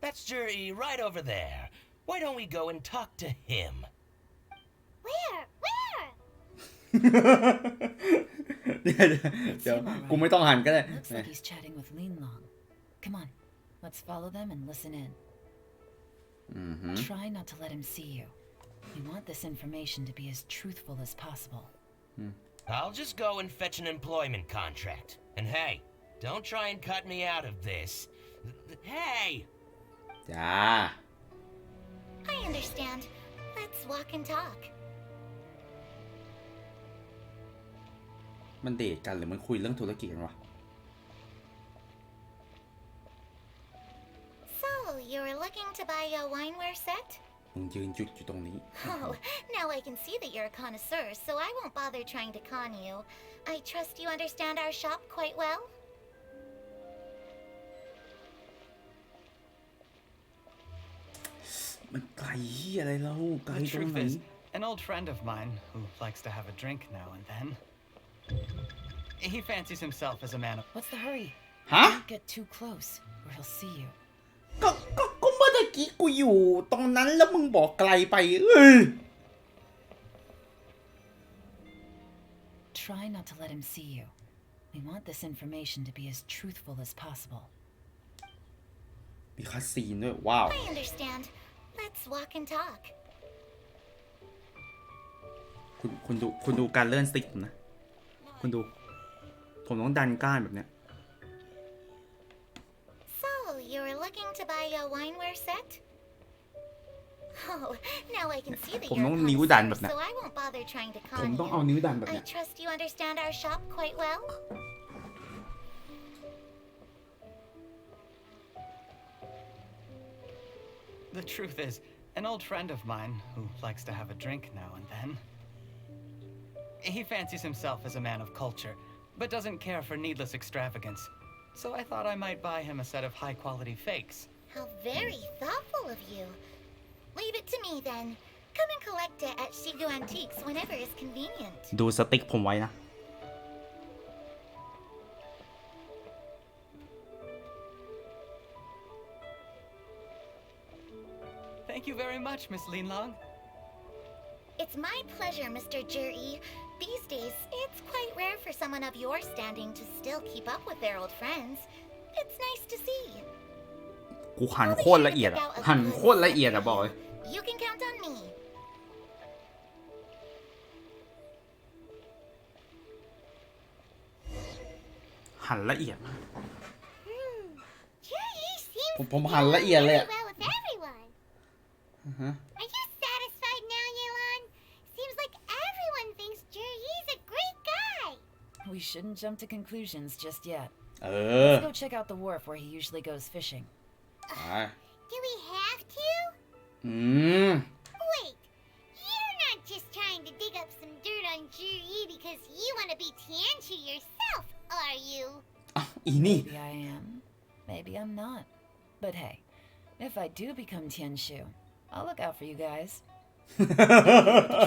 that's Juri right over there. Why don't we go and talk to him? Where? เดี๋ยวกูไม่ต้องหันก็ได้ Looks like he's chatting with Linlong. Come on, let's follow them and listen in. Try not to let him see you. We want this information to be as truthful as possible. I'll just go and fetch an employment contract. And hey, don't try and cut me out of this. Hey! จ้า I understand. Let's walk and talk. มันเดทกันหรือมันคุยเรื่องธุรกิจกันวะ So, you were looking to buy a wineware set? มึงยืนจุดอยู่ตรงนี้ Oh, now I can see that you're a connoisseur, so I won't bother trying to con you. I trust you understand our shop quite well? มันไกลอะไรแล้วไกล The ตรง truth ไหน is, an old friend of mine who likes to have a drink now and then. He fancies himself as a man of... What's the hurry? ฮะ Don't get too close, or he'll see you. ก็เมื่อตะกี้กูอยู่ตรงนั้นแล้วมึงบอกไกลไปTry not to let him see you. We want this information to be as truthful as possible. มีคัสซีนด้วยว้าว I understand. Let's walk and talk. คุณดูการเลื่อนสติ๊กนะคุณดูผมต้องดันก้านแบบเนี้ย So, you were looking to buy a wineware set? Oh, now I can see that ผม you're ต้อง a นิ้วดัน connoisseur, แบบเนี้ย so I won't bother trying to ผม con ต้อง you. เอานิ้วดันแบบ I เนี้ย trust you understand our shop quite well. The truth is, an old friend of mine who likes to have a drink now and then. He fancies himself as a man of culture, but doesn't care for needless extravagance. So I thought I might buy him a set of high-quality fakes. How very thoughtful of you. Leave it to me then. Come and collect it at Shigu Antiques whenever is convenient. ดูสติ๊กผมไว้นะ Thank you very much, Miss Linlong. It's my pleasure, Mr. Juri. These days, it's quite rare for someone of your standing to still keep up with their old friends. It's nice to see. กูหันโคตรละเอียดอะหันโคตรละเอียดอะบอกเลย You can count on me. หันละเอียด Juri seems ผมหันละเอียดเลย very อะ well with everyone. อือฮะ Are you satisfied now, Yelan? Seems like everyone thinks Juri's a great guy. We shouldn't jump to conclusions just yet. เออ Let's go check out the wharf where he usually goes fishing. ไป Do we have to? อืม Wait, you're not just trying to dig up some dirt on Juri because you want to be Tianchu yourself, are you? อ้าวอีนี่ Maybe I am. Maybe I'm not. But hey, if I do become Tianshu, I'll look out for you guys.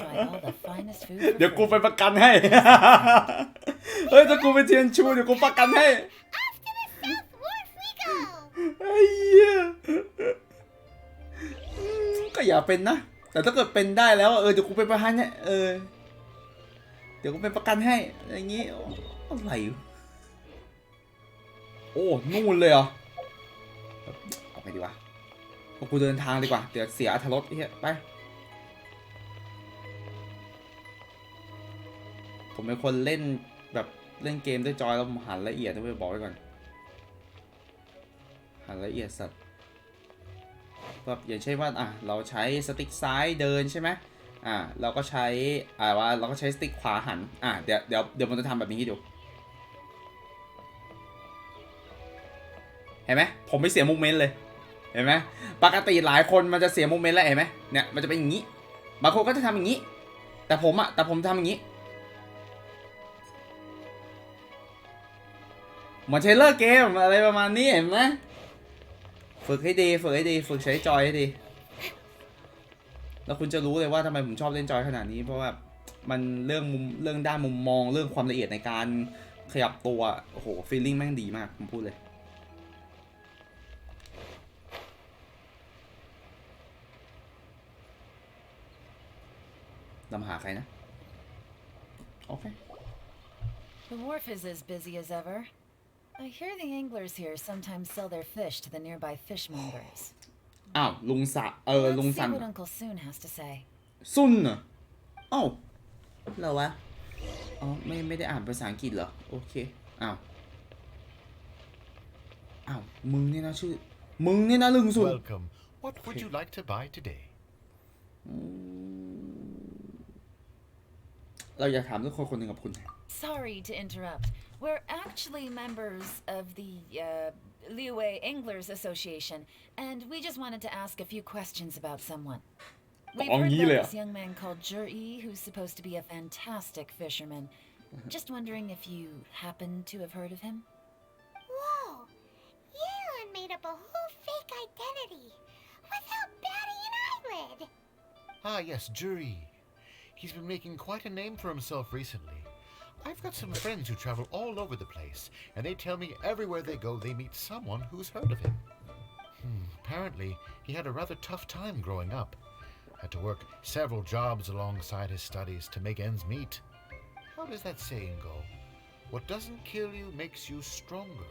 Try all the finest food for เดี๋ยวกู free. ไปประกันให้ เฮ้ยถ้ากูเป็นเทียนชูเดี๋ยวกูประกันให้ Off to the south wharf we go! ไอ้เหี้ยก็อย่าเป็นนะ แต่ถ้าเกิดเป็นได้แล้วเดี๋ยวกูไปประกันให้เดี๋ยวกูไปประกันให้อย่างงี้อะไรโอ้นู่นเลยเหรอเอาไปดีกว่าเอากูเดินทางดีกว่าเดี๋ยวเสียอรรถรสเฮียไปผมเป็นคนเล่นแบบเล่นเกมด้วยจอยแล้วผมหันละเอียดต้องไปบอกไว้ก่อนหันละเอียดสัตว์แบบอย่างเช่นว่าเราใช้สติ๊กซ้ายเดินใช่ไหมเราก็ใช้ว่าเราก็ใช้สติ๊กขวาหันเดี๋ยวมันจะทำแบบนี้ให้ดูเห็นไหมผมไม่เสียโมเมนต์เลยเห็นไหมปกติหลายคนมันจะเสียโมเมนต์แล้วเห็นไหมเนี่ยมันจะเป็นอย่างนี้บางคนก็จะทำอย่างนี้แต่ผมทำอย่างนี้เหมือนเทเลอร์เกมอะไรประมาณนี้เห็นไหมฝึกให้ดีฝึกใช้จอยให้ดีแล้วคุณจะรู้เลยว่าทำไมผมชอบเล่นจอยขนาดนี้เพราะว่ามันเรื่องด้านมุมมองเรื่องความละเอียดในการขยับตัวโอ้โหฟีลลิ่งแม่งดีมากผมพูดเลยลำหาใครนะโอเค The wharf is as busy as ever. I hear the anglers here sometimes sell their fish to the nearby fishmongers. อ้าวลุงสะลุง Let's สั see น what Uncle Soon has to say. ซุนเหรออ้าวเหรอวะอ๋อไม่ได้อ่านภาษาอังกฤษเหรอโอเคอ้าวมึงเนี่ยนะชื่อมึงเนี่ยนะลุงซุน Welcome. What would you like to buy today? เราอยากถามเรื่องคนหนึ่งกับคุณ Sorry to interrupt. We're actually members of the Liyue Anglers Association, and we just wanted to ask a few questions about someone. We've heard about this young man called Juri, who's supposed to be a fantastic fisherman. Just wondering if you happen to have heard of him? Whoa! Yelan made up a whole fake identity without batting an eyelid! Ah, yes, Juri. He's been making quite a name for himself recently. I've got some friends who travel all over the place, and they tell me everywhere they go they meet someone who's heard of him. Apparently, he had a rather tough time growing up. Had to work several jobs alongside his studies to make ends meet. How does that saying go? What doesn't kill you makes you stronger.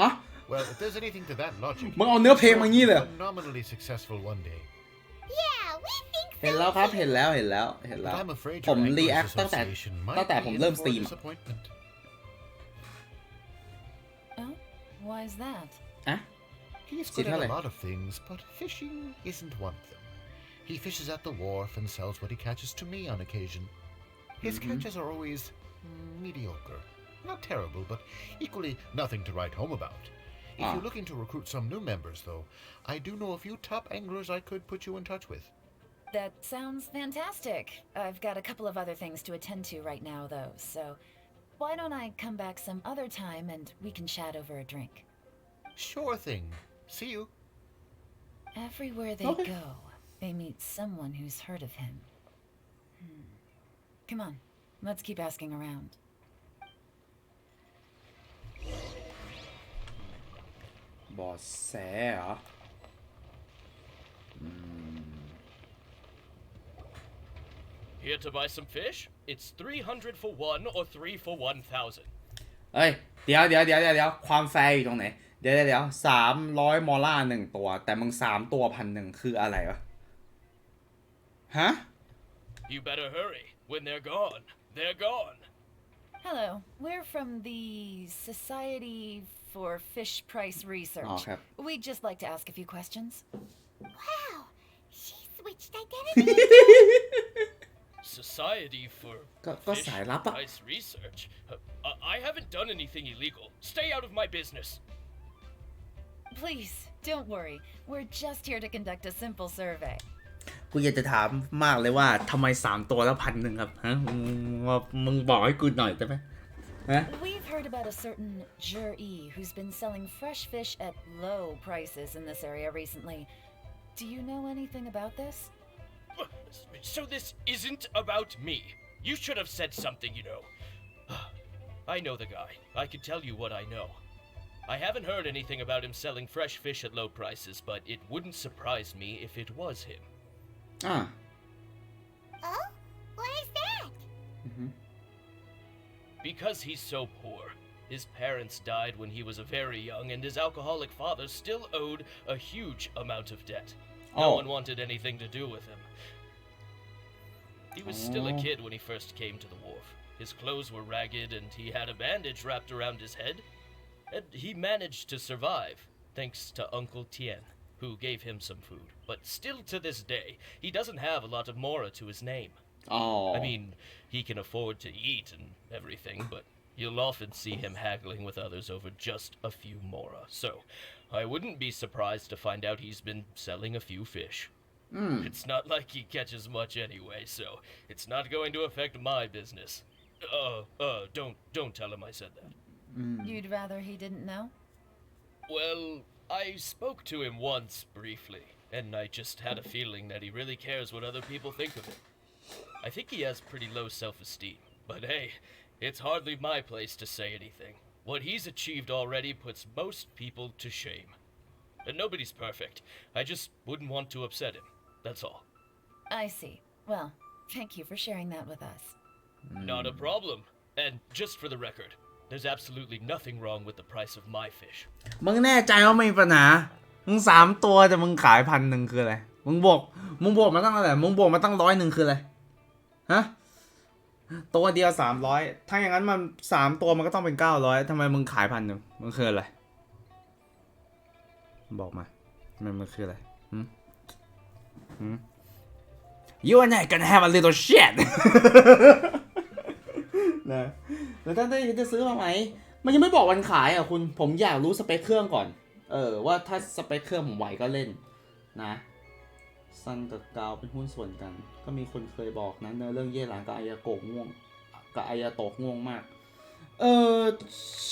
ฮะ Well, if there's anything to that logic, มึงเอาเนื้อเพลงมางี้เลย phenomenally successful one day. Yeah, we think เห็นแล้วครับเห็นแล้ว But I'm afraid ผม your รีแอ Anglers คตั้งแต่ Association ตั้ง might แต่ be ผม in เริ่มส for ตรีม disappointment. Oh, why is that? อะ He's สิ good เท่า at ไหร่ a lot of things, but fishing isn't one of them. He fishes at the wharf and sells what he catches to me on occasion. His catches are always mediocre. Not terrible, but equally nothing to write home about. If you're looking to recruit some new members, though, I do know a few top anglers I could put you in touch with. That sounds fantastic. I've got a couple of other things to attend to right now, though, so why don't I come back some other time and we can chat over a drink? Sure thing. See you. Everywhere they go, they meet someone who's heard of him. Come on, let's keep asking around. บอดแสเหรอ Here to buy some fish? It's 300 for one or 3 for 1,000. เอ้ยเดี๋ยวความแฟร์อยู่ตรงไหนเดี๋ยว300 มอล่า1 ตัวแต่มึง3 ตัว1,100คืออะไรวะฮะ You better hurry. When they're gone, they're gone. Hello, we're from the Society for Fish Price Research. Okay. We'd just like to ask a few questions. Wow, she switched identity. Society for ก็ Fish สายลับอะ Price Research. I haven't done anything illegal. Stay out of my business. Please, don't worry. We're just here to conduct a simple survey. กูอยากจะถามมากเลยว่าทำไม3 ตัวแล้ว1,100ครับฮะมึงบอกให้กูหน่อยได้ไหมฮะ We've heard about a certain Jur-E who's been selling fresh fish at low prices in this area recently. Do you know anything about this? So this isn't about me. You should have said something, you know. I know the guy. I can tell you what I know. I haven't heard anything about him selling fresh fish at low prices, but it wouldn't surprise me if it was him. Ah. Oh? Why is that? Because he's so poor. His parents died when he was very young, and his alcoholic father still owed a huge amount of debt. No one wanted anything to do with him. He was still a kid when he first came to the wharf. His clothes were ragged, and he had a bandage wrapped around his head. And he managed to survive, thanks to Uncle Tien, who gave him some food. But still to this day, he doesn't have a lot of mora to his name. I mean, he can afford to eat and everything, but you'll often see him haggling with others over just a few mora. So, I wouldn't be surprised to find out he's been selling a few fish. It's not like he catches much anyway, so it's not going to affect my business. Don't tell him I said that. You'd rather he didn't know? Well, I spoke to him once briefly, and I just had a feeling that he really cares what other people think of him. I think he has pretty low self-esteem, but hey, it's hardly my place to say anything. What he's achieved already puts most people to shame. And nobody's perfect. I just wouldn't want to upset him. That's all. I see. Well, thank you for sharing that with us. Not a problem. And just for the record, there's absolutely nothing wrong with the price of my fish. มึงแน่ใจว่าไม่มีปัญหามึง3 ตัวแต่มึงขาย1,100คืออะไรมึงบวกมาตั้งอะไรมึงบวกมาตั้ง100คืออะไรฮะตัวเดียว300ถ้าอย่างนั้นมัน3 ตัวมันก็ต้องเป็น900ทำไมมึงขาย1,100มันคืออะไรบอกมามันคืออะไรYou and I gonna have a little shit นะแล้วท่านจะซื้อมาไหมมันยังไม่บอกวันขายอ่ะคุณผมอยากรู้สเปคเครื่องก่อนว่าถ้าสเปคเครื่องผมไหวก็เล่นนะซันกับกาวเป็นหุ้นส่วนกันก็มีคนเคยบอกนะเรื่องเย่หลานกับอายาโกะง่วงกับอายาโตะง่วงมาก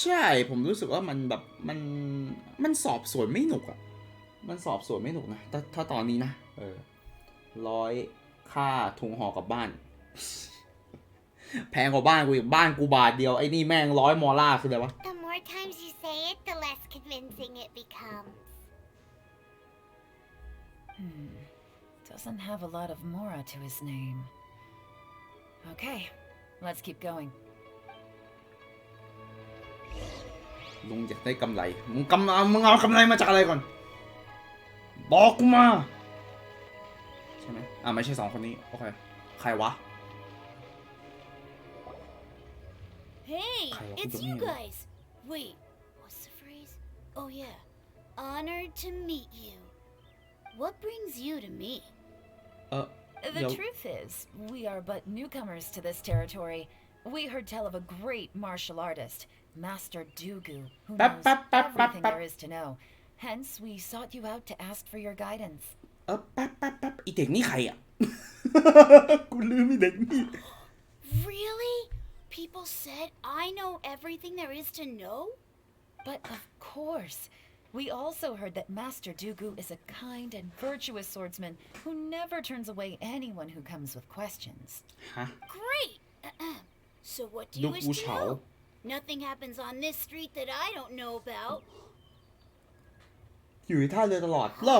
ใช่ผมรู้สึกว่ามันแบบมันสอบสวนไม่หนุกอ่ะมันสอบสวนไม่หนุกนะถ้าตอนนี้นะ100ค่าถุงห่อกลับบ้าน แพงกว่าบ้านกูอีกบ้านกูบาทเดียวไอ้นี่แม่ง100 มอลลาร์คืออะไรวะ The more times you say it, the less convincing it becomes. Doesn't have a lot of mora to his name. Okay, let's keep going. ลุงอยากได้กำไรมึงเอากำไรมาจากอะไรก่อนบอกกูมาใช่ไหมไม่ใช่2 คนนี้โอเคใครวะ Hey, it's you guys. Wait, what's the phrase? Oh yeah, honored to meet you. What brings you to me? The truth is, we are but newcomers to this territory. We heard tell of a great martial artist, Master Dugu, who knows everything there is to know. Hence, we sought you out to ask for your guidance. อีเด็กนี่ใครอ่ะ กูลืมอีเด็กนี่ Really? People said I know everything there is to know? But of course. We also heard that Master Dugu is a kind and virtuous swordsman who never turns away anyone who comes with questions. Great! So what do you wish to know? Nothing happens on this street that I don't know about. อยู่ท่าเรือตลอดเหรอ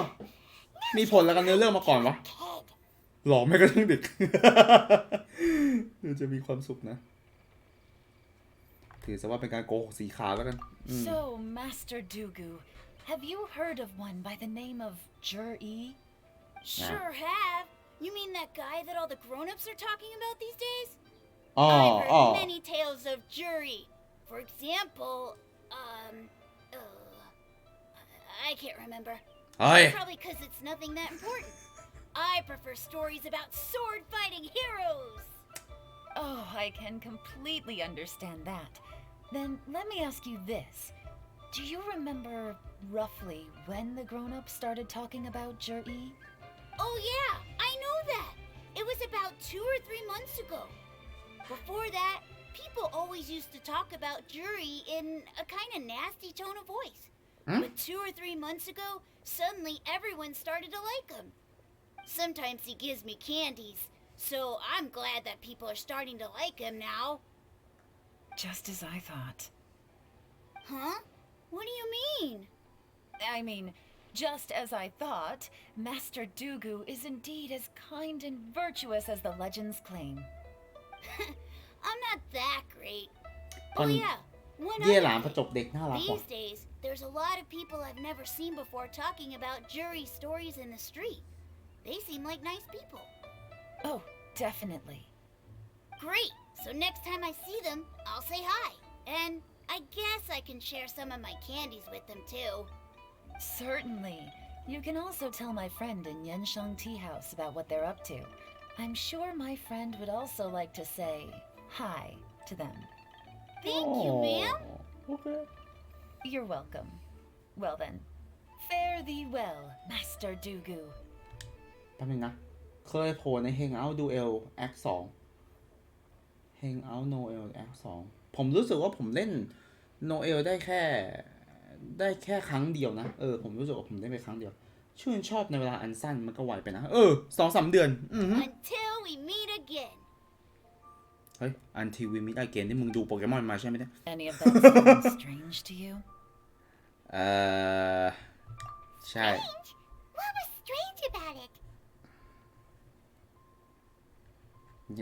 มีผลแล้วกันเนื้อเรื่องมาก่อนวะหลอกแม้กระทั่งเด็ก เดี๋ยวจะมีความสุขนะถือซะว่าเป็นการโกหกสีขาวแล้วกัน So, Master Dugu, have you heard of one by the name of Jur-E? Sure have. You mean that guy that all the grown-ups are talking about these days? Oh, I've heard many tales of Jur-E. For example, I can't remember. Probably because it's nothing that important. I prefer stories about sword-fighting heroes. Oh, I can completely understand that. Then let me ask you this. Do you remember roughly when the grown-ups started talking about Jur-E? Oh yeah, I know that. It was about 2 or 3 months ago. Before that, people always used to talk about Jur-E in a kind of nasty tone of voice. But 2 or 3 months ago, suddenly everyone started to like him. Sometimes he gives me candies, so I'm glad that people are starting to like him now. Just as I thought. Huh? What do you mean? I mean, just as I thought, Master Dugu is indeed as kind and virtuous as the legends claim. I'm not that great. Oh yeah, one Yelan other ผจบเด็กน่ารัก thing. ว่ะ These days, there's a lot of people I've never seen before talking about Juri stories in the street. They seem like nice people. Oh, definitely. Great. So next time I see them, I'll say hi. And I guess I can share some of my candies with them too. Certainly. You can also tell my friend in Yenshang Tea House about what they're up to. I'm sure my friend would also like to say hi to them. Thank you, ma'am. Okay. You're welcome. Well then, fare thee well, Master Dugu. แป๊บนึงนะเคยโผล่ใน Hangout Duel Act 2 Hangout Noel Act 2ผมรู้สึกว่าผมเล่น Noel ได้แค่ครั้งเดียวนะผมรู้สึกว่าผมได้ไปครั้งเดียวชื่นชอบในเวลาอันสั้นมันก็ไหวไปนะ2-3 เดือนUntil we meet again. เฮ้ย Until we meet again นี่มึงดูโปเกมอนมาใช่ไหมเนี่ย Any of that sound strange to you? ใช่ Strange? What was strange about it?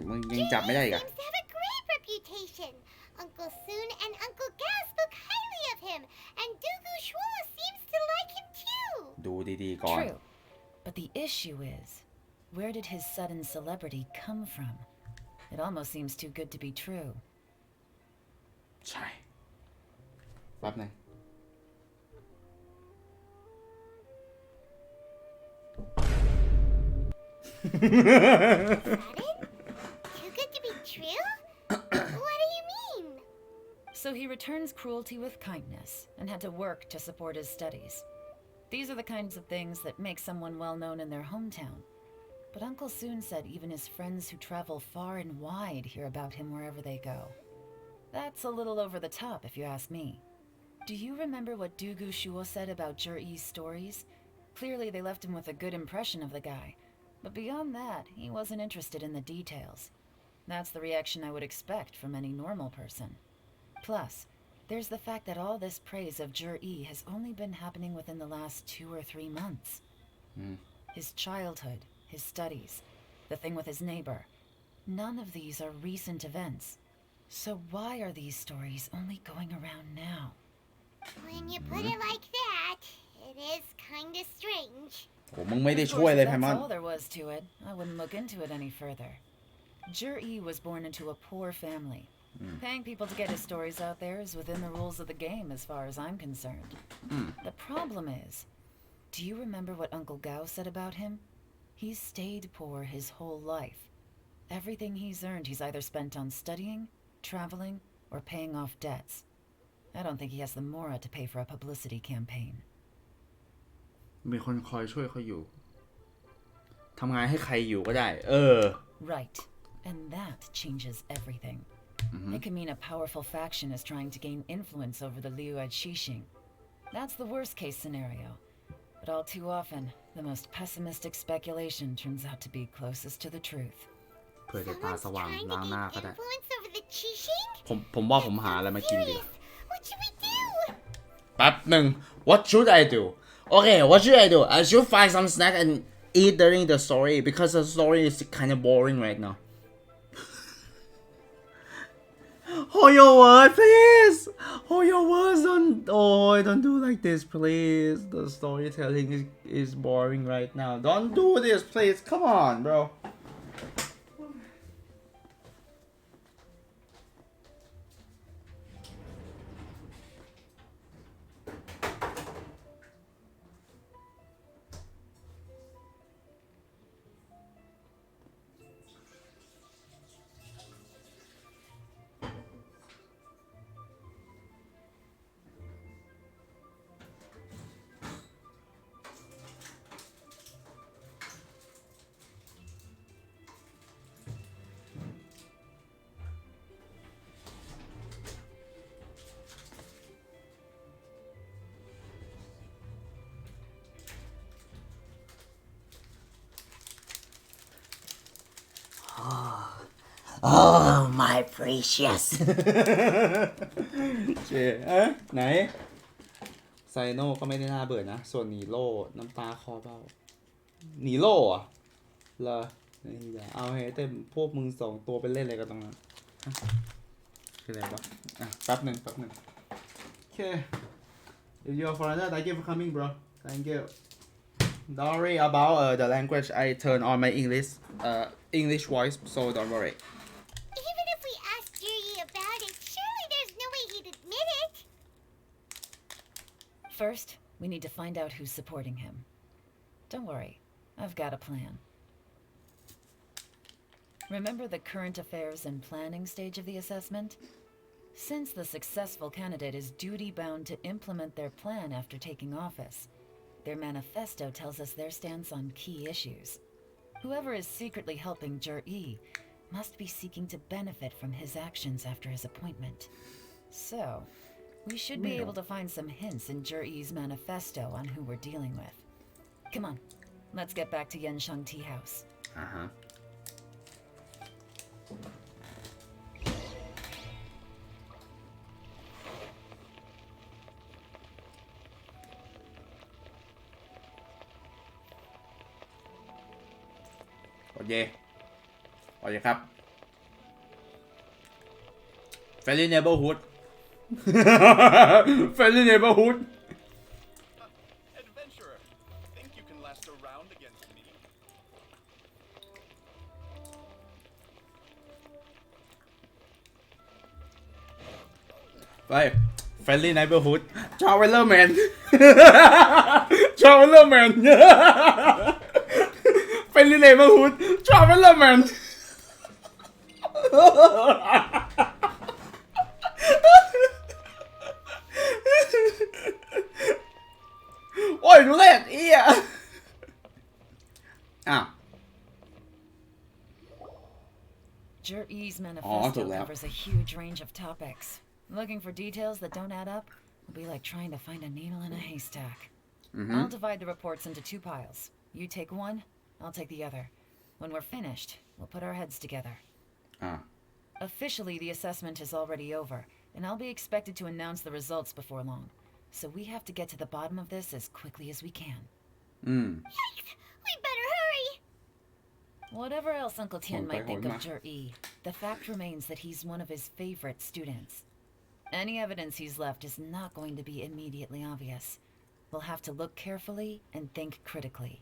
มึงยังจับไม่ได้อีกอะ seems to have a great reputation. Uncle Soon and Uncle Gas spoke highly of him, and Dugu Shuo seems to like him too. ดูดีๆก่อน True. But the issue is, where did his sudden celebrity come from? It almost seems too good to be true. ใช่แป๊บนึง Too good to be true? What do you mean? So he returns cruelty with kindness and had to work to support his studies. These are the kinds of things that make someone well known in their hometown. But Uncle Soon said even his friends who travel far and wide hear about him wherever they go. That's a little over the top, if you ask me. Do you remember what Dugu Shuo said about Jur-E's stories? Clearly they left him with a good impression of the guy. But beyond that, he wasn't interested in the details. That's the reaction I would expect from any normal person. Plus, there's the fact that all this praise of Jur-E has only been happening within the last 2 or 3 months. His childhood, his studies, the thing with his neighbor. None of these are recent events. So why are these stories only going around now? When you put it like that, it is kinda strange. โอ้มึงไม่ได้ Of ช่วย course, เลย if ไพมอน that's all there was to it, I wouldn't look into it any further. Jur-E was born into a poor family. Paying people to get his stories out there is within the rules of the game as far as I'm concerned. The problem is, do you remember what Uncle Gao said about him? He's stayed poor his whole life. Everything he's earned he's either spent on studying, traveling, or paying off debts. I don't think he has the mora to pay for a publicity campaign. มีคนคอยช่วยเขาอยู่ทำงานให้ใครอยู่ก็ได้ Right. And that changes everything. It can mean a powerful faction is trying to gain influence over the Liu at Xixing. That's the worst case scenario. But all too often, the most pessimistic speculation turns out to be closest to the truth. เผื่อจะตาสว่าง Trying ล้าง to หน้า gain ก็ได้ influence over the Qixing? ผมว่าผมหาอะไรมากินดี What should we do? แป๊บหนึ่ง What should I do? Okay, what should I do? I should find some snack and eat during the story because the story is kind of boring right now. Hold your word, please. Hold your words. Don't do like this, please. The storytelling is boring right now. Don't do this, please. Come on, bro. Oh, my precious. โอเคไหนไซโน่ก็ไม่ได้น่าเบื่อนะ ส่วนนีโร่น้ำตาคอเบ้านีโร่อะเหรออย่าเอาให้เต็มพวกมึง2 ตัวไปเล่นอะไรกันตรงนั้นคืออะไรวะแป๊บหนึ่งโอเค if you're a foreigner thank you for coming bro thank you don't worry about the language I turn on my English voice so don't worry Even if we asked Juri about it, surely there's no way he'd admit it. First, we need to find out who's supporting him. Don't worry, I've got a plan. Remember the current affairs and planning stage of the assessment? Since the successful candidate is duty-bound to implement their plan after taking office, their manifesto tells us their stance on key issues. Whoever is secretly helping Jur-E must be seeking to benefit from his actions after his appointment. So, we should be able to find some hints in Jur-E's manifesto on who we're dealing with. Come on, let's get back to Yenshang Tea House. Uh-huh. โอเคครับ Friendly neighborhood Friendly neighborhood Adventurer, think you can last a round against me? ไป Friendly neighborhood Traveler man Traveler man Friendly neighborhood Traveler man โอ้ยดูเล่นเอี้ยอ้าว Jur-E's manifesto covers a huge range of topics. Looking for details that don't add up will be like trying to find a needle in a haystack. I'll divide the reports into 2 piles. You take one, I'll take the other. When we're finished, we'll put our heads together. Officially, the assessment is already over, and I'll be expected to announce the results before long. So we have to get to the bottom of this as quickly as we can. Yikes! We better hurry! Whatever else Uncle Tian might think of Zhi, the fact remains that he's one of his favorite students. Any evidence he's left is not going to be immediately obvious. We'll have to look carefully and think critically.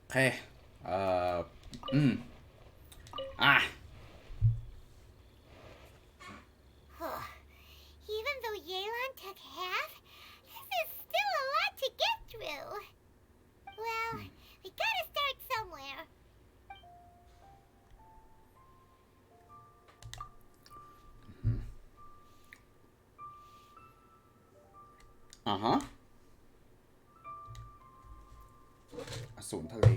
Okay. Even though Yelan took half, this is still a lot to get through. Well, we gotta start somewhere.อสูรทะเล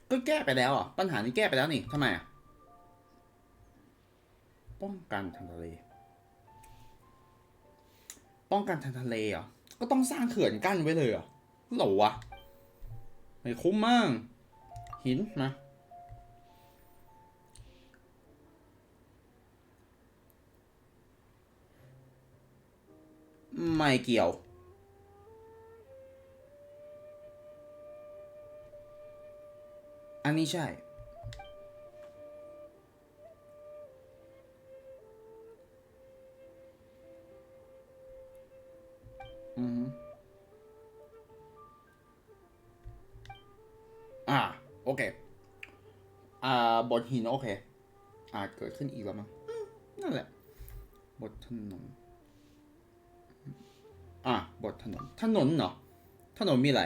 ก็แก้ไปแล้วอ่ะปัญหานี้แก้ไปแล้วนี่ทำไมอ่ะป้องกันทางทะเลป้องกันทางทะเลเหรอก็ต้องสร้างเขื่อนกั้นไว้เลยเหรอหรอวะไม่คุ้มมั่งหินมาไม่เกี่ยวอันนี้ใช่โอเคบนหินโอเคอาจเกิดขึ้นอีกแล้วมั้งนั่นแหละบนถนนบนถนนเหรอถนนมีอะไร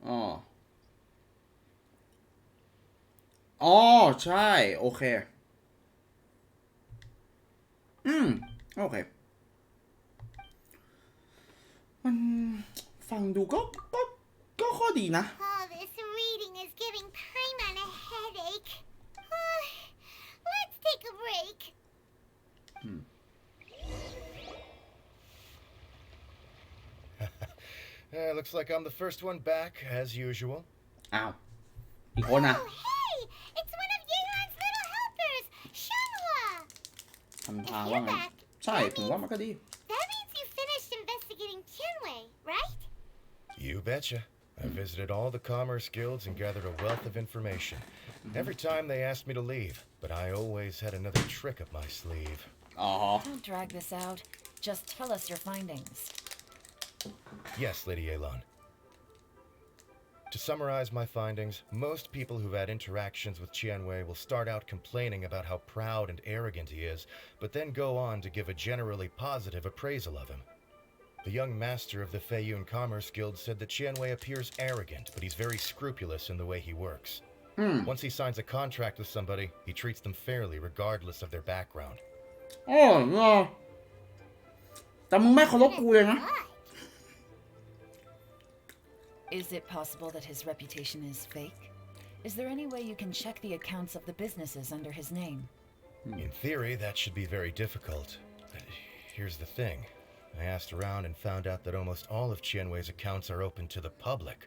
อ๋อใช่โอเคโอเคมันฟังดูก็ข้อดีนะ Oh, this reading is giving Paimon a headache. Let's take a break. Looks like I'm the first one back, as usual. อ้าวอีกคนนะ Oh, hey! It's one of Yelan's little helpers, Shenhua! ทำทางว่าไงใช่ผมว่ามันก็ดี That means you finished investigating Tianwei, right? You betcha. I visited all the commerce guilds and gathered a wealth of information. Every time they asked me to leave, but I always had another trick up my sleeve. Don't drag this out. Just tell us your findings. Yes, Lady Yelan. To summarize my findings, most people who've had interactions with Tianwei will start out complaining about how proud and arrogant he is, but then go on to give a generally positive appraisal of him. The young master of the Feiyun Commerce Guild said that Tianwei appears arrogant, but he's very scrupulous in the way he works. Once he signs a contract with somebody, he treats them fairly regardless of their background. อ๋อเหรอแต่มึงไม่เคารพกูเลยนะ Is it possible that his reputation is fake? Is there any way you can check the accounts of the businesses under his name? In theory, that should be very difficult. Here's the thing. I asked around and found out that almost all of Tianwei's accounts are open to the public.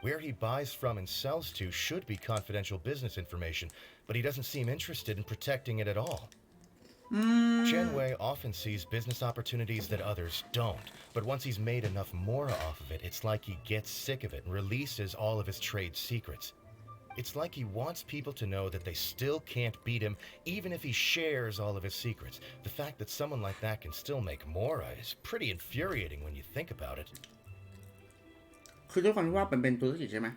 Where he buys from and sells to should be confidential business information, but he doesn't seem interested in protecting it at all. Tianwei often sees business opportunities that others don't, but once he's made enough more off of it, it's like he gets sick of it and releases all of his trade secrets. It's like he wants people to know that they still can't beat him, even if he shares all of his secrets. The fact that someone like that can still make more is pretty infuriating when you think about it. คือด้วยความที่ว่าเป็นธุรกิจใช่ไหม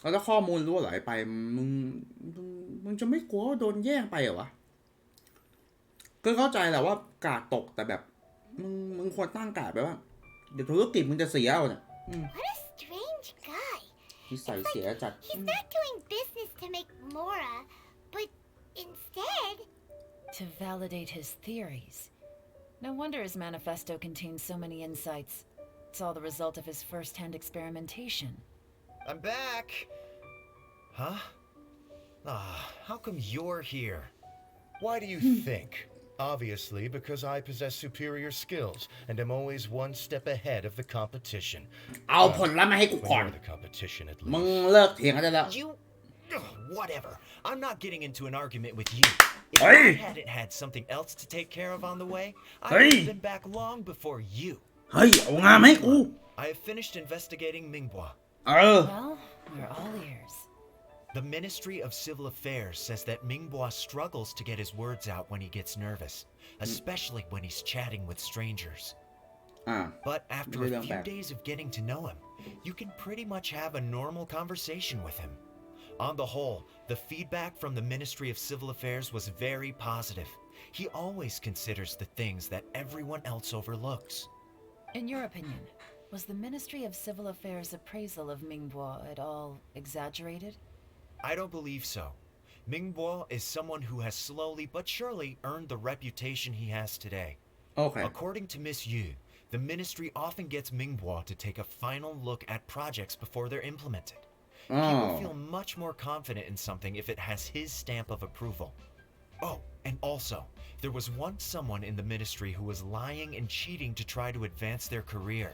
แล้วถ้าข้อมูลรั่วไหลไปมึงจะไม่กลัวว่าโดนแย่งไปเหรอวะก็เข้าใจแหละว่ากาดตกแต่แบบมึงควรตั้งกาดไปว่าเดี๋ยวธุรกิจมึงจะเสียเอาเนี่ย What a strange guy. นิสัยเสียจัด He's not doing business to make Mora, but instead... To validate his theories. No wonder his manifesto contains so many insights. It's all the result of his first-hand experimentation. I'm back! Huh? How come you're here? Why do you think? Obviously, because I possess superior skills and am always one step ahead of the competition. เอาผลลัพธ์มาให้กูก่อน the competition at มึง least. เลิกเถียงกันได้แล้ว You... Whatever. I'm not getting into an argument with you. If I hadn't had something else to take care of on the way, I would have been back long before you. เฮ้ยเอางานมาให้กู I have finished investigating Minghua. Well, we're all ears. The Ministry of Civil Affairs says that Minghua struggles to get his words out when he gets nervous, especially when he's chatting with strangers. But after a few days of getting to know him, you can pretty much have a normal conversation with him. On the whole, the feedback from the Ministry of Civil Affairs was very positive. He always considers the things that everyone else overlooks. In your opinion, was the Ministry of Civil Affairs' appraisal of Minghua at all exaggerated? I don't believe so. Minghua is someone who has slowly but surely earned the reputation he has today. Okay. According to Miss Yu, the ministry often gets Minghua to take a final look at projects before they're implemented. He will feel much more confident in something if it has his stamp of approval. Oh, and also, there was once someone in the ministry who was lying and cheating to try to advance their career.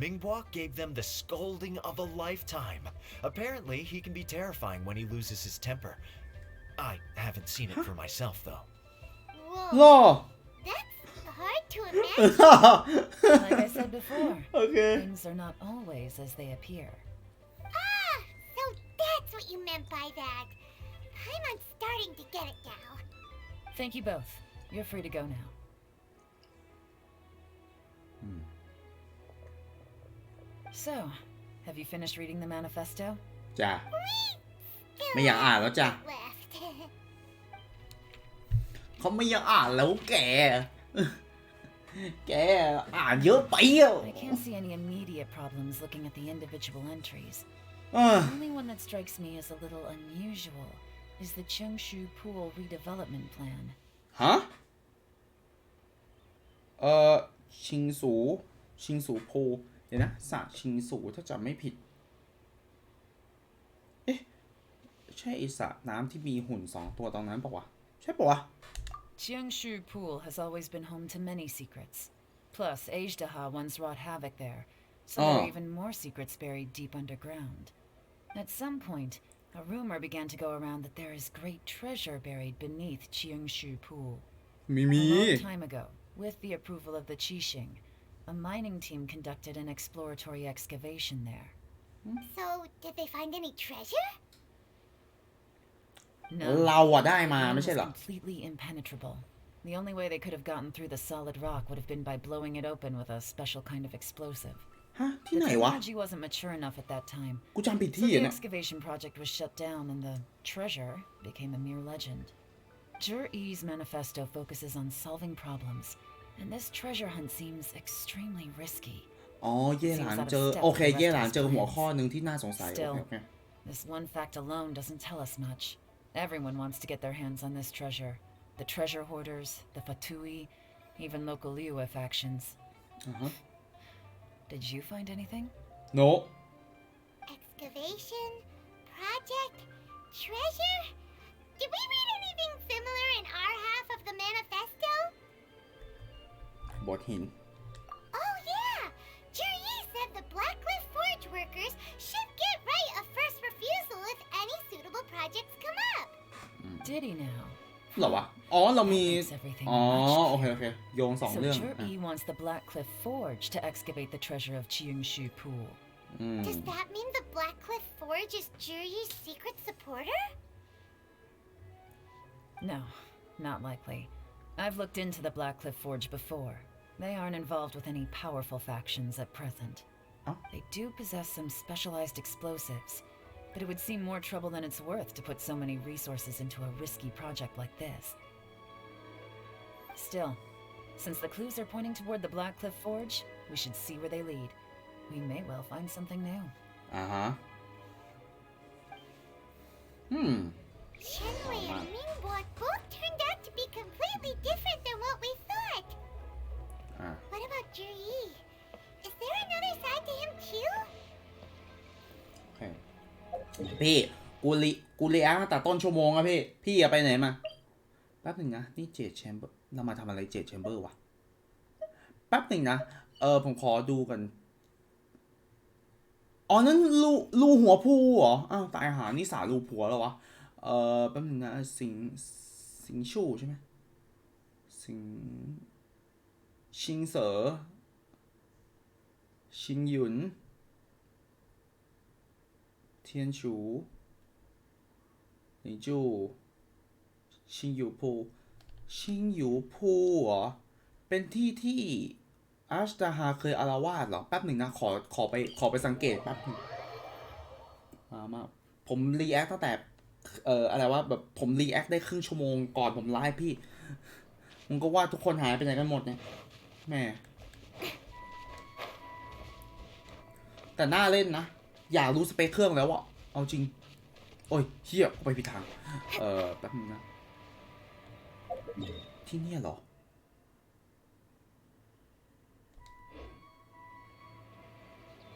Minghua gave them the scolding of a lifetime. Apparently, he can be terrifying when he loses his temper. I haven't seen it for myself, though. Whoa. That's hard to imagine. Like I said before, things are not always as they appear. So that's what you meant by that. I'm starting to get it now. Thank you both. You're free to go now. So, have you finished reading the manifesto? จ้ะไม่อยากอ่านแล้วจ้ะ เขาไม่อยากอ่านแล้วแกอ่านเยอะไปอ่ะ I can't see any immediate problems looking at the individual entries. The only one that strikes me as a little unusual is the Chengshu Pool redevelopment plan. Huh? ชิงสูโพเดี๋ยวนะสระชิงสูถ้าจำไม่ผิดใช่ไอสระน้ำที่มีหุ่น2 ตัวตรงนั้นปะวะใช่ปะวะ Chengshu Pool has always been home to many secrets. Plus, Ajdaha once wrought havoc there, so there are even more secrets buried deep underground. At some point, a rumor began to go around that there is great treasure buried beneath Chengshu Pool. A long time ago, with the approval of the Qixing, a mining team conducted an exploratory excavation there. So, did they find any treasure? No. เราอะได้มาไม่ใช่เหรอ Completely impenetrable. The only way they could have gotten through the solid rock would have been by blowing it open with a special kind of explosive. ฮะที่ The ไหนวะ technology wasn't mature enough at that time. กูจำผิด So ที่ the เนี่ย excavation project was shut down and the treasure became a mere legend. Jur-E's manifesto focuses on solving problems, and this treasure hunt seems extremely risky. อ๋อเย่หลานเจอโอเคเย่หลานเจอหัวข้อหนึ่งที่น่าสงสัย Still, this one fact alone doesn't tell us much. Everyone wants to get their hands on this treasure. The treasure hoarders, the Fatui, even local Liyue factions. Did you find anything? No. Excavation? Project? Treasure? Did we read anything similar in our half of the manifesto? บทหิน Oh yeah! Juri said the Blackcliff Forge workers should get right of first refusal if any suitable projects come up. Did he now? เหรอวะอ๋อเรามีอ๋อโอเคโยง2 เรื่อง So Jur-E wants the Blackcliff Forge to excavate the treasure of Chengshu Pool. Does that mean the Blackcliff Forge is Juri's secret supporter? No, not likely. I've looked into the Blackcliff Forge before. They aren't involved with any powerful factions at present. They do possess some specialized explosives, but it would seem more trouble than it's worth to put so many resources into a risky project like this. Still, since the clues are pointing toward the Blackcliff Forge, we should see where they lead. We may well find something new. Shenwei and Minghua both turned out to be completely different than what we thought. What about Juri? Is there another side to him too? พี่กูรีแอคตั้งแต่ต้นชั่วโมงอะพี่อะไปไหนมา แป๊บหนึ่งนะนี่เจดแชมเบอร์เรามาทำอะไรเจดแชมเบอร์วะแป๊บหนึ่งนะผมขอดูกันอ๋อนั่นรูหัวพูเหรออ้าวตายหานี่สารูผัวแล้ววะแป๊บหนึ่งนะสิงชูใช่ไหมชิงเสอชิงหยุนเทียนชูหลิงจูชิงหยูพูเหรอเป็นที่ที่อาร์ชดาฮาเคยอาละวาดเหรอแป๊บหนึ่งนะขอไปสังเกตแป๊บนึงมาผมรีแอคตั้งแต่อะไรวะแบบผมรีแอคได้ครึ่งชั่วโมงก่อนผมไลฟ์พี่มันก็ว่าทุกคนหายไปไหนกันหมดเนี่ยแม่แต่น่าเล่นนะอยากรู้สเปคเครื่องแล้วอะเอาจริงโอ้ยเฮียไปผิดทางแป๊บนึงนะที่เนี่ยเหรอ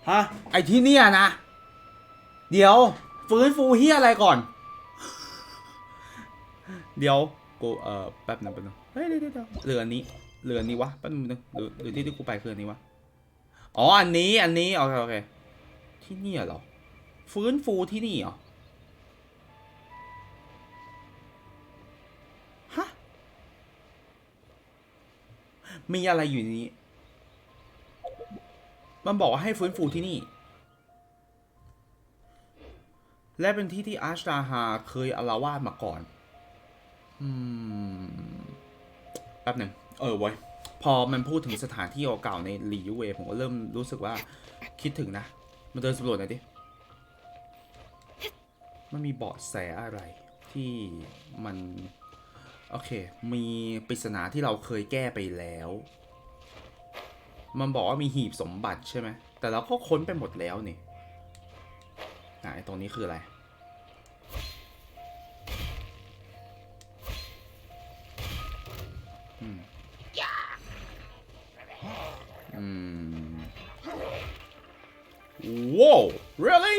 ฮะไอที่เนี่ยนะเดี๋ยวฟื้นฟูเฮียอะไรก่อนเดี๋ยวกูแป๊บนึงเฮ้ยเดี๋ยวเรือนี้วะแป๊บนึงหรือที่กูไปคืออันนี้วะอ๋ออันนี้โอเคที่เนี่ยเหรอฟื้นฟูที่นี่เหรอฮะมีอะไรอยู่ในนี้มันบอกว่าให้ฟื้นฟูที่นี่และเป็นที่ที่อาร์ชราฮาเคยอาละวาดมาก่อนแป๊บหนึ่งเว้ยพอมันพูดถึงสถานที่เก่าๆในหลียูเวผมก็เริ่มรู้สึกว่าคิดถึงนะมาเดินสำรวจหน่อยดิมันมีเบาะแสอะไรที่มันโอเคมีปริศนาที่เราเคยแก้ไปแล้วมันบอกว่ามีหีบสมบัติใช่ไหมแต่เราก็ค้นไปหมดแล้วนี่ไอ้ตรงนี้คืออะไรว้าว really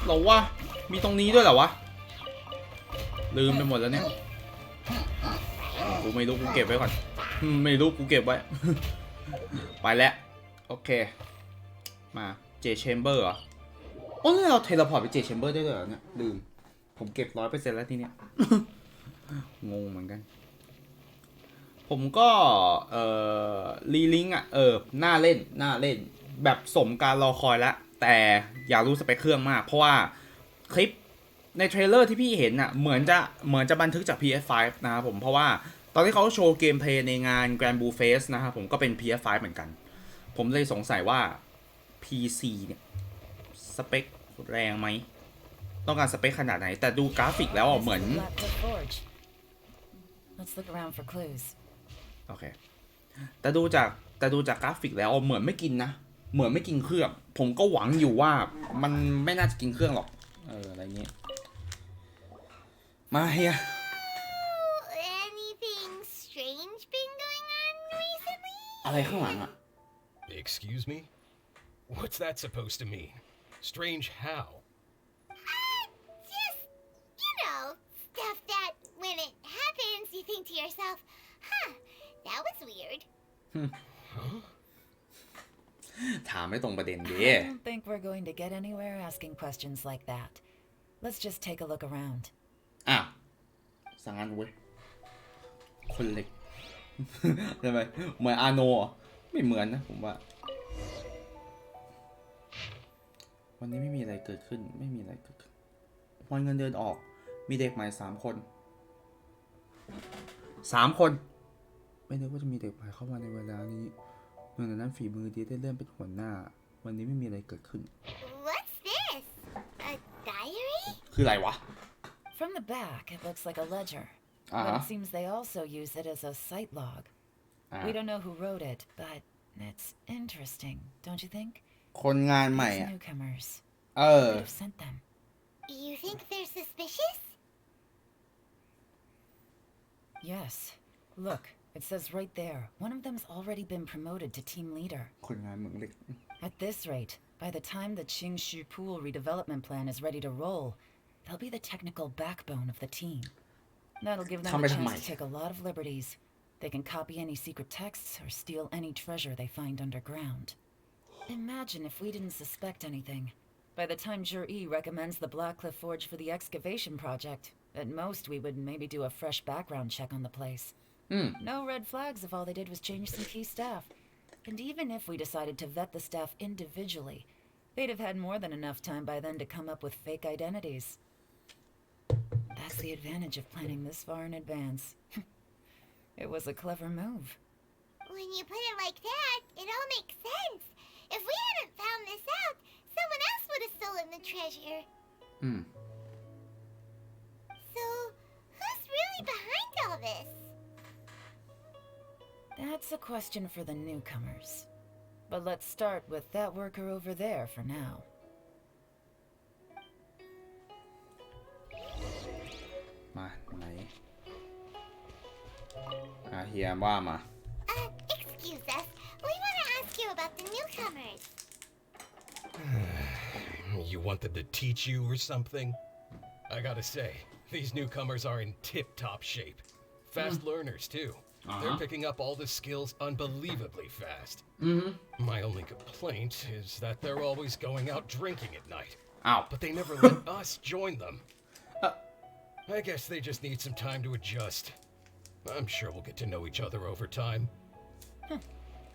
เหรอวะมีตรงนี้ด้วยเหรอวะลืมไปหมดแล้วเนี่ยกูไม่รู้กูเก็บไว้ก่อนไม่รู้กูเก็บไว้ ไปแล้วโอเคมาเจแชมเบอร์เหรออ๋อนี่เราเทเลพอร์ตไปเจแชมเบอร์ได้เลยเหรอเนี่ยลืมผมเก็บ100%แล้วทีเนี้ย งงเหมือนกันผมก็รีลิงก์น่าเล่นแบบสมการรอคอยแล้วแต่อยากรู้สเปคเครื่องมากเพราะว่าคลิปในเทรลเลอร์ที่พี่เห็นน่ะเหมือนจะบันทึกจาก PS5 นะครับผมเพราะว่าตอนที่เขาโชว์เกมเพลย์ในงาน Grand Blue Fest นะครับผมก็เป็น PS5 เหมือนกันผมเลยสงสัยว่า PC เนี่ยสเปคแรงไหมต้องการสเปคขนาดไหนแต่ดูกราฟิกแล้วเหมือน Let's look around for clues. โอเคแต่ดูจากกราฟิกแล้วเหมือนไม่กินนะเหมือนไม่กินเครื่องผมก็หวังอยู่ว่ามันไม่น่าจะกินเครื่องหรอกอะไรเงี้ยมาเฮีย Anything strange been going on recently? อะไรข้างหลังอะ Excuse me? What's that supposed to mean? Strange how? Just, you know, stuff that when it happens you think to yourself, huh, that was weird. ถามไม่ตรงประเด็นดิ I don't think we're going to get anywhere asking questions like that. Let's just take a look around. อ่ะสังงั้นเว้ยคนเล็ก ใช่ไหมเหมือนอาโนไม่เหมือนนะผมว่าวันนี้ไม่มีอะไรเกิดขึ้นวันเงินเดือนออกมีเด็กใหม่3 คนไม่นึกว่าจะมีเด็กใหม่เข้ามาในเวลานี้เมื่อนั้นฝีมือดีได้เลื่อนเป็นหัวหน้าวันนี้ไม่มีอะไรเกิดขึ้น What's this? A diary? คืออะไรวะ From the back, it looks like a ledger. But it seems they also use it as a site log. We don't know who wrote it, but it's interesting, don't you think? คนงานใหม่ These newcomers. Who could have sent them? You think they're suspicious? Yes. Look, it says right there. One of them's already been promoted to team leader. คนงานเมืองเล็ก At this rate, by the time the Qingshu Pool redevelopment plan is ready to roll, They'll be the technical backbone of the team. That'll give them a ทำไปทำไม chance to take a lot of liberties. They can copy any secret texts or steal any treasure they find underground. Imagine if we didn't suspect anything. By the time Jur-E recommends the Blackcliff Forge for the excavation project, at most we would maybe do a fresh background check on the place. No red flags if all they did was change some key staff. And even if we decided to vet the staff individually, they'd have had more than enough time by then to come up with fake identities. That's the advantage of planning this far in advance. It was a clever move. When you put it like that, it all makes sense. If we hadn't found this out, someone else would have stolen the treasure. So, who's really behind all this? That's a question for the newcomers. But let's start with that worker over there for now. มาไหนเฮียว่ามา Excuse us. We want to ask you about the newcomers. You want them to teach you or something? I gotta say, these newcomers are in tip-top shape. Fast learners, too. They're picking up all the skills unbelievably fast. My only complaint is that they're always going out drinking at night. But they never let us join them. I guess they just need some time to adjust. I'm sure we'll get to know each other over time.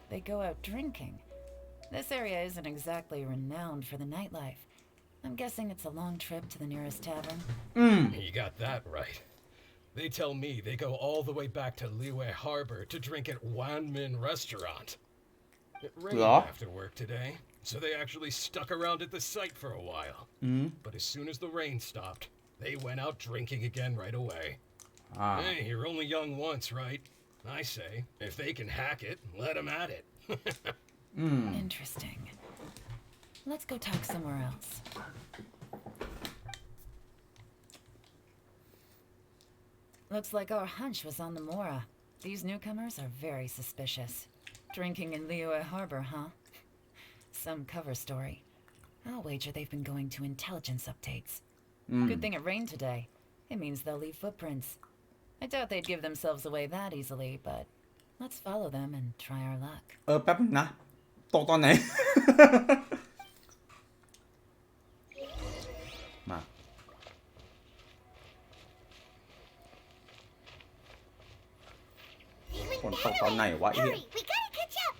They go out drinking. This area isn't exactly renowned for the nightlife. I'm guessing it's a long trip to the nearest tavern. You got that right. They tell me they go all the way back to Liyue Harbor to drink at Wanmin Restaurant. It rained after work today, so they actually stuck around at the site for a while. But as soon as the rain stopped, they went out drinking again right away. Hey, you're only young once, right? I say, if they can hack it, let them at it. Interesting. Let's go talk somewhere else. Looks like our hunch was on the Mora. These newcomers are very suspicious. Drinking in Liyue Harbor, huh? Some cover story. I'll wager they've been going to intelligence updates. Good thing it rained today. It means they'll leave footprints. I doubt they'd give themselves away that easily, but let's follow them and try our luck. แป๊บนึงนะ ตกตอนไหน มา ฝนตกตอนไหนวะไอ้เหี้ย We gotta catch up.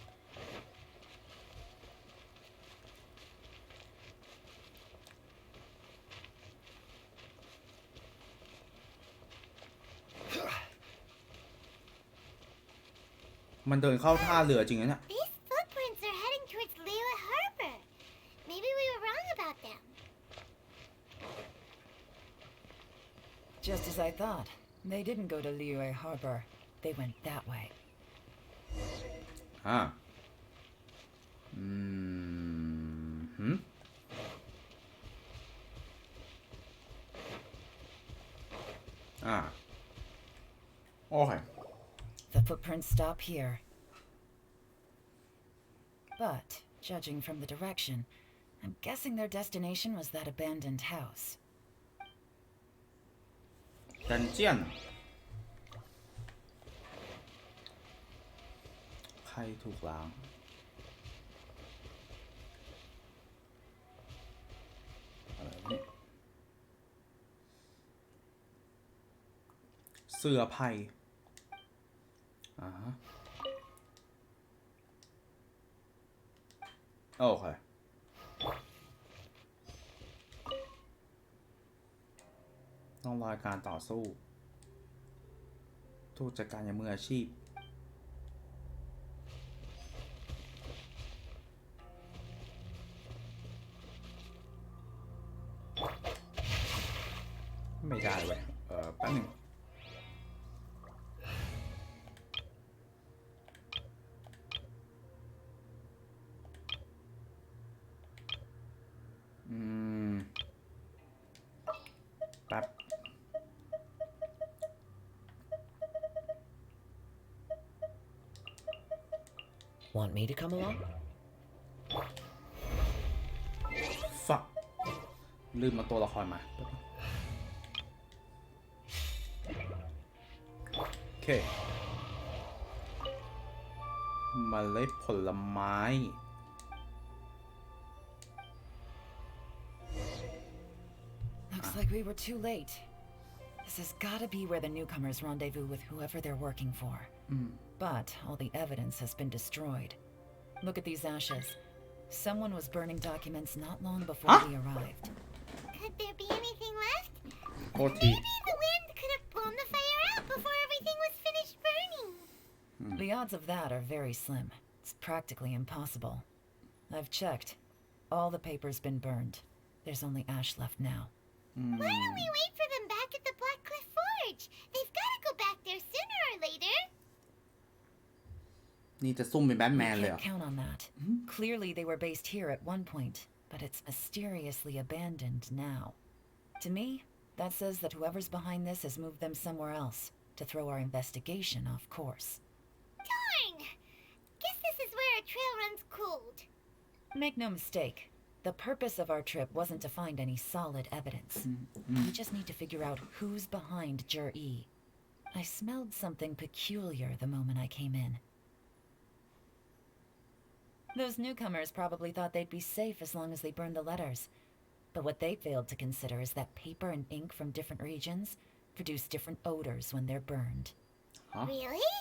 มัน เดินเข้าท่าเรือจริงนะเนี่ย These footprints are heading towards Liyue Harbor. Maybe we were wrong about them. Just as I thought. They didn't go to Liyue Harbor. They went that way. Okay. The footprints stop here. But, judging from the direction, I'm guessing their destination was that abandoned house. Dungeon ใครถูกล้างอะไรนี่เสื้อไพ่โอเคต้องรายการต่อสู้ผู้จัดการอย่างมืออาชีพไม่ได้เว้ยแป๊บนึงแป๊บ Want me to come along? Fuck ลืมมาตัวละครมา เคเมล็ดผลไม้ Looks like we were too late. This has gotta be where the newcomers rendezvous with whoever they're working for. But all the evidence has been destroyed. Look at these ashes. Someone was burning documents not long before we arrived. Could there be anything left? โทษที Maybe the wind could have blown the fire out before everything was finished burning. The odds of that are very slim. It's practically impossible. I've checked. All the paper's been burned. There's only ash left now. Why don't we wait for them back at the Black Cliff Forge? They've got to go back there sooner or later. นี่จะซุ่มเป็นแบทแมนเลย Can't count on that. Clearly they were based here at one point, but it's mysteriously abandoned now. To me, that says that whoever's behind this has moved them somewhere else to throw our investigation off course. Darn! Guess this is where our trail runs cold. Make no mistake, the purpose of our trip wasn't to find any solid evidence. We just need to figure out who's behind Jur-E. I smelled something peculiar the moment I came in. Those newcomers probably thought they'd be safe as long as they burned the letters. But what they failed to consider is that paper and ink from different regions produce different odors when they're burned. Really?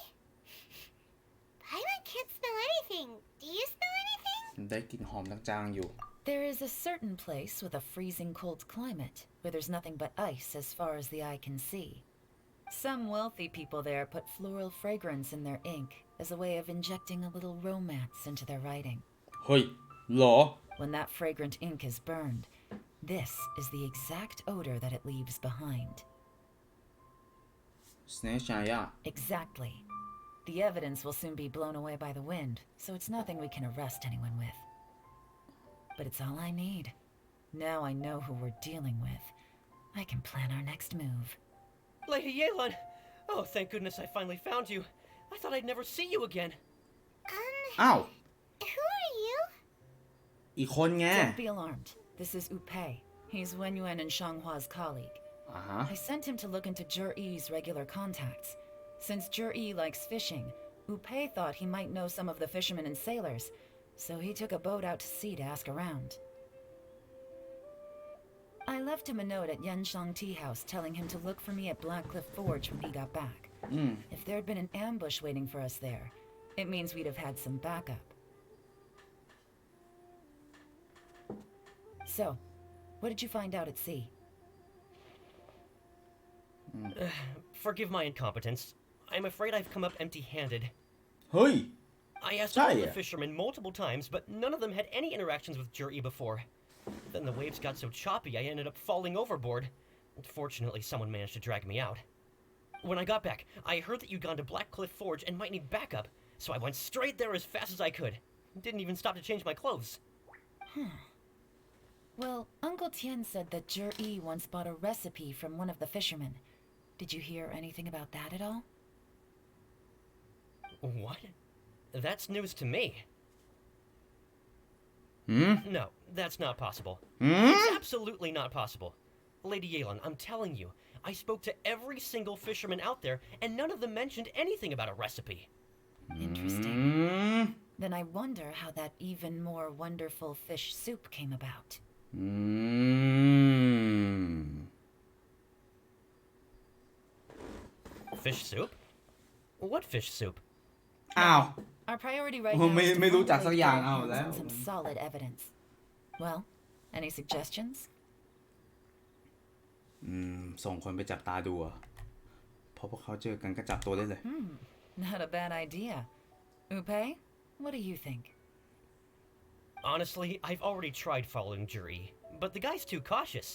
Paimon can't smell anything. Do you smell anything? ได้กลิ่นหอมจางๆอยู่ There is a certain place with a freezing cold climate where there's nothing but ice as far as the eye can see. Some wealthy people there put floral fragrance in their ink as a way of injecting a little romance into their writing. เฮ้ยหรอ When that fragrant ink is burned, this is the exact odor that it leaves behind. Snake Exactly. The evidence will soon be blown away by the wind, so it's nothing we can arrest anyone with. But it's all I need. Now I know who we're dealing with. I can plan our next move. Lady Yelan! Oh, thank goodness I finally found you. I thought I'd never see you again. อ้าว Who are you? อีกคนไง Don't be alarmed. This is Upei. He's Wenyuan and Shanghua's colleague. I sent him to look into Jur-E's regular contacts. Since Jur-E likes fishing, Upei thought he might know some of the fishermen and sailors, so he took a boat out to sea to ask around. I left him a note at Yenshang Tea House telling him to look for me at Black Cliff Forge when he got back. If there'd been an ambush waiting for us there, it means we'd have had some backup. So, what did you find out at sea? Forgive my incompetence. I'm afraid I've come up empty-handed. เฮ้ย I asked all the fishermen multiple times, but none of them had any interactions with Jur-E before. Then the waves got so choppy I ended up falling overboard. Fortunately, someone managed to drag me out. When I got back, I heard that you'd gone to Black Cliff Forge and might need backup, so I went straight there as fast as I could. Didn't even stop to change my clothes. Well, Uncle Tien said that Jur-E once bought a recipe from one of the fishermen. Did you hear anything about that at all? What? That's news to me. No, that's not possible. It's absolutely not possible. Lady Yelan, I'm telling you, I spoke to every single fisherman out there, and none of them mentioned anything about a recipe. Interesting. Then I wonder how that even more wonderful fish soup came about. Fish soup? What fish soup? อ้าว Our priority right now is to ไม่รู้จักสักอย่าง find เอาแล้ว some solid evidence. Well, any suggestions? ส่งคนไปจับตาดูอะเพราะพวกเขาเจอกันก็จับตัวได้เลย Not a bad idea. Upei, what do you think? Honestly, I've already tried following Jur-E, but the guy's too cautious.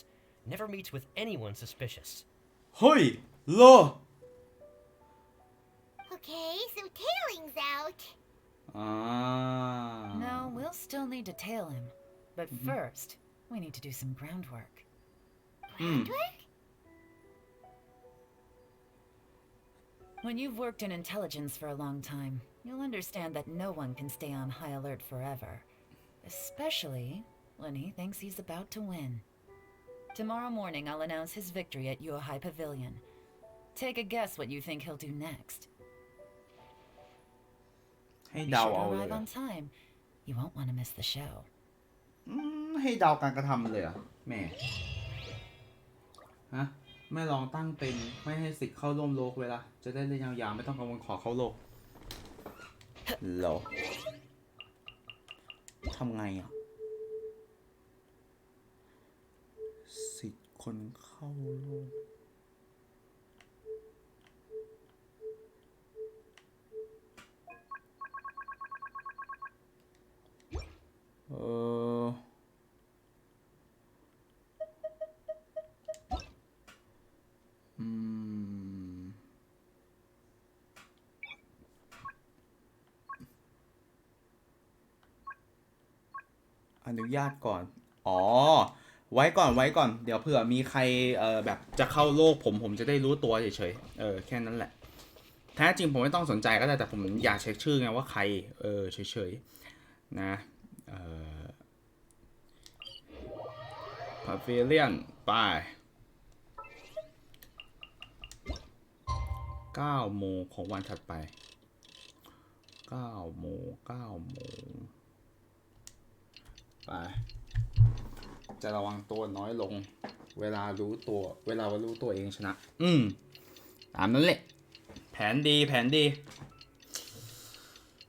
Never meets with anyone suspicious. เฮ้ยโล Okay, so tailing's out. No, we'll still need to tail him. But first, we need to do some groundwork. Groundwork? When you've worked in intelligence for a long time, you'll understand that no one can stay on high alert forever. Especially when he thinks he's about to win. Tomorrow morning, I'll announce his victory at Yuehai Pavilion. Take a guess what you think he'll do next. ให้ Be เดา sure to เอาเลย arrive เหรอ on time. You won't want to miss the show. ให้เดาการกระทำเลยเหรอแม่ฮะไม่ลองตั้งเป็นไม่ให้สิทธิ์เข้าร่วมโลกเวลาจะได้เล่นยาวๆไม่ต้องกังวลขอเข้าโลกเหรอทำไงอ่ะสิทธิ์คนเข้าโลกอนุญาตก่อนอ๋อไว้ก่อนเดี๋ยวเผื่อมีใครแบบจะเข้าโลกผมจะได้รู้ตัวเฉยๆแค่นั้นแหละแท้จริงผมไม่ต้องสนใจก็ได้แต่ผมอยากเช็คชื่อไงว่าใครเฉยๆนะพาวิเลียนไป9 โมงของวันถัดไป9 โมงไปจะระวังตัวน้อยลงเวลารู้ตัวเองชนะตามนั้นแหละแผนดี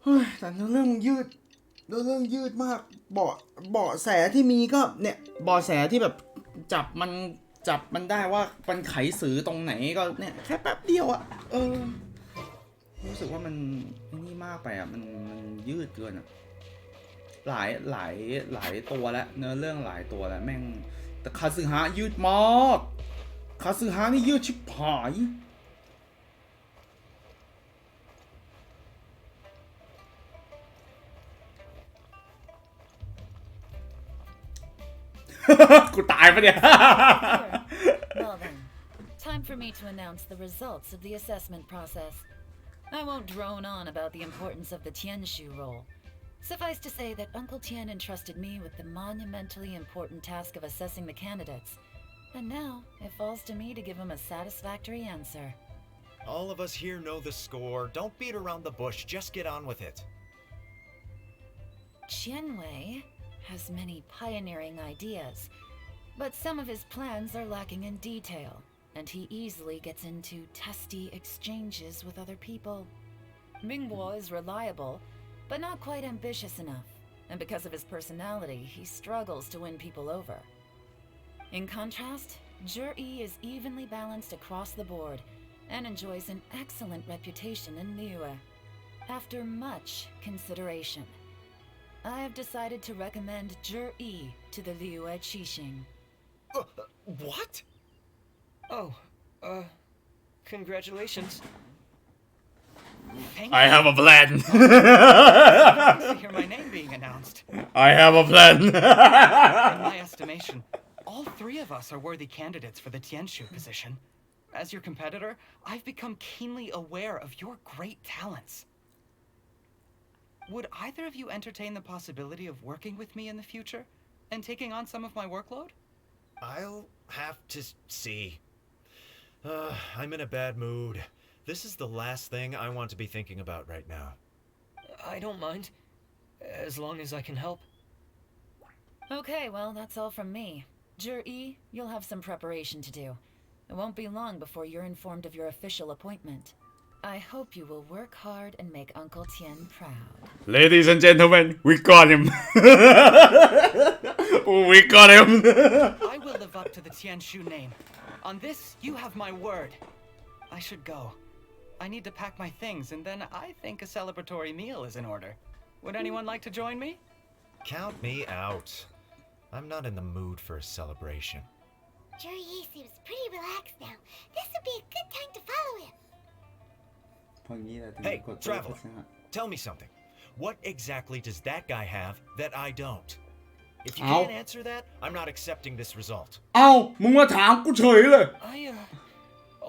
เฮ้ยแต่เรื่องยืดมากเบาะแสที่มีก็เนี่ยเบาะแสที่แบบจับมันได้ว่ามันไขสือตรงไหนก็เนี่ยแค่แป๊บเดียวอะรู้สึกว่ามันนี่มากไปอะมันยืดเกินอะหลายตัวแล้วเนื้อเรื่องหลายตัวแล้วแม่งแต่คาสึฮะยืดมากคาสึฮะนี่ยืดชิบหายกูตายปะเนี่ย Well then, time for me to announce the results of the assessment process. I won't drone on about the importance of the Tianshu role. Suffice to say that Uncle Tian entrusted me with the monumentally important task of assessing the candidates. And now, it falls to me to give him a satisfactory answer. All of us here know the score. Don't beat around the bush, just get on with it. Qianwei has many pioneering ideas, but some of his plans are lacking in detail, and he easily gets into testy exchanges with other people. Mingguo is reliable, but not quite ambitious enough, and because of his personality, he struggles to win people over. In contrast, Zhi is evenly balanced across the board, and enjoys an excellent reputation in Liyue. After much consideration, I have decided to recommend Zhi to the Liyue Qixing. What? Oh, congratulations. I have a plan. To hear my name being announced. I have a plan. In my estimation, all three of us are worthy candidates for the Tianshu position. As your competitor, I've become keenly aware of your great talents. Would either of you entertain the possibility of working with me in the future and taking on some of my workload? I'll have to see. I'm in a bad mood. This is the last thing I want to be thinking about right now. I don't mind, as long as I can help. Okay, well, that's all from me. Zhi, you'll have some preparation to do. It won't be long before you're informed of your official appointment. I hope you will work hard and make Uncle Tian proud. Ladies and gentlemen, we got him. We got him. I will live up to the Tianshu name. On this, you have my word. I should go. I need to pack my things, and then I think a celebratory meal is in order. Would anyone like to join me? Count me out. I'm not in the mood for a celebration. Zhi seems pretty relaxed now. This would be a good time to follow him. Hey, Traveler, tell me something. What exactly does that guy have that I don't? If you can't answer that, I'm not accepting this result. เอ้ามึงมาถามกูเฉยเลย I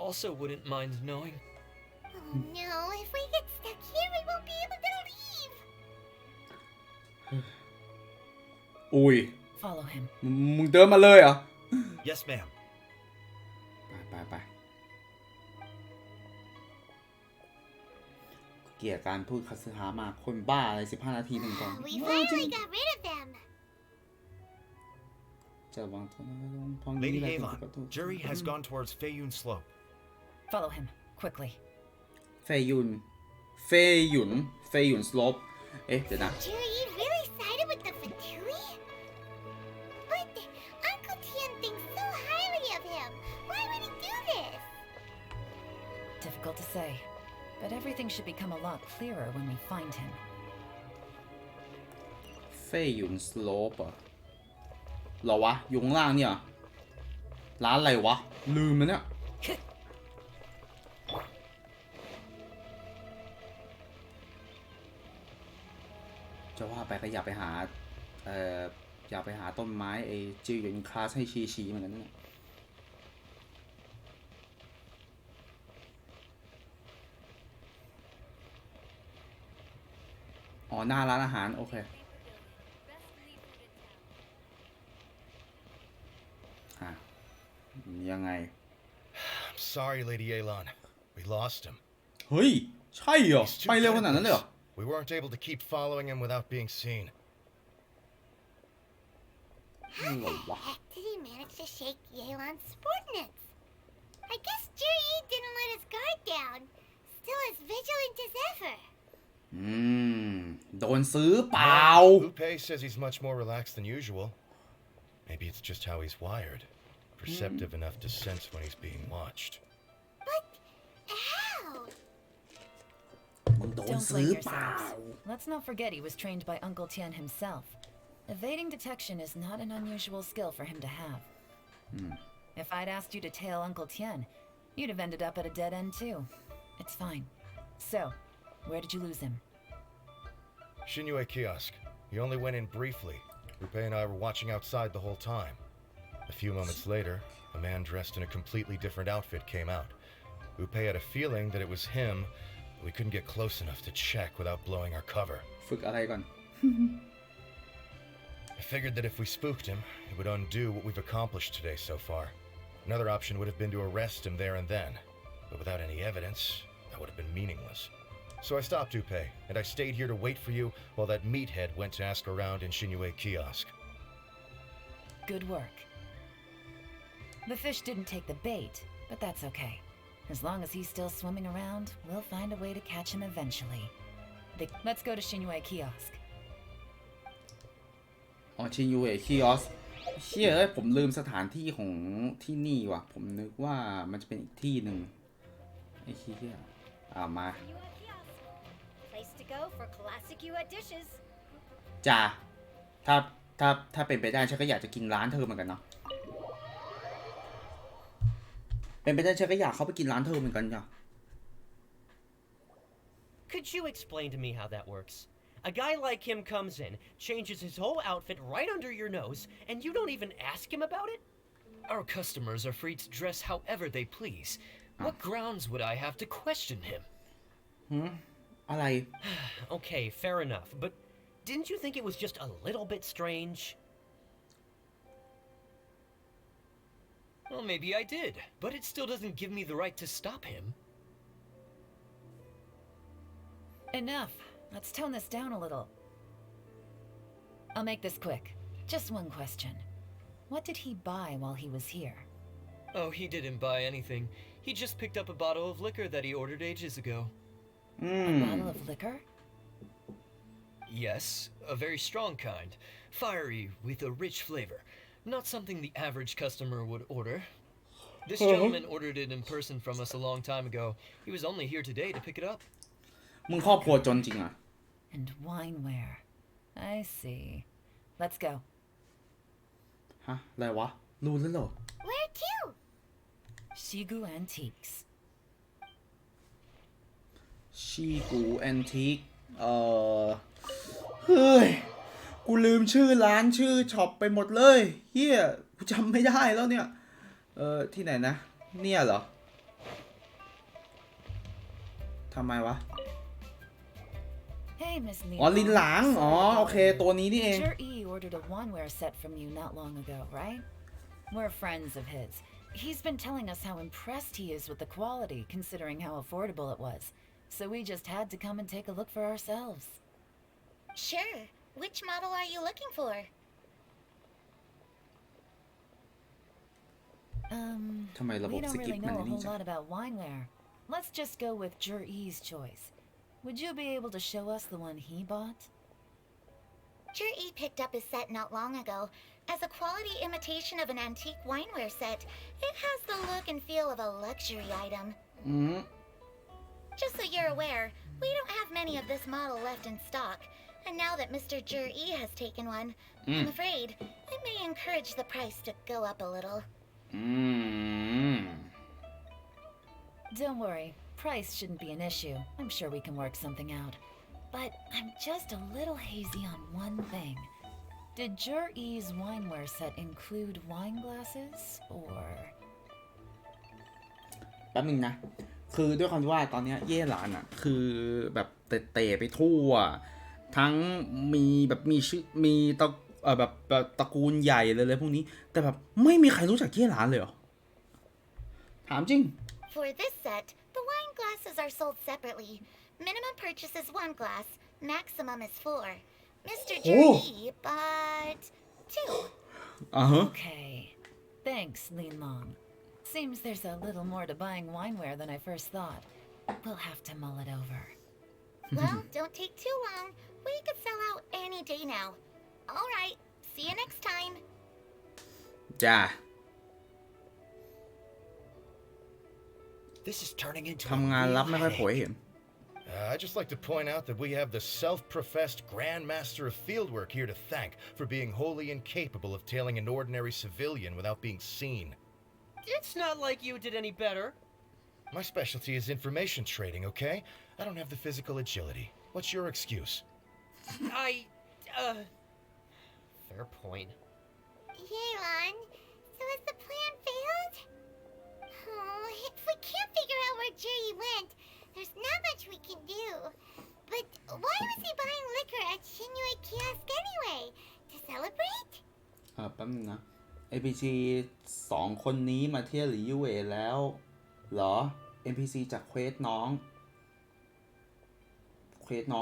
also wouldn't mind knowing. Oh no, if we get stuck here, we won't be able to leave. อุ้ย Follow him. มึงเดินมาเลยเหรอ Yes, ma'am. ไป เกลียดการพูดคาสึฮามากคนบ้าอะไร15 นาทีหนึ่งก่อน We finally got rid of them. จะวางตัวนั้นลงพอง Lady นี้แหละ Yelan, Jury has gone towards Feiyun Slope. Follow him, quickly. เฟยุนสโลปเอ๊ะเดี๋ยวนะ Jury really sided with the Fatui? But Uncle Tian thinks so highly of him. Why would he do this? Difficult to say, but everything should become a lot clearer when we find him. เฟยุนสโลปเหรอวะอยู่ข้างล่างเนี่ยร้านอะไรวะลืมแล้วเนี่ยจะว่าไปก็อยากไปหาอยากไปหาต้นไม้ไอ้จิวหยุนคลาสให้ชี้เหมือนกันเนี่ยอ๋อหน้าร้านอาหารโอเคยังไง I'm sorry, Lady Yelan. We lost him. เฮ้ยใช่เหรอไปเร็วขนาดนั้นเลยเหรอ We weren't able to keep following him without being seen. How the heck did he manage to shake Yelan's subordinates? I guess Jury didn't let his guard down. Still as vigilant as ever. โดนซื้อเปล่า Lupe says he's much more relaxed than usual. Maybe it's just how he's wired. Perceptive enough to sense when he's being watched. But how? Don't blame yourselves. Let's not forget he was trained by Uncle Tian himself. Evading detection is not an unusual skill for him to have. If I'd asked you to tail Uncle Tian, you'd have ended up at a dead end too. It's fine. So, where did you lose him? Shinyue Kiosk. He only went in briefly. Lupe and I were watching outside the whole time. A few moments later, a man dressed in a completely different outfit came out. Lupe had a feeling that it was him, but we couldn't get close enough to check without blowing our cover. ฝึกอะไรก่อน I figured that if we spooked him, it would undo what we've accomplished today so far. Another option would have been to arrest him there and then, but without any evidence, that would have been meaningless. So I stopped Lupe, and I stayed here to wait for you while that meathead went to ask around in Shinyue Kiosk. Good work. The fish didn't take the bait, but that's okay. As long as he's still swimming around, we'll find a way to catch him eventually. Let's go to Shinyue Kiosk. อ๋อชินยูเอะคิออสเชี่ยเอ้ยผมลืมสถานที่ของที่นี่ว่ะผมนึกว่ามันจะเป็นอีกที่หนึ่งไอ้เหี้ยมา Place to go for classic Yua dishes. จ้าถ้าเป็นไปได้ฉันก็อยากจะกินร้านเธอเหมือนกันเนาะเป็นไปได้ฉันก็อยากเข้าไปกินร้านเธอเหมือนกันจ้ะ Could you explain to me how that works? A guy like him comes in, changes his whole outfit right under your nose, and you don't even ask him about it? Our customers are free to dress however they please. What grounds would I have to question him? อะไร Okay, fair enough, but didn't you think it was just a little bit strange? Well, maybe I did, but it still doesn't give me the right to stop him. Enough. Let's tone this down a little. I'll make this quick. Just one question. What did he buy while he was here? Oh, he didn't buy anything. He just picked up a bottle of liquor that he ordered ages ago. A bottle of liquor? Yes, a very strong kind. Fiery, with a rich flavor. Not something the average customer would order. This gentleman ordered it in person from us a long time ago. He was only here today to pick it up. มึงครอบครัวจนจริงอ่ะ And wineware. I see. Let's go. ฮะอะไรวะรู้แล้วเหรอ Where to? Shigu Antiques. ชีกูแอนทิกเฮ้ยกูลืมชื่อร้านชื่อช็อปไปหมดเลยเฮียกูจำไม่ได้แล้วเนี่ยที่ไหนนะเนี่ยเหรอทำไมวะ Hey, Miss Lee. อ๋อลินหลางอ๋อโอเคตัวนี้นี่เอง Sure E ordered a wanware set from you not long ago, right? We're friends of his. He's been telling us how impressed he is with the quality, considering how affordable it was. so we just had to come and take a look for ourselves. Sure. Which model are you looking for? ทำไมระบบ We don't สกิป really มัน know a นี่ whole จัง lot about wineware. Let's just go with Jur-E's choice. Would you be able to show us the one he bought? Jur-E picked up his set not long ago. As a quality imitation of an antique wineware set, it has the look and feel of a luxury item. Just so you're aware, we don't have many of this model left in stock. And now that Mr. Jur-E has taken one, I'm afraid it may encourage the price to go up a little. Don't worry, price shouldn't be an issue. I'm sure we can work something out. But I'm just a little hazy on one thing. Did Jur-E's wineware set include wine glasses, or...? แป๊บนึงนะ คือด้วยความที่ว่าตอนนี้เย่หลานอ่ะคือแบบเตะไปทั่วทั้งมีแบบมีชื่อมีแบบตระกูลใหญ่เลยพวกนี้แต่แบบไม่มีใครรู้จักเย่หลานเลยเหรอถามจริง For this set, the wine glasses are sold separately. Minimum purchase is 1 glass, maximum is 4. Mr. Jur-E bought 2. Okay. Thanks, Lin Long. Seems there's a little more to buying wineware than I first thought. We'll have to mull it over. Well, don't take too long. We could sell out any day now. All right. See you next time. จ้า This is turning into ทำงานรับไม่ค่อยโผล่เห็น I'd just like to point out that we have the self-professed Grandmaster of Fieldwork here to thank for being wholly incapable of tailing an ordinary civilian without being seen. It's not like you did any better. My specialty is information trading, okay? I don't have the physical agility. What's your excuse? Fair point. Yelan, so has the plan failed? Oh, if we can't figure out where Juri went, there's not much we can do. But why was he buying liquor at Shinue Kiosk anyway? To celebrate? แป๊บนึงนะ NPC 2 คนนี้มาเที่ยวหลิวเว่แล้วเหรอ NPC จากเควสน้อง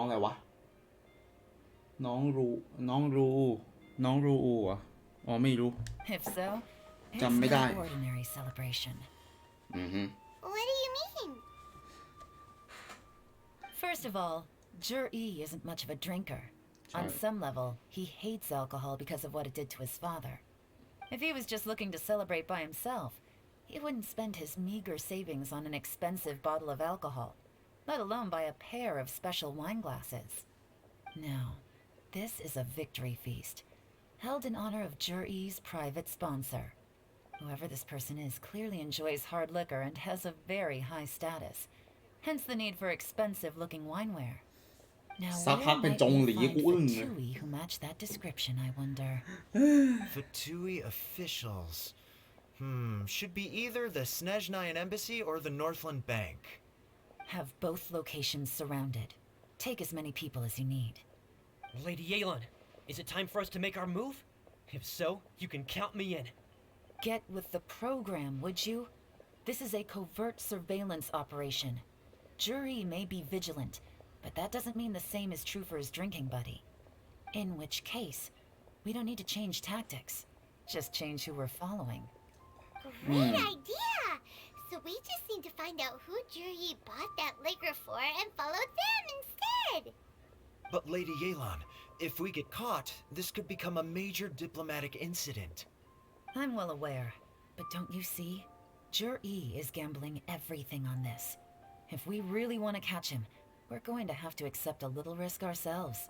อะไรวะน้องรูอ่ะอ๋อไม่รู้ If so, it's จำไม่ได้ no ordinary celebration. What do you mean? First of all, Jur-E isn't much of a drinker. On some level, he hates alcohol because of what it did to his father. If he was just looking to celebrate by himself, he wouldn't spend his meager savings on an expensive bottle of alcohol, let alone buy a pair of special wine glasses. No, this is a victory feast, held in honor of Jur-E's private sponsor. Whoever this person is clearly enjoys hard liquor and has a very high status, hence the need for expensive-looking wineware. Now, where might we find Fatui who match that description, I wonder? Fatui officials. Should be either the Snezhnayan Embassy or the Northland Bank. Have both locations surrounded. Take as many people as you need. Lady Yelan, is it time for us to make our move? If so, you can count me in. Get with the program, would you? This is a covert surveillance operation. Jur-E may be vigilant, but that doesn't mean the same is true for his drinking buddy. In which case, we don't need to change tactics. Just change who we're following. Great idea! So we just need to find out who Juri bought that liquor for and follow them instead! But Lady Yelan, if we get caught, this could become a major diplomatic incident. I'm well aware, but don't you see? Jur-E is gambling everything on this. If we really want to catch him, we're going to have to accept a little risk ourselves.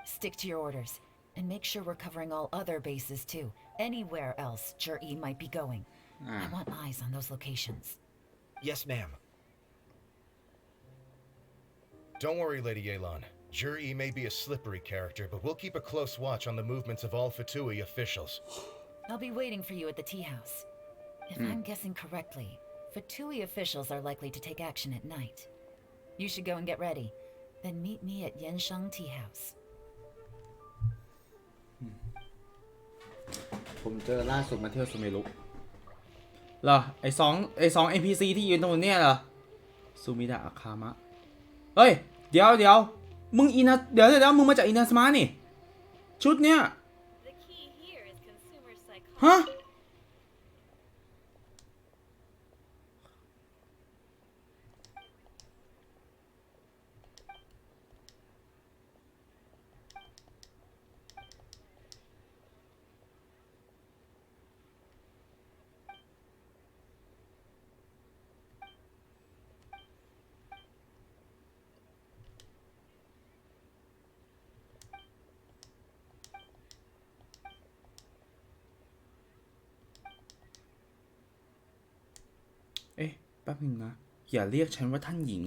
Stick to your orders, and make sure we're covering all other bases too. Anywhere else Jur-E might be going. I want eyes on those locations. Yes, ma'am. Don't worry, Lady Yelan. Jur-E may be a slippery character, but we'll keep a close watch on the movements of all Fatui officials. I'll be waiting for you at the tea house. If I'm guessing correctly, Fatui officials are likely to take action at night. You should go and get ready. Then meet me at Yenshang Tea House. ผมเจอล่าสุดมาเที่ยวซูเมรุเหรอไอสอง NPC ที่ยืนตรงเนี้ยเหรอซูมิดะอาคามะ เฮ้ยเดี๋ยวมึงอินาเดี๋ยวมึงมาจากอินาสมานี่ชุดเนี้ยฮะเอ๊ะแป๊บนึงนะอย่าเรียกฉันว่าท่านหญิง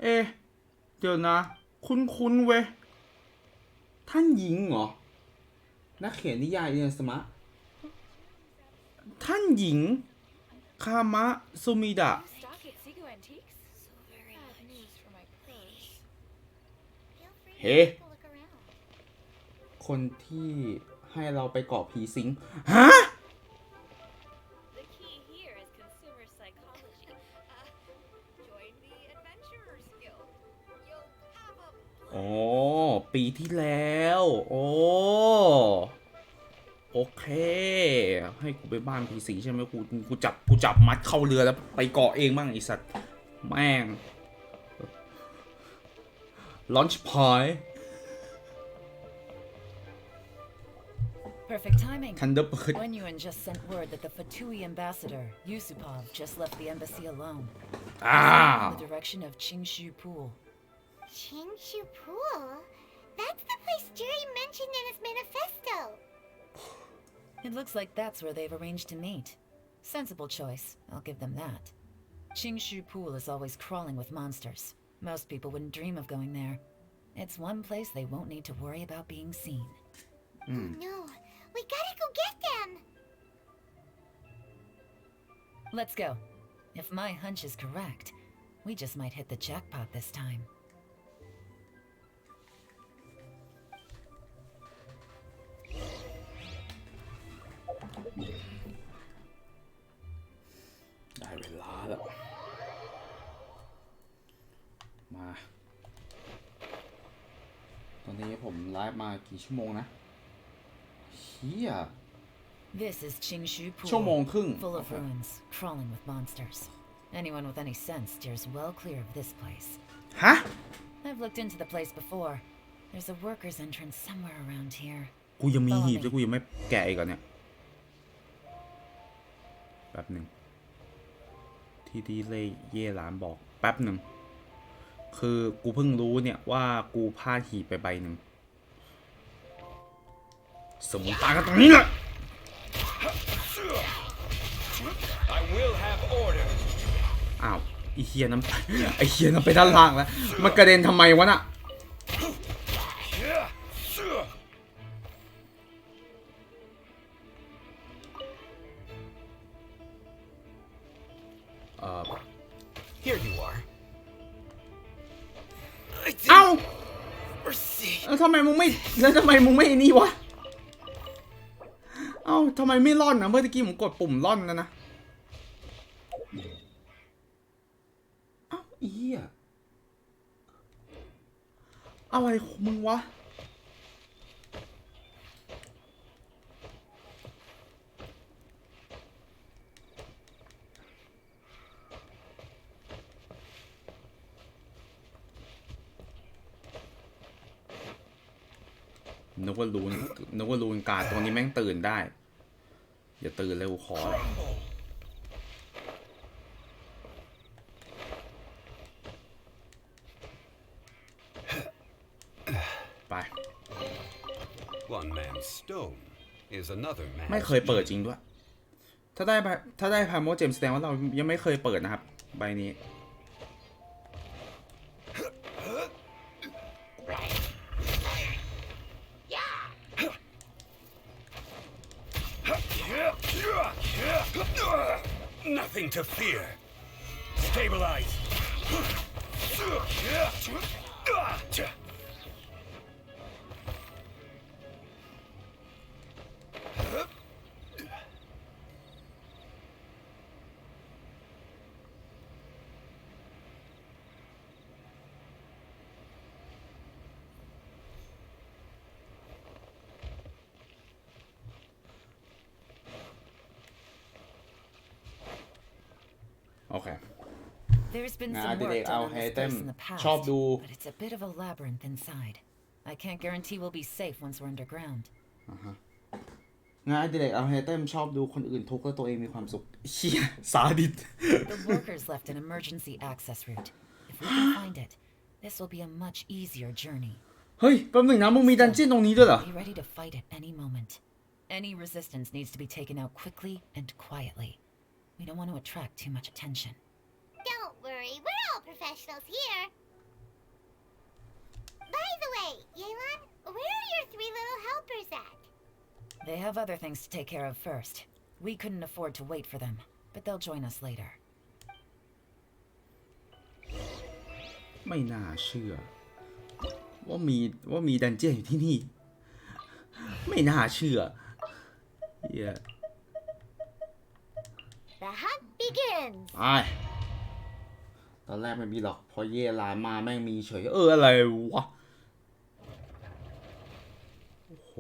เอ๊ะเดี๋ยวนะคุ้นเว้ยท่านหญิงเหรอนักเขียนนิยายอินาสมะท่านหญิงคามะซุมิดะเฮ้คนที่ให้เราไปเกาะผีสิงฮะโอ้ปีที่แล้วโอ้โอเคให้กูไปบ้านผีสิงใช่ไหมกูจับมัดเข้าเรือแล้วไปเกาะเองบ้างไอสัตว์แม่งลอนช์พอย Perfect timing. Thunderbird. When Yuan just sent word that the Fatui ambassador, Yusupov, just left the embassy alone. In the direction of Qingshu Pool. Qingshu Pool? That's the place Jerry mentioned in his manifesto. It looks like that's where they've arranged to meet. Sensible choice, I'll give them that. Qingshu Pool is always crawling with monsters. Most people wouldn't dream of going there. It's one place they won't need to worry about being seen. Oh no, we gotta go get them! Let's go. If my hunch is correct, we just might hit the jackpot this time. ได้เวลาแล้วมาตอนนี้ผมไลฟ์มากี่ชั่วโมงนะเฮีย This is Qingshu Pool, ชั่วโมงครึ่ง full of ruins, crawling with monsters. Anyone with any sense steers well clear of this place. ฮะ I've looked into the place before. There's a worker's entrance somewhere around here. กูยังมีหีบแล้วกูยังไม่แกะอีกก่อนเนี่ยแป๊บหนึ่งที่ดีเลยเย่หลานบอกแป๊บหนึ่งคือกูเพิ่งรู้เนี่ยว่ากูพลาดหีบไปใบหนึ่งสมมติตายกันตรงนี้แหละอ้าวไอเฮียน้ำไปด้านล่างแล้วมันกระเด็นทำไมวะน่ะHere you are. เอ้าแล้วทำไมมึงไม่นี่วะเอ้าทำไมไม่ร่อนนะเมื่อกี้ผมกดปุ่มร่อนแล้วนะเอ้าเหี้ยอะไรของมึงวะนึกว่ารูนการ์ดตัวนี้แม่งตื่นได้อย่าตื่นเร็วขอไป One man's stone is another man's ไม่เคยเปิดจริงด้วยถ้าได้พาโมเจมส์แสดงว่าเรายังไม่เคยเปิดนะครับใบนี้Nothing to fear. Stabilize. โอเค There's been งาน some อดิเร work กเอา done on ให้ this เต็ม place in the past, ชอบดู but it's a bit of a labyrinth inside. I can't guarantee we'll be safe once we're underground. งานอดิเรกเอาให้เต็มชอบดูคนอื่นทุกข์แล้วตัวเองมีความสุขเฮียสาดิต The workers left an emergency access route. If we can find it, this will be a much easier journey. เฮ้ยแป๊บหนึ่งนะมึงมีดันเจี้ยนตรงนี้ด้วยเหรอ Be ready to fight at any moment. Any resistance needs to be taken out quickly and quietly. We don't want to attract too much attention. Don't worry, we're all professionals here. By the way, Yelan, where are your 3 little helpers at? They have other things to take care of first. We couldn't afford to wait for them, but they'll join us later. ไม่น่าเชื่อว่ามีดันเจี้ยนอยู่ที่นี่ไม่น่าเชื่อเหี้ย The hunt begins. ไปตอนแรกไม่มีหรอกพอเย่หลานมาแม่งมีเฉยอะไรวะโอ้โห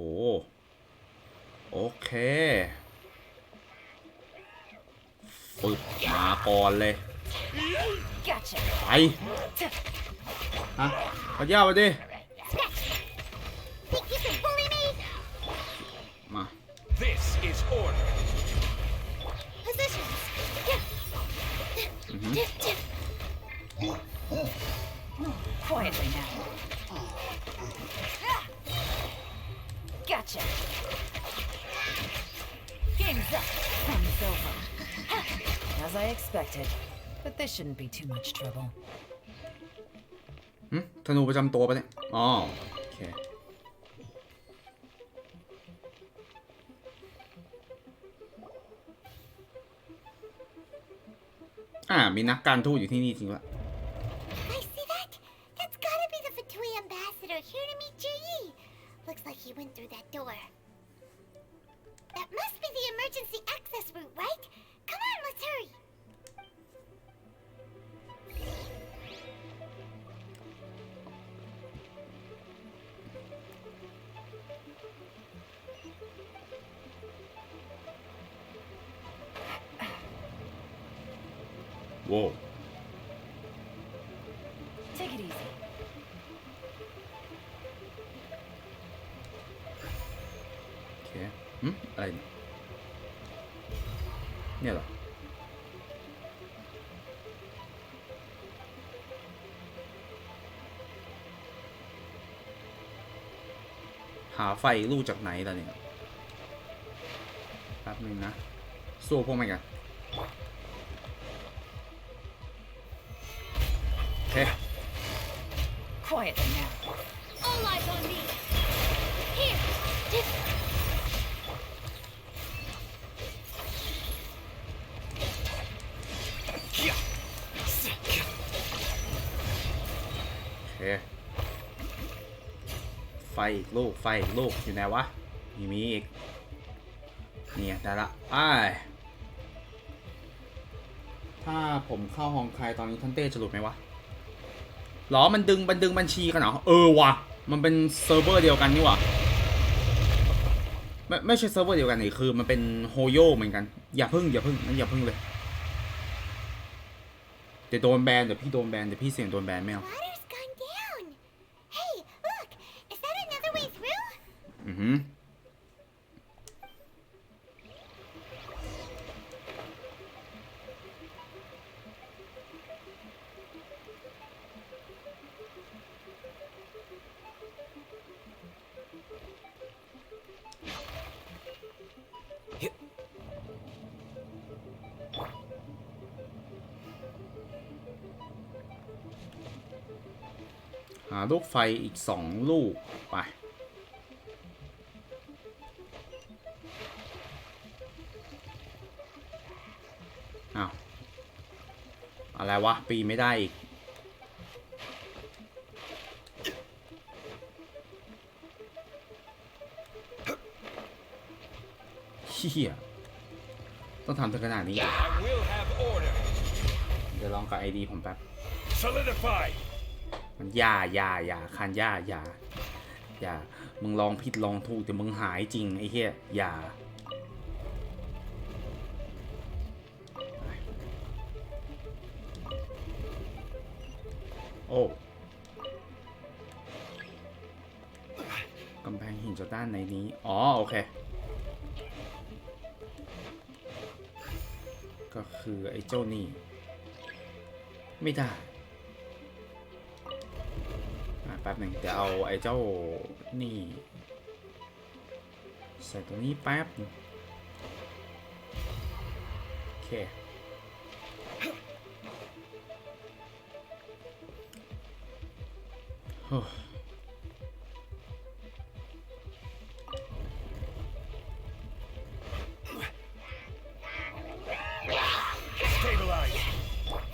โอเคฝึกมาก่อนเลย Gotcha. ไปฮะขอย่าไปดิ Think you can bully me? มา This is order. Positions. Quietly now. Gotcha. Game's up. Time's over. As I expected, but this shouldn't be too much trouble. ธนูประจำตัวปะเนี่ยอ๋อโอเคมีนักการทูตอยู่ที่นี่จริงวะ I see that. That's gotta be the Fatui ambassador here to meet Ji. Looks like he went through that door. That must be the emergency access route, right? Come on, let's hurry. Whoa. Take it easy. โอเคอะไรเนี่ยเหรอหาไฟลูกจากไหนล่ะเนี่ยแป๊บนึงนะสู้พวกมันกันโอเค Quietly now. All eyes on me. Here. โอเคไฟอีกลูกอยู่ไหนวะมีอีกเนี่ยได้ละไปถ้าผมเข้าห้องใครตอนนี้ท่านเต้จะหลุดไหมวะหรอมันดึงบัญชีกันเหรอว่ะมันเป็นเซิร์ฟเวอร์เดียวกันนี่หว่าไม่ใช่เซิร์ฟเวอร์เดียวกันนี่คือมันเป็นโฮโยเหมือนกันอย่าพึ่งงั้นอย่าพึ่งเลยเดี๋ยวโดนแบนเดี๋ยวพี่โดนแบนเดี๋ยวพี่เสี่ยงโดนแบนไม่เอา Water's gone down. Hey, look. Is that another way through? หาลูกไฟอีก2ลูกไปอ้าวอะไรวะปีไม่ได้อีกเฮียต้องทำถึงขนาดนี้ เดี๋ยวลองกับ ID ผมแป๊บ Solidify. มันอย่าคันอย่ามึงลองผิดลองถูกแต่มึงหายจริงไอ้เหี้ยอย่า โอ้กำแพงหินจากด้านในนี้อ๋อโอเคก็คือไอ้เจ้านี่ไม่ได้แป๊บหนึ่งเดี๋ยวเอาไอ้เจ้านี่ใส่ตัวนี้แป๊บนึงโอเค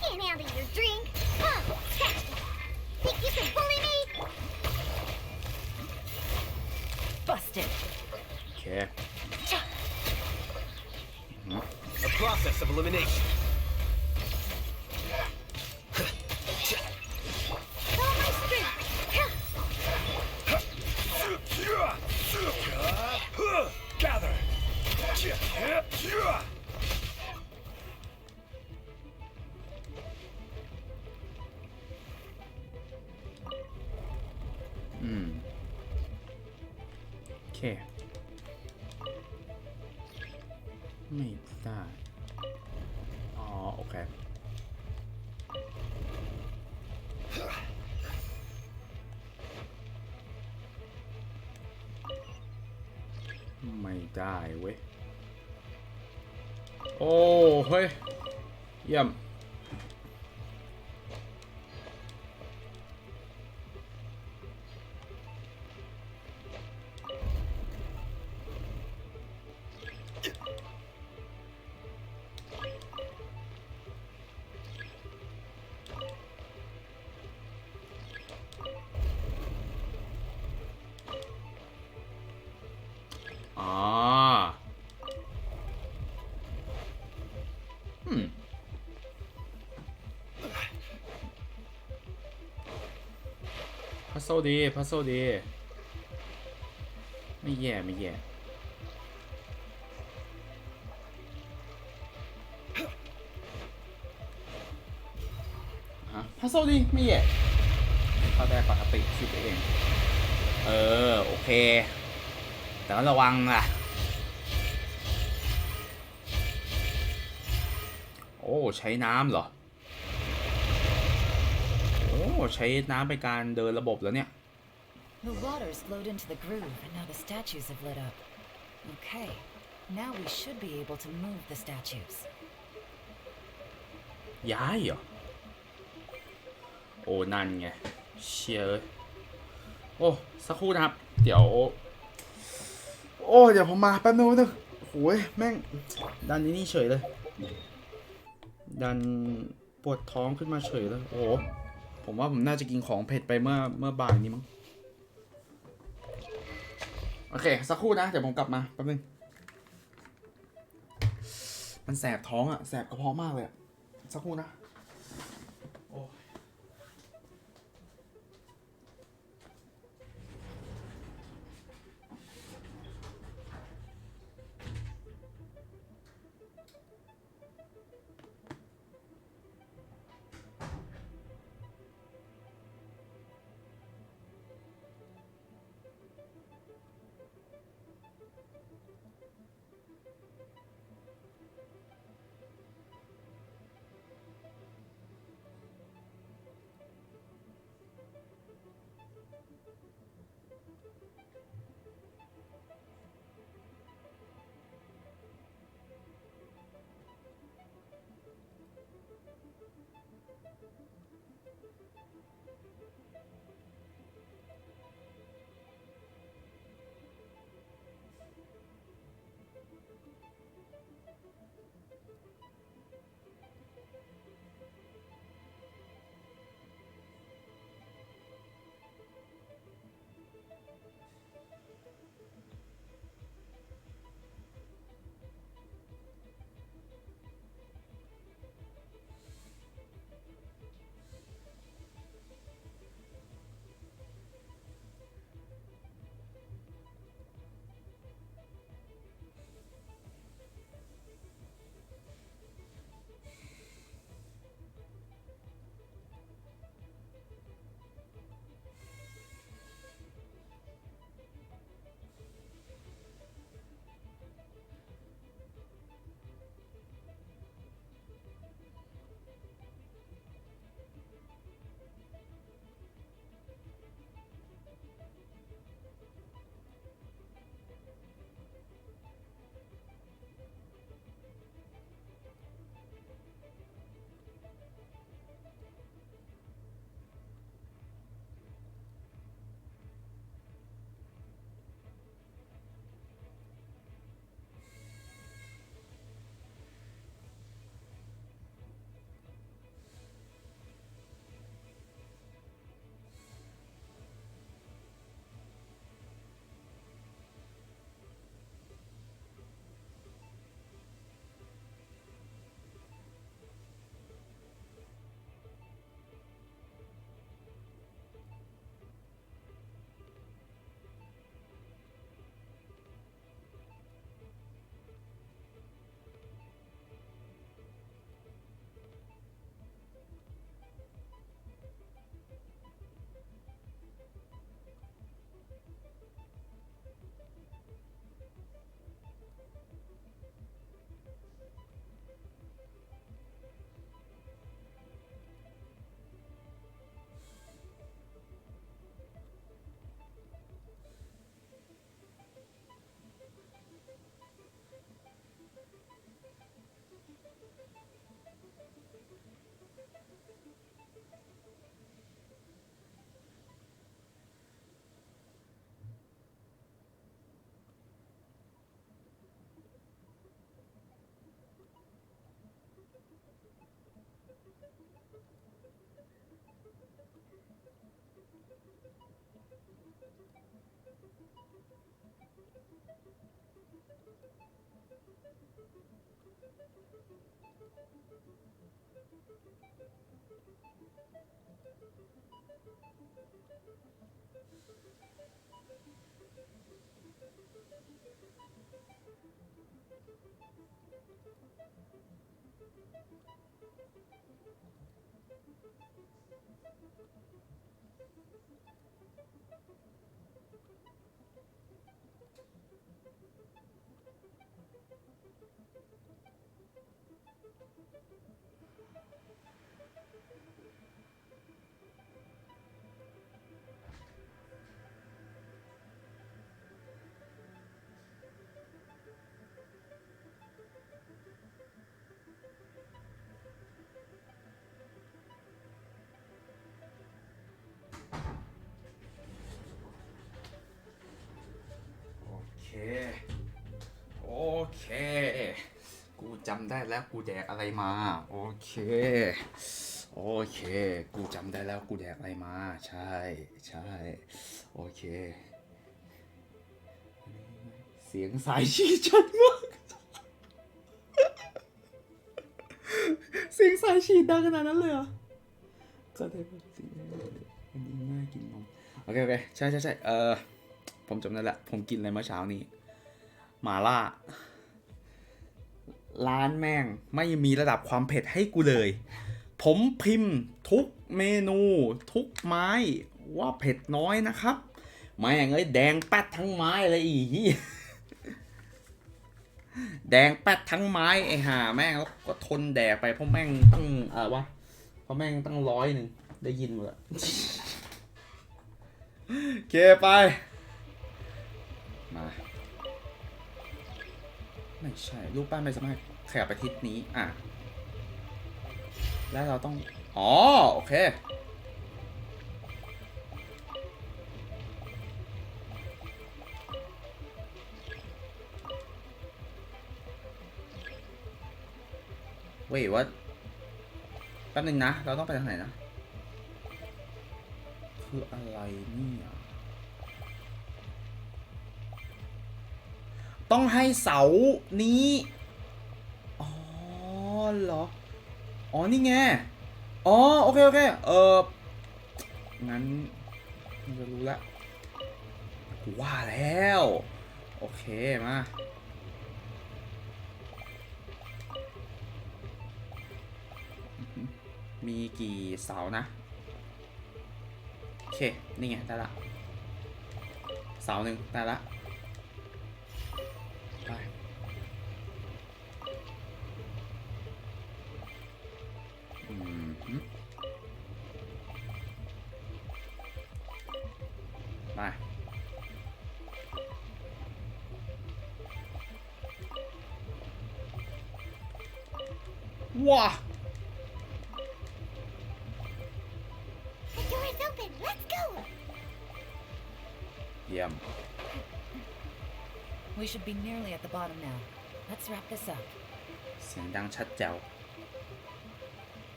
Can't handle your drink. Huh? Think you can bully me? Busted. โอเค A process of elimination. All my strength. Gather. โอเคไม่ได้อ๋อโอเคไม่ได้เว้ยโอ้เฮ้ยเยี่ยมพัซโซดีพัซโซดีไม่แย่ไม่แย่พัซโซดีไม่แย่เข้าได้ปกติคิดเองโอเคแต่ก็ระวังล่ะโอ้ใช้น้ำเหรอใช้น้ำเป็นการเดินระบบแล้วเนี่ย The water's flowed into the groove and now the statues have lit up. Okay, now we should be able to move the statues. ย้ายเหรอโอ้นั่นไงเชียร์โอ้สักครู่นะครับเดี๋ยวผมมาแป๊บนึงโอ้ยแม่งดันนี่เฉยเลยดันปวดท้องขึ้นมาเฉยเลยโอ้ผมว่าผมน่าจะกินของเผ็ดไปเมื่อบ่ายนี้มั้งโอเคสักครู่นะเดี๋ยวผมกลับมาแป๊บนึงมันแสบท้องแสบกระเพาะมากเลยสักครู่นะ โอเคโอเคกูจำได้แล้วกูแดกอะไรมาโอเคโอเคกูจำได้แล้วกูแดกอะไรมาใช่ใช่โอเคเสียงสายชีชัดมากเสียงสายฉีดดังขนาดนั้นเลยเหรอก็ได้แบบสิ่งนี้ง่ายกินนมโอเคโอเคใช่ใช่ใช่ผมจำได้ละผมกินอะไรเมื่อเช้านี้หม่าล่าร้านแม่งไม่มีระดับความเผ็ดให้กูเลยผมพิมพ์ทุกเมนูทุกไม้ว่าเผ็ดน้อยนะครับไม่อย่างเอ้ยแดงแป๊ดทั้งไม้เลยอีกแดงแป๊ดทั้งไม้ไอ้ห่าแม่งแล้วก็ทนแดกไปเพราะแม่งตั้งวะเพราะแม่งตั้ง100ได้ยินหมดละเคไปมาไม่ใช่รูปปั้นไม่สามารถขยับไปทิศนี้แล้วเราต้องอ๋อโอเคเว้ยว่าแป๊บนึงนะเราต้องไปทางไหนนะคืออะไรเนี่ยต้องให้เสานี้อ๋อเหรออ๋อนี่ไงอ๋อโอเคโอเคงั้นจะรู้ละว่าแล้วโอเคมามีกี่เสานะโอเคนี่ไงได้ละเสาหนึ่งได้ละไปไปว้าThe door is open. Let's go. เยี่ยม We should be nearly at the bottom now. Let's wrap this up. เสียงดังชัดแจ๋ว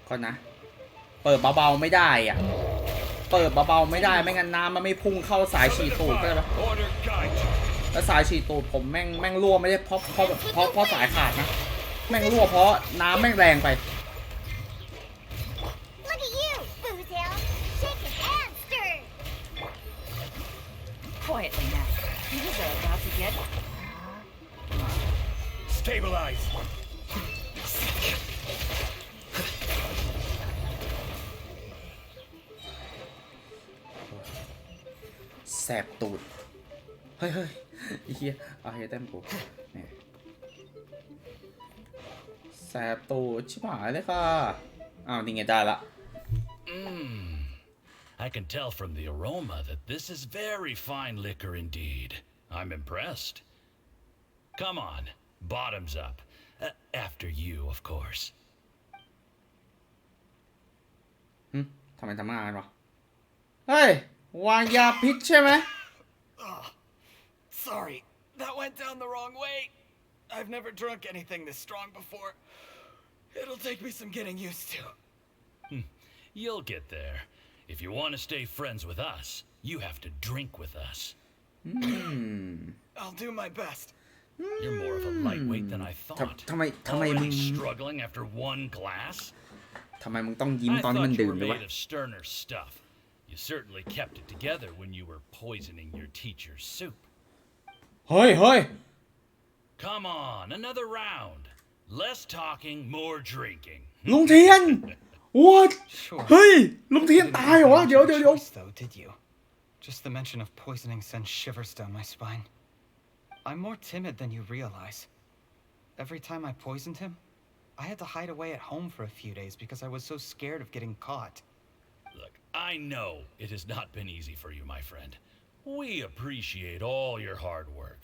ก็นะเปิดเบาๆไม่ได้อ่ะเปิดเบาๆไม่ได้ไม่งั้นน้ำมันไม่พุ่งเข้าสายฉีดตูดได้ปะแล้วสายฉีดตูดผมแม่งรั่วไม่ได้เพราะสายขาดนะแม่งรั่วเพราะน้ำแม่งแรงไป Look at you, Boozel. Shaking and stirred. Quietly now. These are about to get... Stabilize. แสบตูดเฮ้ยไอ้เหี้ยเอาเฮ้ยเต็มกูนี่แสบตูดชิบหายเลยค่ะอ้าวนี่ไงได้ละ I can tell from the aroma that this is very fine liquor indeed. I'm impressed. Come on, bottoms up. After you, of course. ทำไมทำงานวะเฮ้ยวางยาพิษใช่ไหม Sorry, that went down the wrong way. I've never drunk anything this strong before. It'll take me some getting used to. You'll get there. If you want to stay friends with us, you have to drink with us. I'll do my best. You're more of a lightweight than I thought. ทำไมมึง Already struggling after one glass? ทำไมมึงต้องยิ้ม I ตอนที่มัน thought you ดื่ม were ด้วยวะ made of sterner stuff. You certainly kept it together when you were poisoning your teacher's soup. เฮ้ย Come on, another round. Less talking, more drinking. ลุงเทียน what Sure. เฮ้ยลุงเทียนตายเหรอวะเดี๋ยว Choice, though, did you? Just the mention of poisoning sends shivers down my spine. I'm more timid than you realize. Every time I poisoned him, I had to hide away at home for a few days because I was so scared of getting caught. Look, I know it has not been easy for you, my friend. We appreciate all your hard work.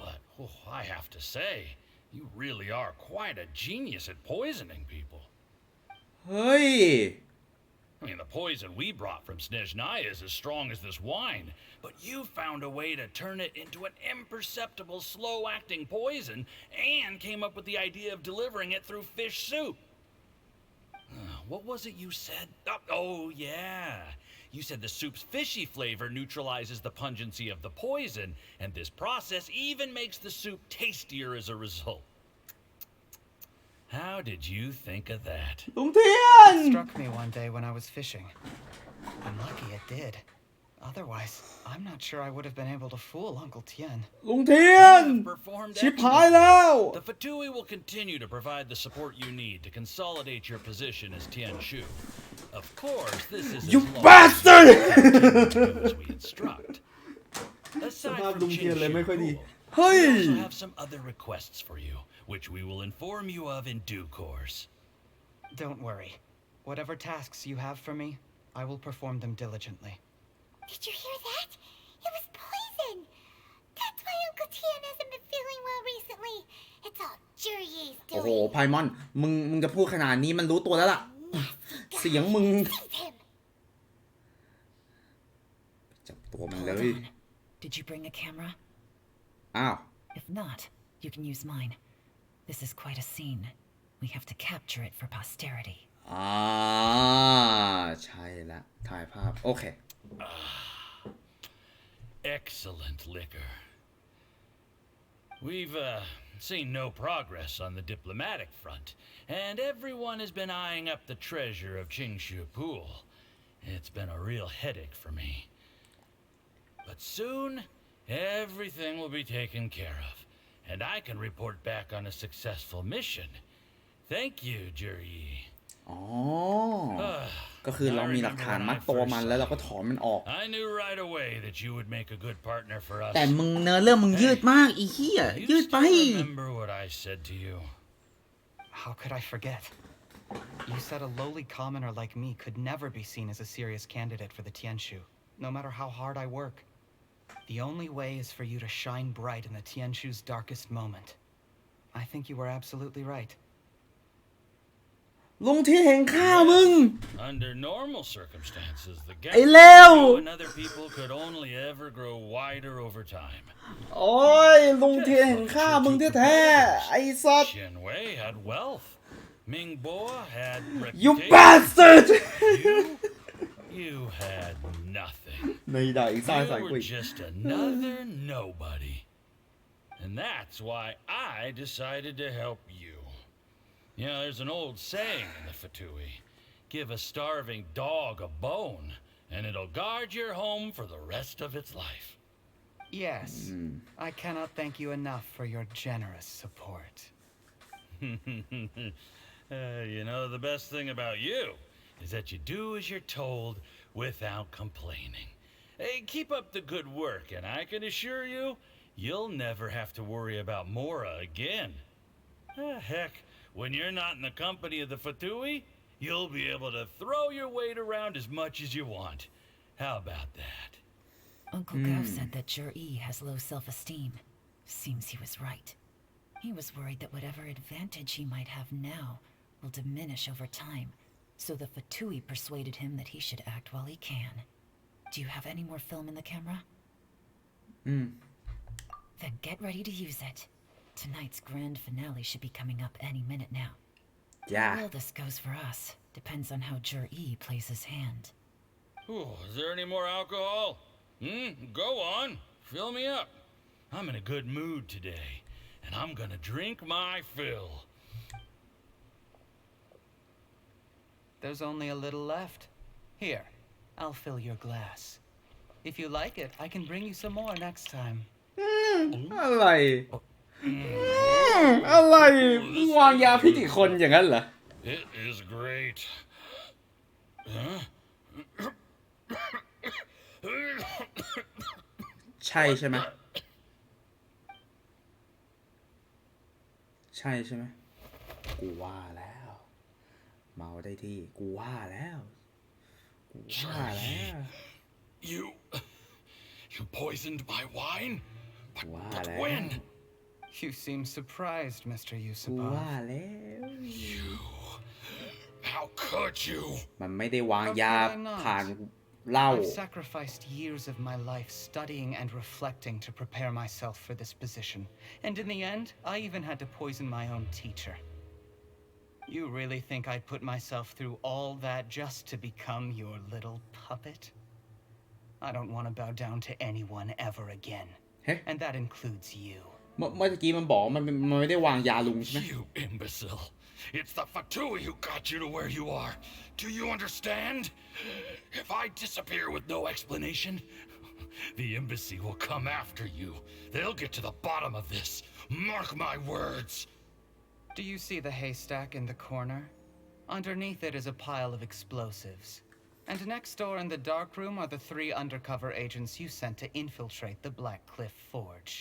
But I have to say, you really are quite a genius at poisoning people. เฮ้ย I mean, the poison we brought from Snezhnaya is as strong as this wine, but you found a way to turn it into an imperceptible, slow-acting poison and came up with the idea of delivering it through fish soup. What was it you said? Oh, yeah. You said the soup's fishy flavor neutralizes the pungency of the poison, and this process even makes the soup tastier as a result. How did you think of that? ลุงเทียน It struck me one day when I was fishing. I'm lucky it did. Otherwise, I'm not sure I would have been able to fool Uncle Tien. ลุงเทียน ชิบหายแล้ว The Fatui will continue to provide the support you need to consolidate your position as Tien Shu. Of course, this is You as long bastard! as you do as we instruct. Aside from Luong Tienเลยไม่ค่อยดี Qingshi, เฮ้ย we also have some other requests for you, which we will inform you of in due course. Don't worry. Whatever tasks you have for me, I will perform them diligently. Did you hear that? It was poison. That's why Uncle Tien hasn't been feeling well recently. It's all Jurye's โอ้โห doing. ไพมอน มึงจะพูดขนาดนี้มันรู้ตัวแล้วล่ะ เสียงมึง Save him. จับตัวมันเล Hold ย on. Did you bring a camera? อ้าว If not, you can use mine. This is quite a scene. We have to capture it for posterity. ใช่ละถ่ายภาพ โอเค Excellent liquor. We've seen no progress on the diplomatic front, and everyone has been eyeing up the treasure of Qingshu Pool. It's been a real headache for me. But soon, everything will be taken care of, and I can report back on a successful mission. Thank you, Juryi. อ๋อ ก็คือเรามีหลักฐานมัดตัวมันแล้วเราก็ถอนมันออก I knew right away that you would make a good partner for us. แต่มึงเนื้อเรื่องมึงยืดมากอีเหี้ย You ยืดไป still remember what I said to you? How could I forget? You said a lowly commoner like me could never be seen as a serious candidate for the Tianshu, no matter how hard I work. The only way is for you to shine bright in the Tianshu's darkest moment. I think you were absolutely right. ลุงที่เห็นฆ่ามึง Under normal circumstances, the gap ไอ้เลว between you and other people could only ever grow wider over time. โอ้ยลุงที่เห็นฆ่ามึงแท้ๆไอ้สัตว์ Shenwei had wealth. Mingbo had You reputation. bastard You had nothing. ในด่าอีกซ้ายสาย You กุ were ย just another nobody. And that's why I decided to help you. You know, there's an old saying in the Fatui. Give a starving dog a bone, and it'll guard your home for the rest of its life. Yes, I cannot thank you enough for your generous support. You know, the best thing about you is that you do as you're told without complaining. Hey, keep up the good work, and I can assure you, you'll never have to worry about Mora again. Heck, when you're not in the company of the Fatui, you'll be able to throw your weight around as much as you want. How about that? Uncle Gao said that Jur-E has low self-esteem. Seems he was right. He was worried that whatever advantage he might have now will diminish over time, so the Fatui persuaded him that he should act while he can. Do you have any more film in the camera? Then get ready to use it. Tonight's grand finale should be coming up any minute now. Yeah. How well this goes for us depends on how Jur-E plays his hand. Ooh, is there any more alcohol? Go on. Fill me up. I'm in a good mood today, and I'm gonna drink my fill. There's only a little left. Here, I'll fill your glass. If you like it, I can bring you some more next time. อะไรอะไรวางยาพิษอีกคนอย่างนั้นเหรอ It is great. Huh? ใช่ใช่ไหมใช่ใช่ไหมกูว่าแล้วเมาได้ที่กูว่าแล้วกูว่าแล้ว You poisoned my wine? But when? You seem surprised, Mr. กูว่า Yusupov. แล้ว How could you? มันไม่ได้วางยา How could I not? ผ่านเหล้า I've sacrificed years of my life studying and reflecting to prepare myself for this position. And in the end, I even had to poison my own teacher. You really think I'd put myself through all that just to become your little puppet? I don't want to bow down to anyone ever again. And that includes you. เมื่อกี้มันบอกมันไม่ได้วางยาลุงใช่ไหม You imbecile. It's the Fatui who got you to where you are. Do you understand? If I disappear with no explanation, the embassy will come after you. They'll get to the bottom of this. Mark my words. Do you see the haystack in the corner? Underneath it is a pile of explosives. And next door in the dark room are the 3 undercover agents you sent to infiltrate the Black Cliff Forge.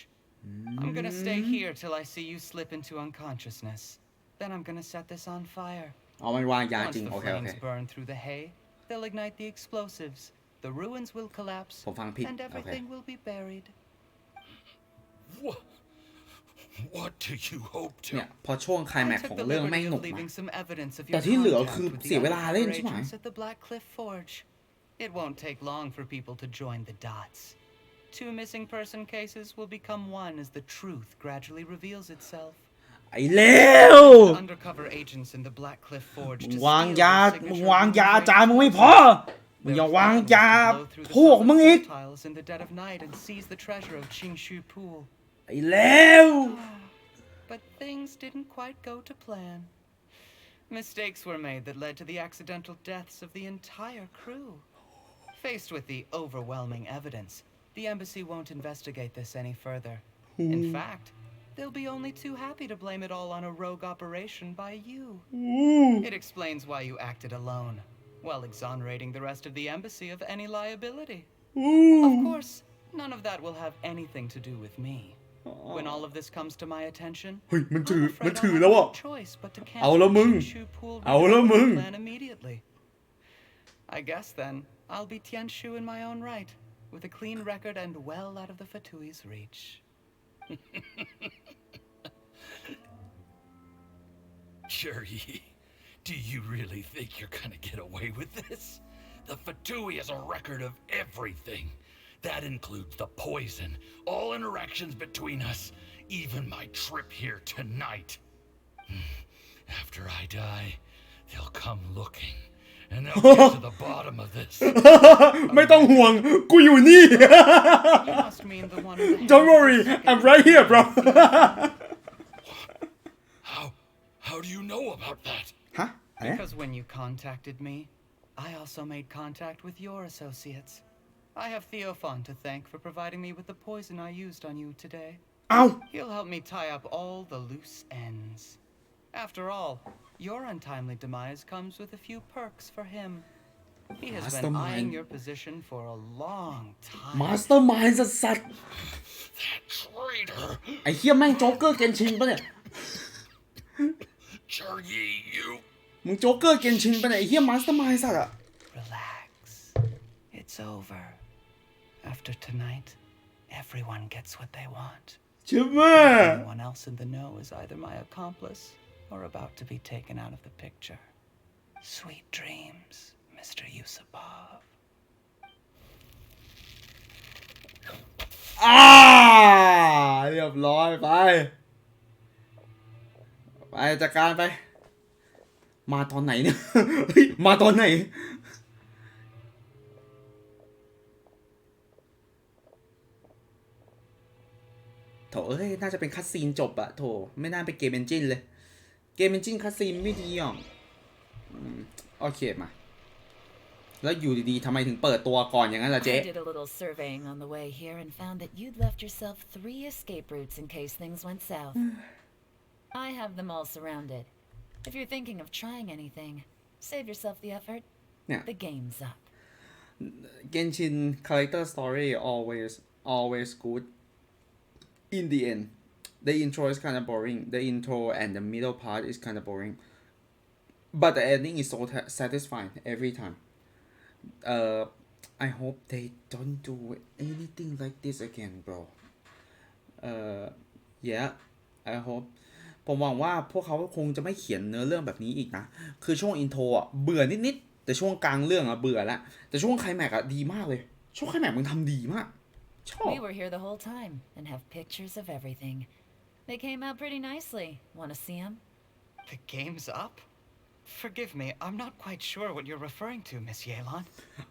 I'm gonna stay here till I see you slip into unconsciousness. Then I'm gonna set this on fire. เอามันวางยา Once จริง the โอเคโอเค flames burn through the hay, they'll ignite the explosives. The ruins will collapse, ผมฟังผิด and โอเค everything will be buried. What do you hope to? เนี่ยพอช่วงไคลแม็กซ์ I ของ took the เรื่องแม่ง liberty หนุ of ก leaving นะ some evidence of แต่ your ที่เหลือคือ contact with เสีย the เวลาเล่น undercover ใช่ไหม agents at the Black Cliff Forge. It won't take long for people to join the dots. 2 missing person cases will become one as the truth gradually reveals itself. ไอ้เลว Undercover agents in the Black Cliff Forge to วาง steal ยา the มึง signature วางยา rune จามึงไม่พอ มึงอย่าวางยาพวกมึงอีก tiles in the dead of night and seize the treasure of Qingshu Pool. ไอ้เลว But things didn't quite go to plan. Mistakes were made that led to the accidental deaths of the entire crew. Faced with the overwhelming evidence, the embassy won't investigate this any further. In fact, they'll be only too happy to blame it all on a rogue operation by you. It explains why you acted alone, while exonerating the rest of the embassy of any liability. Of course, none of that will have anything to do with me. When all of this comes to my attention, เฮ้ยมันถือ I'm afraid มันถือ I'll แล้ว have อ่ะ no choice but to เอาแล้ว cancel มึง Qingshu Pool เอาแล้วมึง plan immediately. I guess then I'll be Tianshu in my own right, with a clean record and well out of the Fatui's reach. Yuri, do you really think you're gonna get away with this? The Fatui has a record of everything. That includes the poison, all interactions between us, even my trip here tonight. After I die, they'll come looking, and they'll get to the bottom of this. ไม่ต้องห่วงกูอยู่นี่ Don't worry I'm right here bro How do you know about that? Because when you contacted me, I also made contact with your associates. I have Theophan to thank for providing me with the poison I used on you today. He'll help me tie up all the loose ends. After all, your untimely demise comes with a few perks for him. He has been eyeing your position for a long time. Mastermind สัส Traitor! ไอ้เหี้ยแม่งโจ๊กเกอร์เกนชินปะเนี่ย Cheryi, you! มึงโจ๊กเกอร์เกนชินปะเนี่ยไอ้เหี้ย Mastermind สัสอะ Relax. It's over. After tonight, everyone gets what they want. ใช่ไหม Everyone else in the know is either my accomplice or about to be taken out of the picture. Sweet dreams, Mr. Yusupov. เรียบร้อยไปจัดการไป มาตอนไหนเนี่ย เฮ้ยมาตอนไหน โถเอ้ยน่าจะเป็นคัสซีนจบอะโถไม่น่าเป็นเกมเอนจินเลยเกมเอนจินคัสซีนไม่ดีอ่ะโอเคมาแล้วอยู่ดีๆทำไมถึงเปิดตัวก่อนอย่างนั้นล่ะเจ๊ I did a little surveying on the way here and found that you'd left yourself 3 escape routes in case things went south. I have them all surrounded. If you're thinking of trying anything, save yourself the effort. The game's up. Genshin character story always good. In the end, the intro is kind of boring. The intro and the middle part is kind of boring. But the ending is so satisfying every time. I hope they don't do anything like this again, bro. Yeah, I hope. ผมหวังว่าพวกเขาคงจะไม่เขียนเนื้อเรื่องแบบนี้อีกนะคือช่วงอินโทรอ่ะเบื่อนิดๆแต่ช่วงกลางเรื่องอ่ะเบื่อแล้วแต่ช่วงไคลแม็กซ์อ่ะดีมากเลยช่วงไคลแม็กซ์มึงทำดีมากชอบ We were here the whole time and have pictures of everything. They came out pretty nicely. Want to see them? The game's up? Forgive me, I'm not quite sure what you're referring to, Miss Yelan.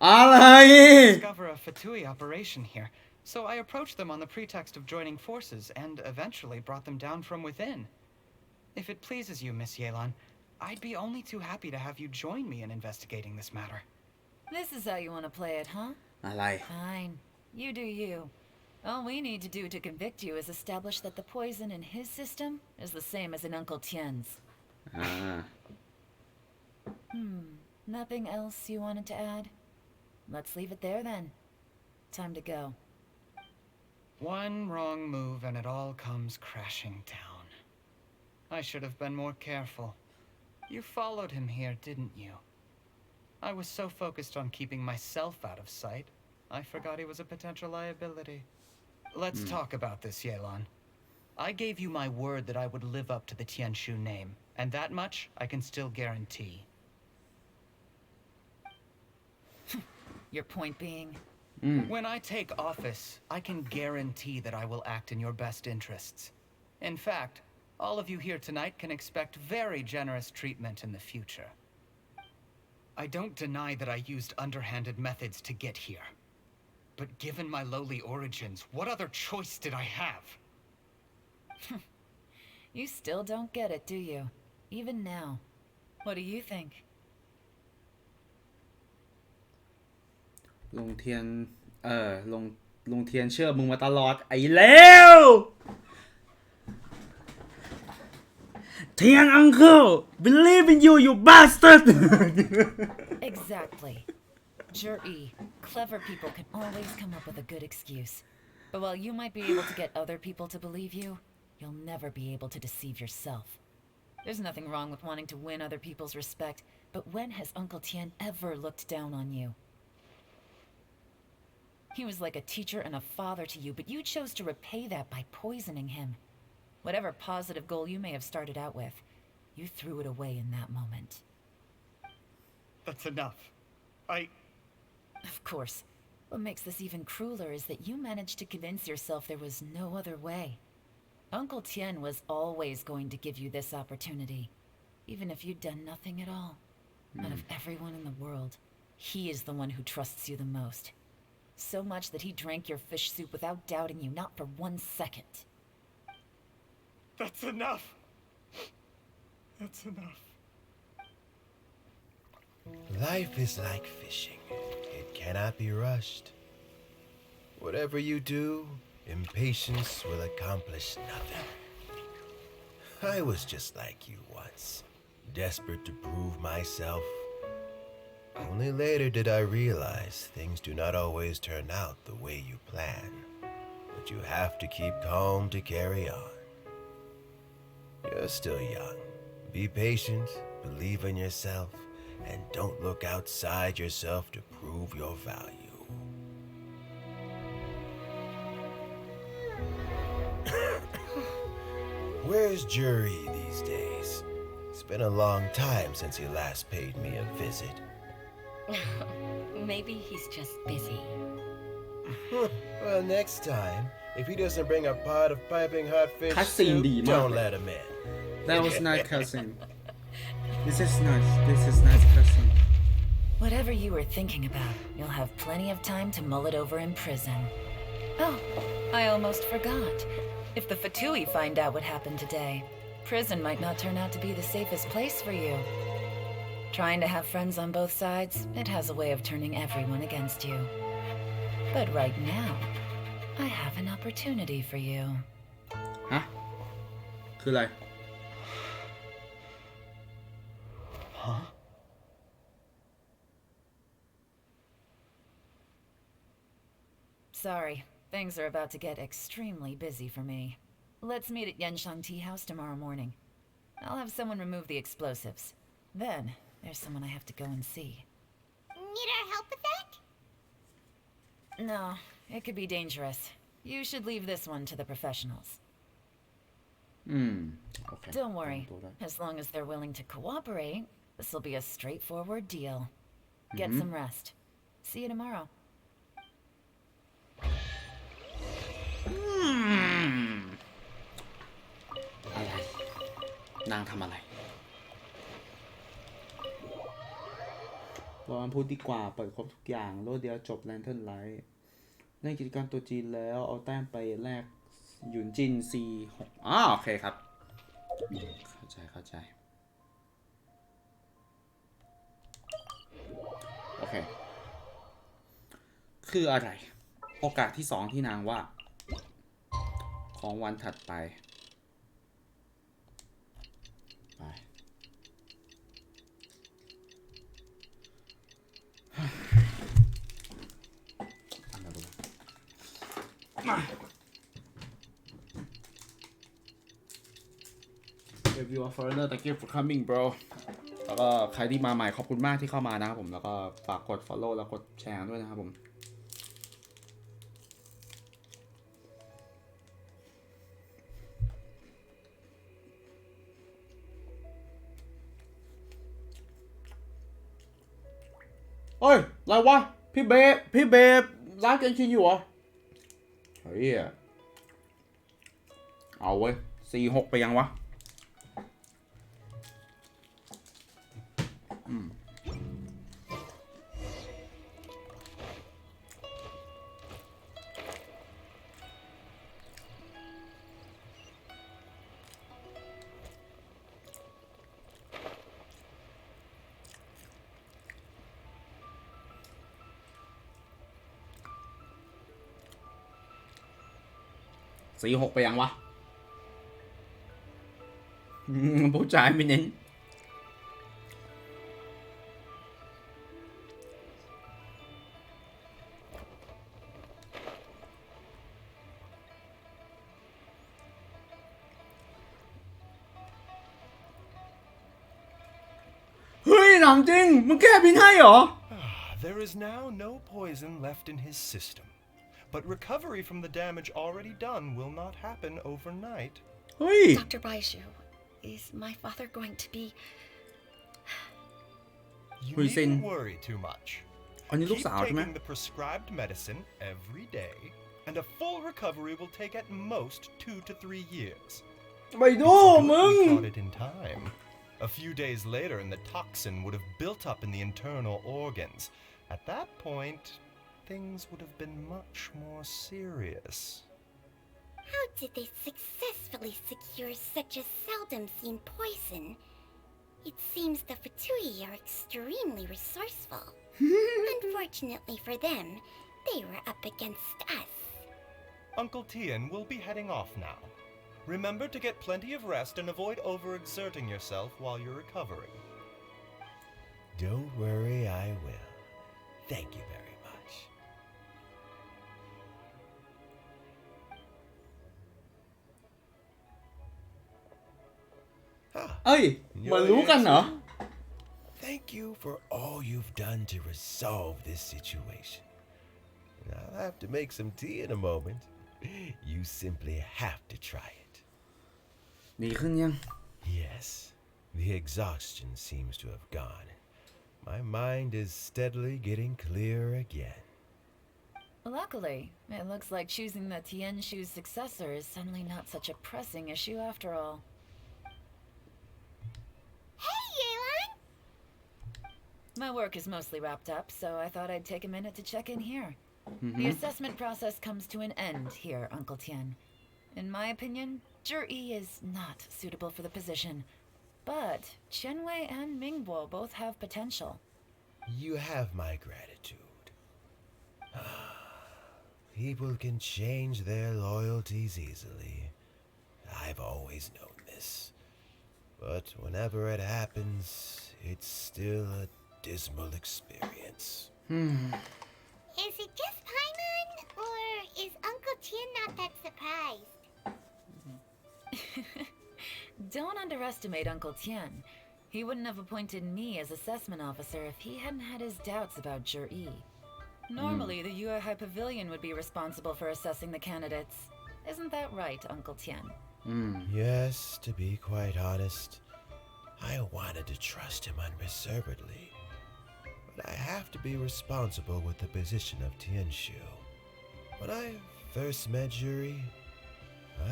อะไร Discover a Fatui operation here, so I approached them on the pretext of joining forces and eventually brought them down from within. If it pleases you, Miss Yelan, I'd be only too happy to have you join me in investigating this matter. This is how you want to play it, huh? อะไร Fine. You do you. All we need to do to convict you is establish that the poison in his system is the same as in Uncle Tien's. Nothing else you wanted to add? Let's leave it there then. Time to go. One wrong move and it all comes crashing down. I should have been more careful. You followed him here, didn't you? I was so focused on keeping myself out of sight, I forgot he was a potential liability. Let's talk about this, Yelan. I gave you my word that I would live up to the Tianshu name, and that much I can still guarantee. Your point being? When I take office, I can guarantee that I will act in your best interests. In fact, all of you here tonight can expect very generous treatment in the future. I don't deny that I used underhanded methods to get here. But given my lowly origins, what other choice did I have? You still don't get it, do you? Even now. What do you think? ลงเทียนลงเทียนเชื่อมึงมาตลอดไอ้เลวเทียน uncle believe in you you bastard Exactly. Jur-E, clever people can always come up with a good excuse. But while you might be able to get other people to believe you, you'll never be able to deceive yourself. There's nothing wrong with wanting to win other people's respect, but when has Uncle Tien ever looked down on you? He was like a teacher and a father to you, but you chose to repay that by poisoning him. Whatever positive goal you may have started out with, you threw it away in that moment. That's enough. Of course. What makes this even crueler is that you managed to convince yourself there was no other way. Uncle Tien was always going to give you this opportunity, even if you'd done nothing at all. Out of everyone in the world, he is the one who trusts you the most. So much that he drank your fish soup without doubting you, not for 1 second. That's enough. That's enough. Life is like fishing. It cannot be rushed. Whatever you do, impatience will accomplish nothing. I was just like you once, desperate to prove myself. Only later did I realize things do not always turn out the way you plan, but you have to keep calm to carry on. You're still young. Be patient, believe in yourself, and don't look outside yourself to prove your value. Where's Jur-E these days? It's been a long time since he last paid me a visit. Maybe he's just busy. Well, next time, if he doesn't bring a pot of piping hot fish soup, don't let him in. That was nice cussing. This is nice cussing. Whatever you were thinking about, you'll have plenty of time to mull it over in prison. Oh, I almost forgot. If the Fatui find out what happened today, prison might not turn out to be the safest place for you. Trying to have friends on both sides, it has a way of turning everyone against you. But right now, I have an opportunity for you. ฮะคืออะไร Sorry, things are about to get extremely busy for me. Let's meet at Yenshan Tea House tomorrow morning. I'll have someone remove the explosives. Then, there's someone I have to go and see. Need our help with that? No, it could be dangerous. You should leave this one to the professionals. Okay. Don't worry. As long as they're willing to cooperate, this will be a straightforward deal. Get some rest. See you tomorrow. อะไรนางทำอะไรวันพุธดีกว่าเปิดครบทุกอย่างรวดเดียวจบ Lantern Light เล่นกิจกรรมตัวจีนแล้วเอาแต้มไปแลกหยุนจิน C6 โอเคครับเข้าใจโอเคคืออะไรโอกาสที่2ที่นางว่าของวันถัดไปIf you are foreigner, thank you for coming, bro. แล้วก็ใครที่มาใหม่ขอบคุณมากที่เข้ามานะครับผมแล้วก็ฝากกด follow แล้วกดแชร์ด้วยนะครับผมเฮ้ยอะไรวะพี่เบร้านเกนชินอยู่เหรอเฮ้ยเอาเว้ย46ไปยังวะ46ไปยังวะผู้ชายไม่เน้นเฮ้ยหนำจริงมึงแก้พินให้เหรอ There is now no poison left in his system. But recovery from the damage already done will not happen overnight. Dr. Baishu, is my father going to be... You needn't worry too much. Keep taking the prescribed medicine every day, and a full recovery will take at most 2 to 3 years. We caught it in time. A few days later, and the toxin would have built up in the internal organs. At that point, things would have been much more serious. How did they successfully secure such a seldom-seen poison? It seems the Fatui are extremely resourceful. Unfortunately for them, they were up against us. Uncle Tien will be heading off now. Remember to get plenty of rest and avoid overexerting yourself while you're recovering. Don't worry, I will. Thank you very much. เอ้ยเหมือนรู้กันเหรอ Thank you for all you've done to resolve this situation. I'll have to make some tea in a moment. You simply have to try it. ดีขึ้นยัง Yes, the exhaustion seems to have gone. My mind is steadily getting clear again. Luckily, it looks like choosing the Tianshu's successor is suddenly not such a pressing issue after all. Hey, Yelan! My work is mostly wrapped up, so I thought I'd take a minute to check in here. The assessment process comes to an end here, Uncle Tien. In my opinion, Zhi is not suitable for the position. But Qianwei and Mingbo both have potential. You have my gratitude. People can change their loyalties easily. I've always known this. But whenever it happens, it's still a dismal experience. Is it just Paimon, or is Uncle Tien not that surprised? Don't underestimate Uncle Tien. He wouldn't have appointed me as assessment officer if he hadn't had his doubts about Zhi. Normally, the Yue High Pavilion would be responsible for assessing the candidates. Isn't that right, Uncle Tien? Yes, to be quite honest, I wanted to trust him unreservedly. But I have to be responsible with the position of Tianshu. When I first met Zhi,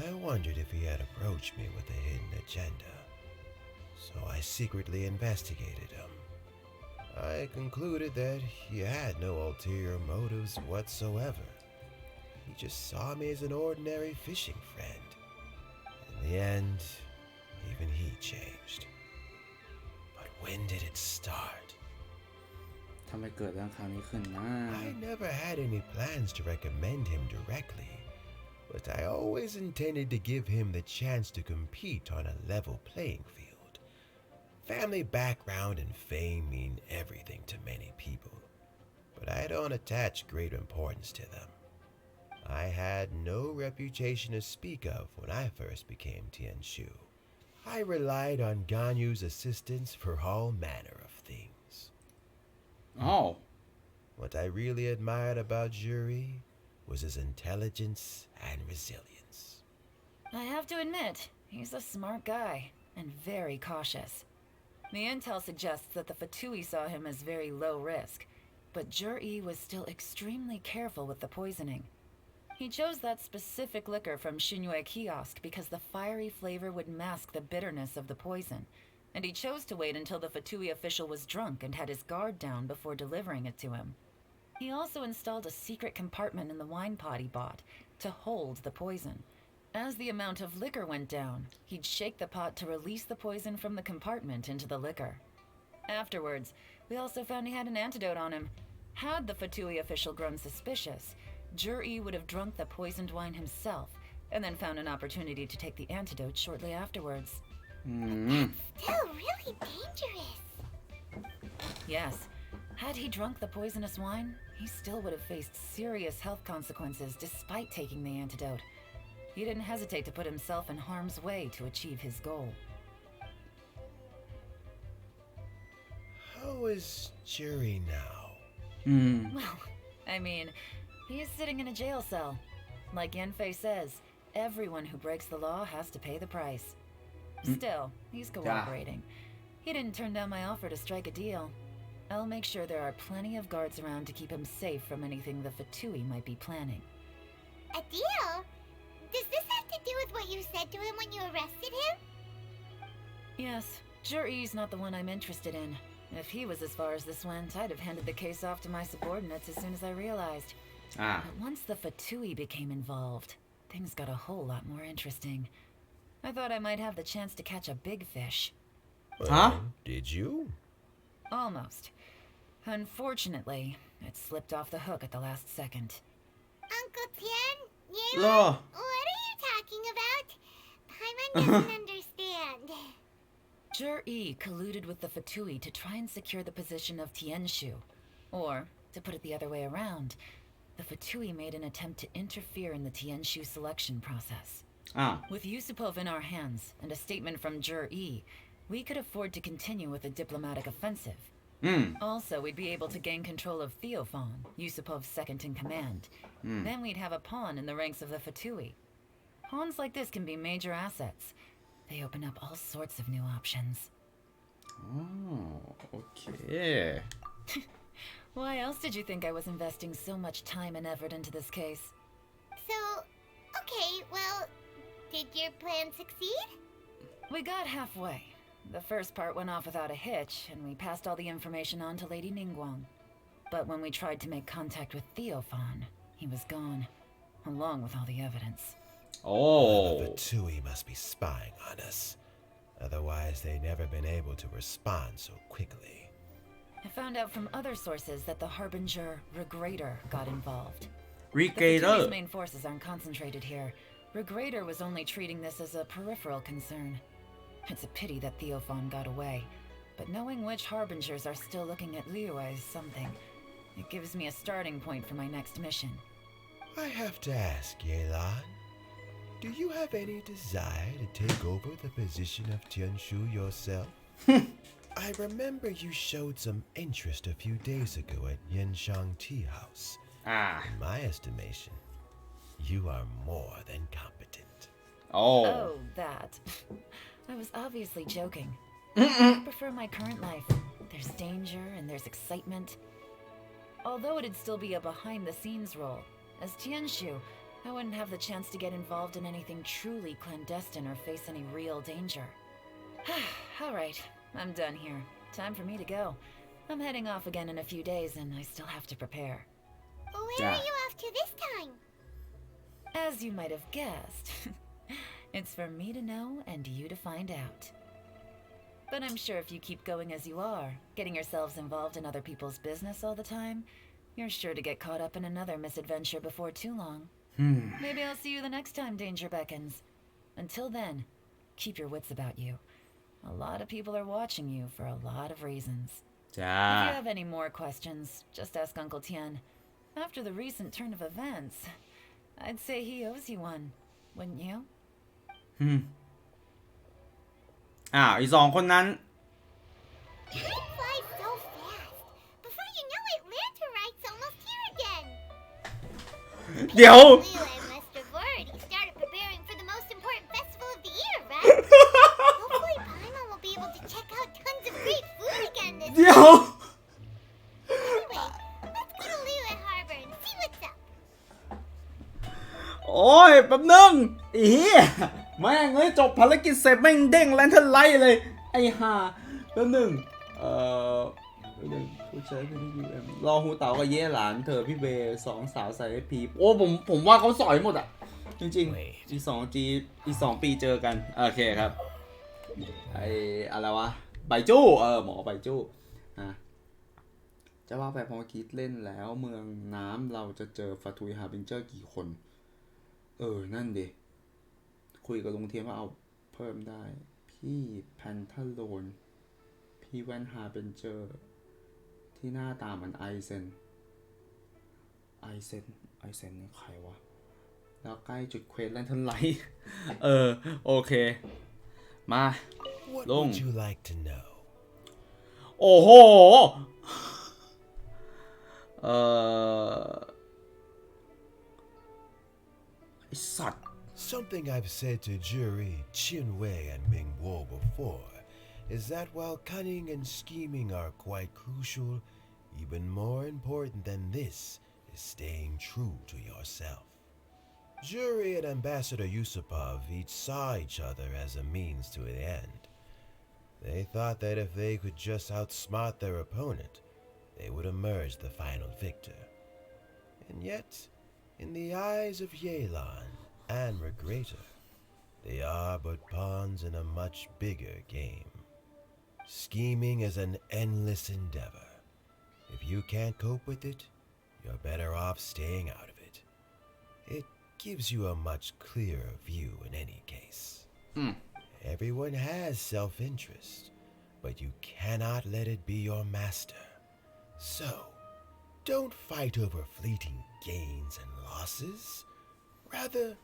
I wondered if he had approached me with a hidden agenda. So I secretly investigated him. I concluded that he had no ulterior motives whatsoever. He just saw me as an ordinary fishing friend. In the end, even he changed. But when did it start? ทำไมเกิดเรื่องครั้งนี้ขึ้นนะ I never had any plans to recommend him directly, but I always intended to give him the chance to compete on a level playing field. Family background and fame mean everything to many people, but I don't attach great importance to them. I had no reputation to speak of when I first became Tianshu. I relied on Ganyu's assistance for all manner of things. Oh. What I really admired about Zhi was his intelligence and resilience. I have to admit, he's a smart guy, and very cautious. The intel suggests that the Fatui saw him as very low risk, but Zhi was still extremely careful with the poisoning. He chose that specific liquor from Xinyue Kiosk because the fiery flavor would mask the bitterness of the poison, and he chose to wait until the Fatui official was drunk and had his guard down before delivering it to him. He also installed a secret compartment in the wine pot he bought to hold the poison. As the amount of liquor went down, he'd shake the pot to release the poison from the compartment into the liquor. Afterwards, we also found he had an antidote on him. Had the Fatui official grown suspicious, Zhi would have drunk the poisoned wine himself, and then found an opportunity to take the antidote shortly afterwards. Still really dangerous. Yes. Had he drunk the poisonous wine, he still would have faced serious health consequences despite taking the antidote. He didn't hesitate to put himself in harm's way to achieve his goal. How is Zhi now? Well, I mean, he is sitting in a jail cell. Like Yanfei says, everyone who breaks the law has to pay the price. Still, he's cooperating. He didn't turn down my offer to strike a deal. I'll make sure there are plenty of guards around to keep him safe from anything the Fatui might be planning. A deal? Does this have to do with what you said to him when you arrested him? Yes, Zhi's not the one I'm interested in. If he was as far as this went, I'd have handed the case off to my subordinates as soon as I realized. But once the Fatui became involved, things got a whole lot more interesting. I thought I might have the chance to catch a big fish. Did you? Almost. Unfortunately, it slipped off the hook at the last second. Uncle Tien? Yelan? What are you talking about? Paimon doesn't understand. Zhi colluded with the Fatui to try and secure the position of Tianshu. Or, to put it the other way around, the Fatui made an attempt to interfere in the Tianshu selection process. With Yusupov in our hands and a statement from Zhi, we could afford to continue with a diplomatic offensive. Also, we'd be able to gain control of Theophan, Yusupov's second-in-command. Then we'd have a pawn in the ranks of the Fatui. Pawns like this can be major assets. They open up all sorts of new options. Oh, okay. Why else did you think I was investing so much time and effort into this case? So, okay, well, did your plan succeed? We got halfway. The first part went off without a hitch, and we passed all the information on to Lady Ningguang. But when we tried to make contact with Theophan, he was gone, along with all the evidence. Oh. The Tui must be spying on us. Otherwise, they'd never been able to respond so quickly. I found out from other sources that the Harbinger Regrator got involved. Regrator. The Fatui's main forces aren't concentrated here. Regrator was only treating this as a peripheral concern. It's a pity that Theophan got away, but knowing which Harbingers are still looking at Liyue is something. It gives me a starting point for my next mission. I have to ask, Yelan, do you have any desire to take over the position of Tianshu yourself? I remember you showed some interest a few days ago at Yenshang Tea House. In my estimation, you are more than competent. Oh, that. I was obviously joking. I prefer my current life. There's danger and there's excitement. Although it'd still be a behind-the-scenes role, as Tianshu, I wouldn't have the chance to get involved in anything truly clandestine or face any real danger. All right, I'm done here. Time for me to go. I'm heading off again in a few days, and I still have to prepare. Where are you off to this time? As you might have guessed, it's for me to know and you to find out. But I'm sure if you keep going as you are, getting yourselves involved in other people's business all the time, you're sure to get caught up in another misadventure before too long. Maybe I'll see you the next time danger beckons. Until then, keep your wits about you. A lot of people are watching you for a lot of reasons. If you have any more questions, just ask Uncle Tian. After the recent turn of events, I'd say he owes you one, wouldn't you? อีสองคนนั้น Time flies so fast. Before you know it, Lanturite's almost here again. เดี๋ยว Liyue must have already started preparing for the most important festival of the year, right? Hopefully Paimon will be able to check out tons of great food again this เดี๋ยว Anyway, let's go to Liyue Harbor and see what's up. โอ้ยแป๊บนึงอีเหี้ยแม่งเอ้ยจบภารกิจเสร็จแม่งเด้งแลนเทนไลท์เลยไอ้ห่าแป๊บนึงผู้ชายคนนี้ UM รอหูเต๋ากับเย่หลานเธอพี่เบย์สองสาวใส่ให้พีโอ้ผมว่าเขาสอยหมดอ่ะจริงๆอีสองปีเจอกันโอเคครับไอ้อะไรวะใบจู้หมอใบจู้จะว่าไปพอคิดเล่นแล้วเมืองน้ำเราจะเจอฟาทุยฮาร์บินเจอร์กี่คนนั่นดิคุยกับลุงเทียมว่าเอาเพิ่มได้พี่แพนทาโลนพี่แว่นฮาร์บินเจอร์ที่หน้าตาเหมือนไอเซนนี่ใครวะแล้วใกล้จุดเควสแลนเทิร์นไลท์โอเคมา What ลง would you like to know? โอ้โหไอ้สัตว์ Something I've said to Jury, Qinwei, and Mingguo before is that while cunning and scheming are quite crucial, even more important than this is staying true to yourself. Jury and Ambassador Yusupov each saw each other as a means to an end. They thought that if they could just outsmart their opponent, they would emerge the final victor. And yet, in the eyes of Yelan and Regrator, they are but pawns in a much bigger game. Scheming is an endless endeavor. If you can't cope with it, you're better off staying out of it. It gives you a much clearer view in any case. Everyone has self-interest, but you cannot let it be your master. So, don't fight over fleeting gains and losses. Rather,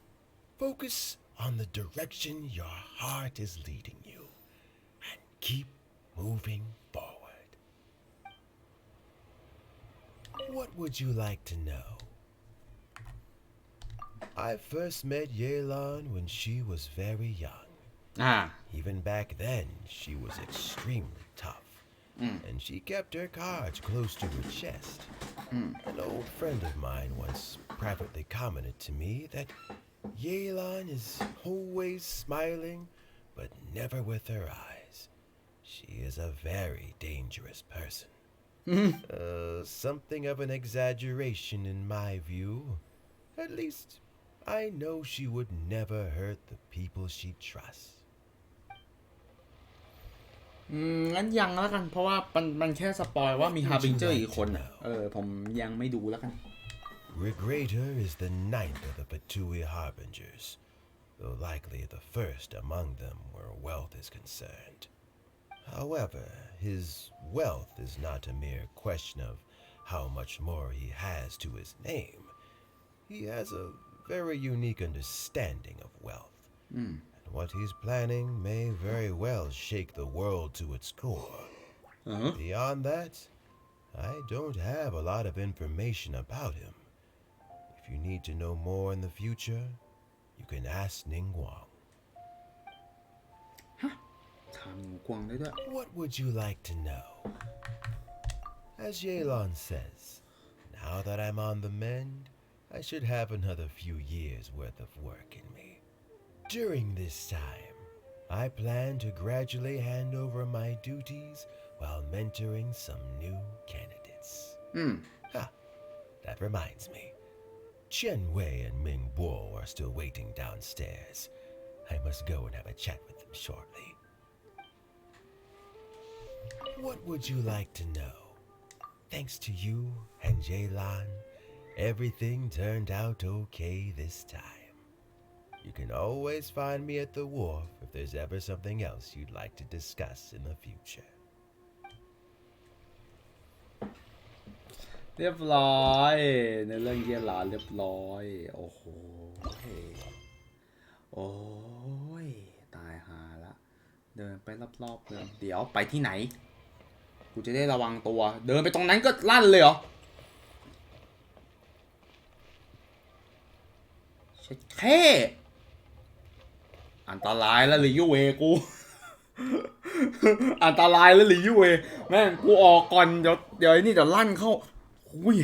focus on the direction your heart is leading you, and keep moving forward. What would you like to know? I first met Yelan when she was very young. Even back then, she was extremely tough, and she kept her cards close to her chest. An old friend of mine once privately commented to me that Yelan is always smiling, but never with her eyes. She is a very dangerous person. Something of an exaggeration in my view. At least, I know she would never hurt the people she trusts. งั้นยังแล้วกันเพราะว่ามันแค่สปอยว่ามีฮาร์บิงเจอร์อีกคนอ่ะผมยังไม่ดูแล้วกัน Regrator is the ninth of the Patui Harbingers, though likely the first among them where wealth is concerned. However, his wealth is not a mere question of how much more he has to his name. He has a very unique understanding of wealth. And what he's planning may very well shake the world to its core. Beyond that, I don't have a lot of information about him. If you need to know more in the future, you can ask Ningguang. What would you like to know? As Yelan says, now that I'm on the mend, I should have another few years worth of work in me. During this time, I plan to gradually hand over my duties while mentoring some new candidates. That reminds me. Chen Wei and Ming Bo are still waiting downstairs. I must go and have a chat with them shortly. What would you like to know? Thanks to you and Yelan, everything turned out okay this time. You can always find me at the wharf if there's ever something else you'd like to discuss in the future. เรียบร้อยในเรื่องเยี่ยหลานเรียบร้อยโอ้โหโอ้ยตายหาละเดินไปรอบๆเมืองเดี๋ยวไปที่ไหนกูจะได้ระวังตัวเดินไปตรงนั้นก็ลั่นเลยเหรอเช็ดแค่อันตรายแล้วหรือยูเวกู อันตรายแล้วหรือยูเวแม่งกูออกก่อนเดี๋ยวไอ้นี่เดี๋ยวลั่นเข้าอุ้ย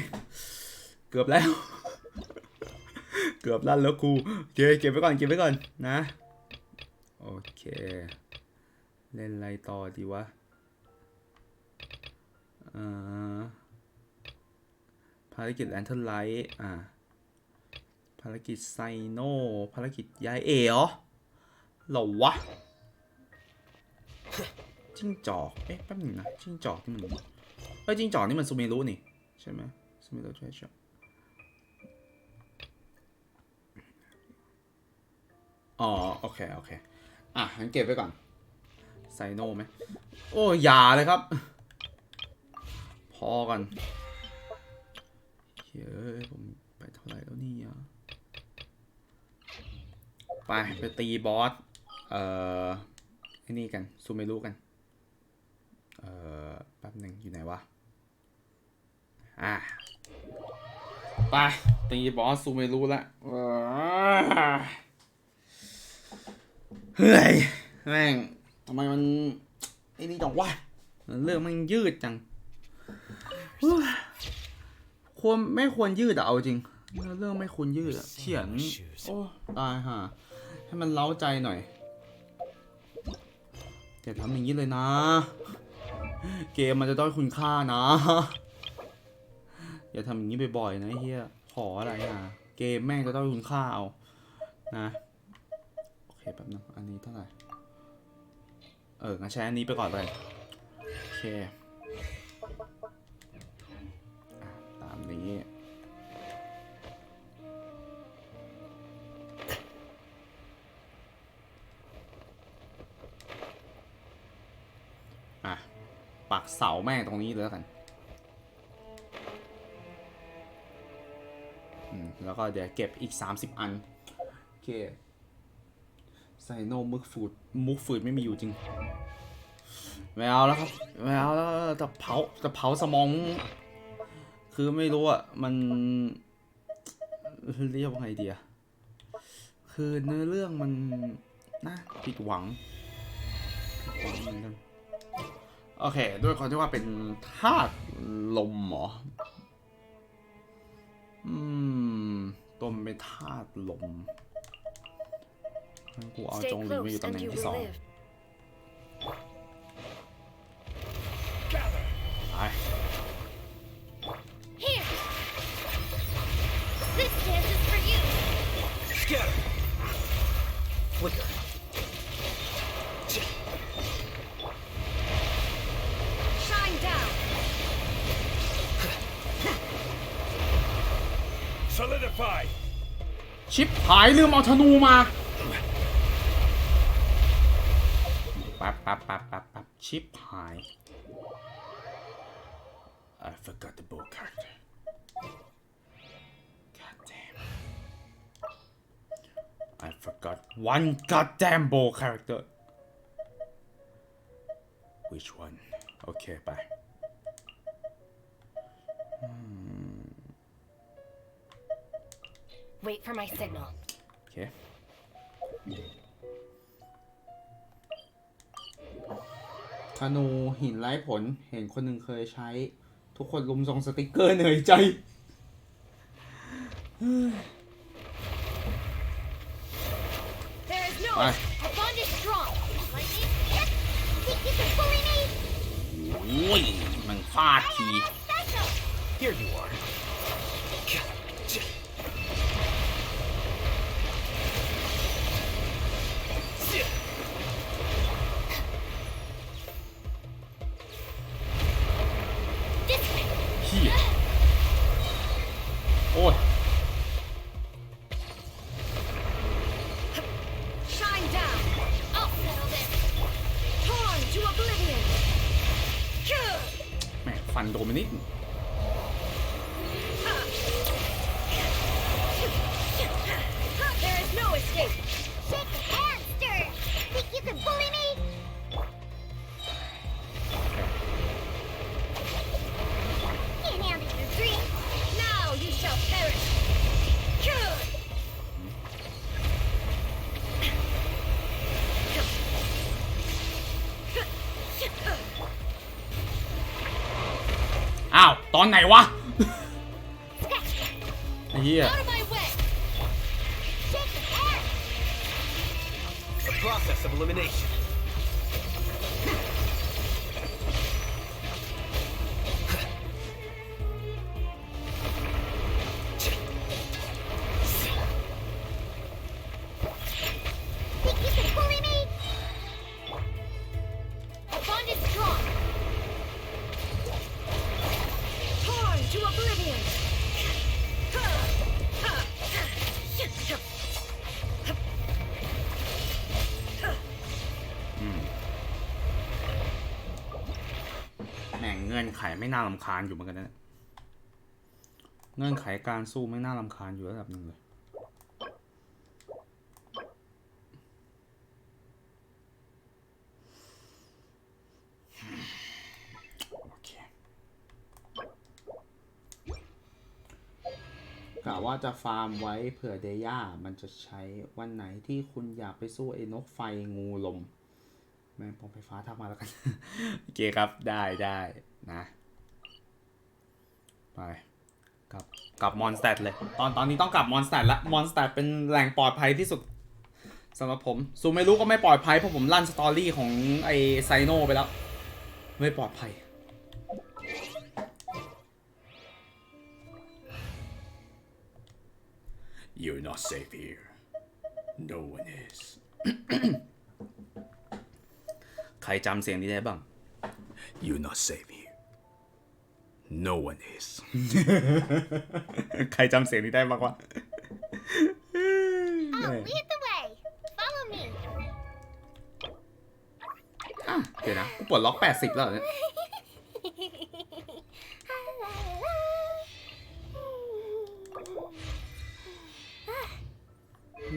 เกือบแล้ว เกือบลั่นแล้วกูเก็บไว้ก่อนนะโอเคเล่นอะไรต่อดีวะภารกิจแลนเทิร์นไลท์ภารกิจไซโนภารกิจย้ายเหรอเหรอวะจิ้งจอกแป๊บนึงนะจิ้งจอกนี่มันจิ้งจอกนี่มันซูเมรุนี่ใช่ไหมซูเมรุใช่ใช่อ๋อโอเคงั้นเก็บไว้ก่อนไซโนไหมโอ้อย่าเลยครับพอก่อนเฮ้ยผมไปเท่าไหร่แล้วนี่ไปตีบอสไอ้นี่กันซูเมรุกันแป๊บหนึ่งอยู่ไหนวะไปตีบอสซูเมรุละเฮ้ยแม่งทำไมมันไอ้นี่จังวะเรื่องมันยืดจังไม่ควรยืดเอาจริงเรื่องไม่ควรยืดเขียนโอ้ตายห่าให้มันเล้าใจหน่อยอย่าทำอย่างนี้เลยนะเกมมันจะด้อยคุณค่านะอย่าทำอย่างนี้บ่อยๆนะเฮียขออะไรเกมแม่งจะด้อยคุณค่าเอานะโอเคแป๊บนึงอันนี้เท่าไหร่งั้นใช้อันนี้ไปก่อนเลยโอเคตามนี้ปักเสาแม่งตรงนี้เลยแล้วกันแล้วก็เดี๋ยวเก็บอีก30อันโอเคไซโนมุกฝืดไม่มีอยู่จริงไม่เอาแล้วครับไม่เอาแล้วจะเผาสมองคือไม่รู้อ่ะมันเรียกว่าไงดีอ่ะคือเนื้อเรื่องมันน่าผิดหวังเหมือนกันโอเคด้วยความที่ว่าเป็นธาตุลมเหรอตัวมันเป็นธาตุลมกูเอาจงหลินมาอยู่ตำแหน่งที่2ไป solidified. ชิปหายลืมเอาธนูมาปั๊บชิปหาย I forgot the bow character. God damn. I forgot one goddamn bow character. Which one? Okay, bye. Wait for my signal. Okay. ธนูหินไร้ผลเห็นคนหนึ่งเคยใช้ทุกคนลุมส่งสติกเกอร์เหนื่อยใจ There is no. A bond is strong. Lightning. Yes. Think you can bully me? โอ้ยมันฟาดที Special. Here you are. This way. เฮียโอ้ย Shine down. I'll settle this. Torn to oblivion. แหมฟันโดนไปนิด There is no escape. Shake hands, sir. Think you can bully me? Can't handle your dream. Now you shall perish. อ้าว ตอนไหนวะ ไอ้เหี้ย Out of my way. Shake hands. The process of elimination. Think you can bully me? A bond is strong. Torn to oblivion. แหม่งเงื่อนไขไม่น่ารำคาญอยู่เหมือนกันนะ เงื่อนไขการสู้ไม่น่ารำคาญอยู่ระดับหนึ่งเลย โอเคกะว่าจะฟาร์มไว้เผื่อเดย่ามันจะใช้วันไหนที่คุณอยากไปสู้ไอ้นกไฟงูลม แม่งปองไฟฟ้าทักมาแล้วกัน โอเคครับได้นะ ไปกลับมอนสเตทเลยตอนนี้ต้องกลับมอนสเตทละมอนสเตทเป็นแหล่งปลอดภัยที่สุดสำหรับผมซูไม่รู้ก็ไม่ปลอดภัยเพราะผมลั่นสตอรี่ของไอไซโนไปแล้วไม่ปลอดภัย You're not safe here. No one is. ใครจำเสียงนี้ได้บ้าง You're not safe here. No one is. ใครจำเสียงนี้ได้บ้างวะ I'll lead the way. Follow me. เดี๋ยวนะกูปลดล็อก80แล้วเนี่ย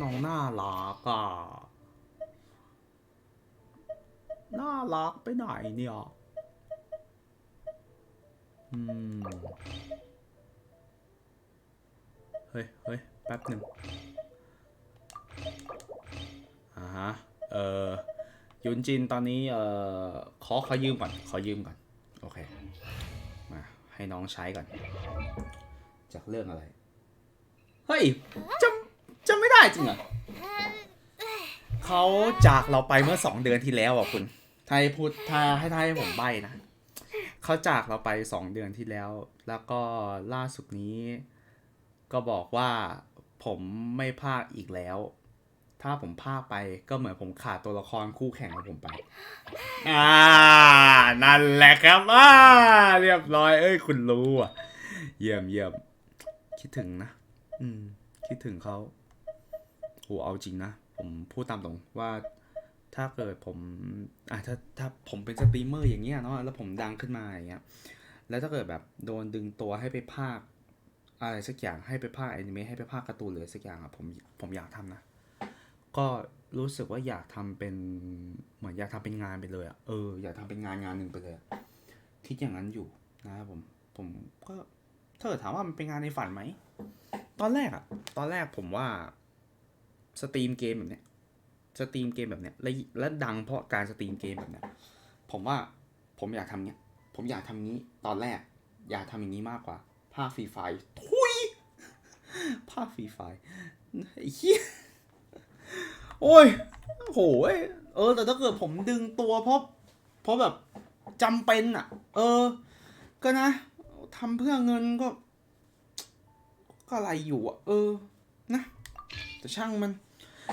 น้องน่ารักอ่ะน่ารักไปไหนเนี่ยเฮ้ยแป๊บหนึ่งยุนจินตอนนี้ขอยืมก่อนโอเคมาให้น้องใช้ก่อนจากเรื่องอะไรเฮ้ยจำไม่ได้จริงเหรอเขาจากเราไปเมื่อ2 เดือนที่แล้วอ่ะคุณถ้าให้ผมใบ้นะเขาจากเราไป2 เดือนที่แล้วแล้วก็ล่าสุดนี้ก็บอกว่าผมไม่พากอีกแล้วถ้าผมพากไปก็เหมือนผมขาดตัวละครคู่แข่งของผมไปนั่นแหละครับเรียบร้อยคุณรู้อ่ะเยี่ยมคิดถึงนะ คิดถึงเขาโหเอาจริงนะผมพูดตามตรงว่าถ้าเกิดผมถ้าผมเป็นสตรีมเมอร์อย่างเงี้ยเนาะแล้วผมดังขึ้นมาอย่างเงี้ยแล้วถ้าเกิดแบบโดนดึงตัวให้ไปพากย์อะไรสักอย่างให้ไปพากย์แอนิเมะให้ไปพากย์การ์ตูนหรือสักอย่างอะผมอยากทำนะก็รู้สึกว่าอยากทำเป็นเหมือนอยากทำเป็นงานไปเลยอะอยากทำเป็นงานหนึ่งไปเลยคิดอย่างนั้นอยู่นะครับผมก็ถ้าเกิดถามว่ามันเป็นงานในฝันไหมตอนแรกผมว่าสตรีมเกมแบบเนี้ยและดังเพราะการสตรีมเกมแบบเนี้ยผมว่าผมอยากทำเนี้ยผมอยากทำนี้ตอนแรกอยากทำอย่างนี้มากกว่าภาคฟรีไฟร์ทุยภาคฟรีไฟร์ไอ้เหี้ยโอ้ยโหแต่ถ้าเกิดผมดึงตัวเพราะแบบจำเป็นอ่ะก็นะทำเพื่อเงินก็อะไรอยู่อ่ะนะแต่ช่างมัน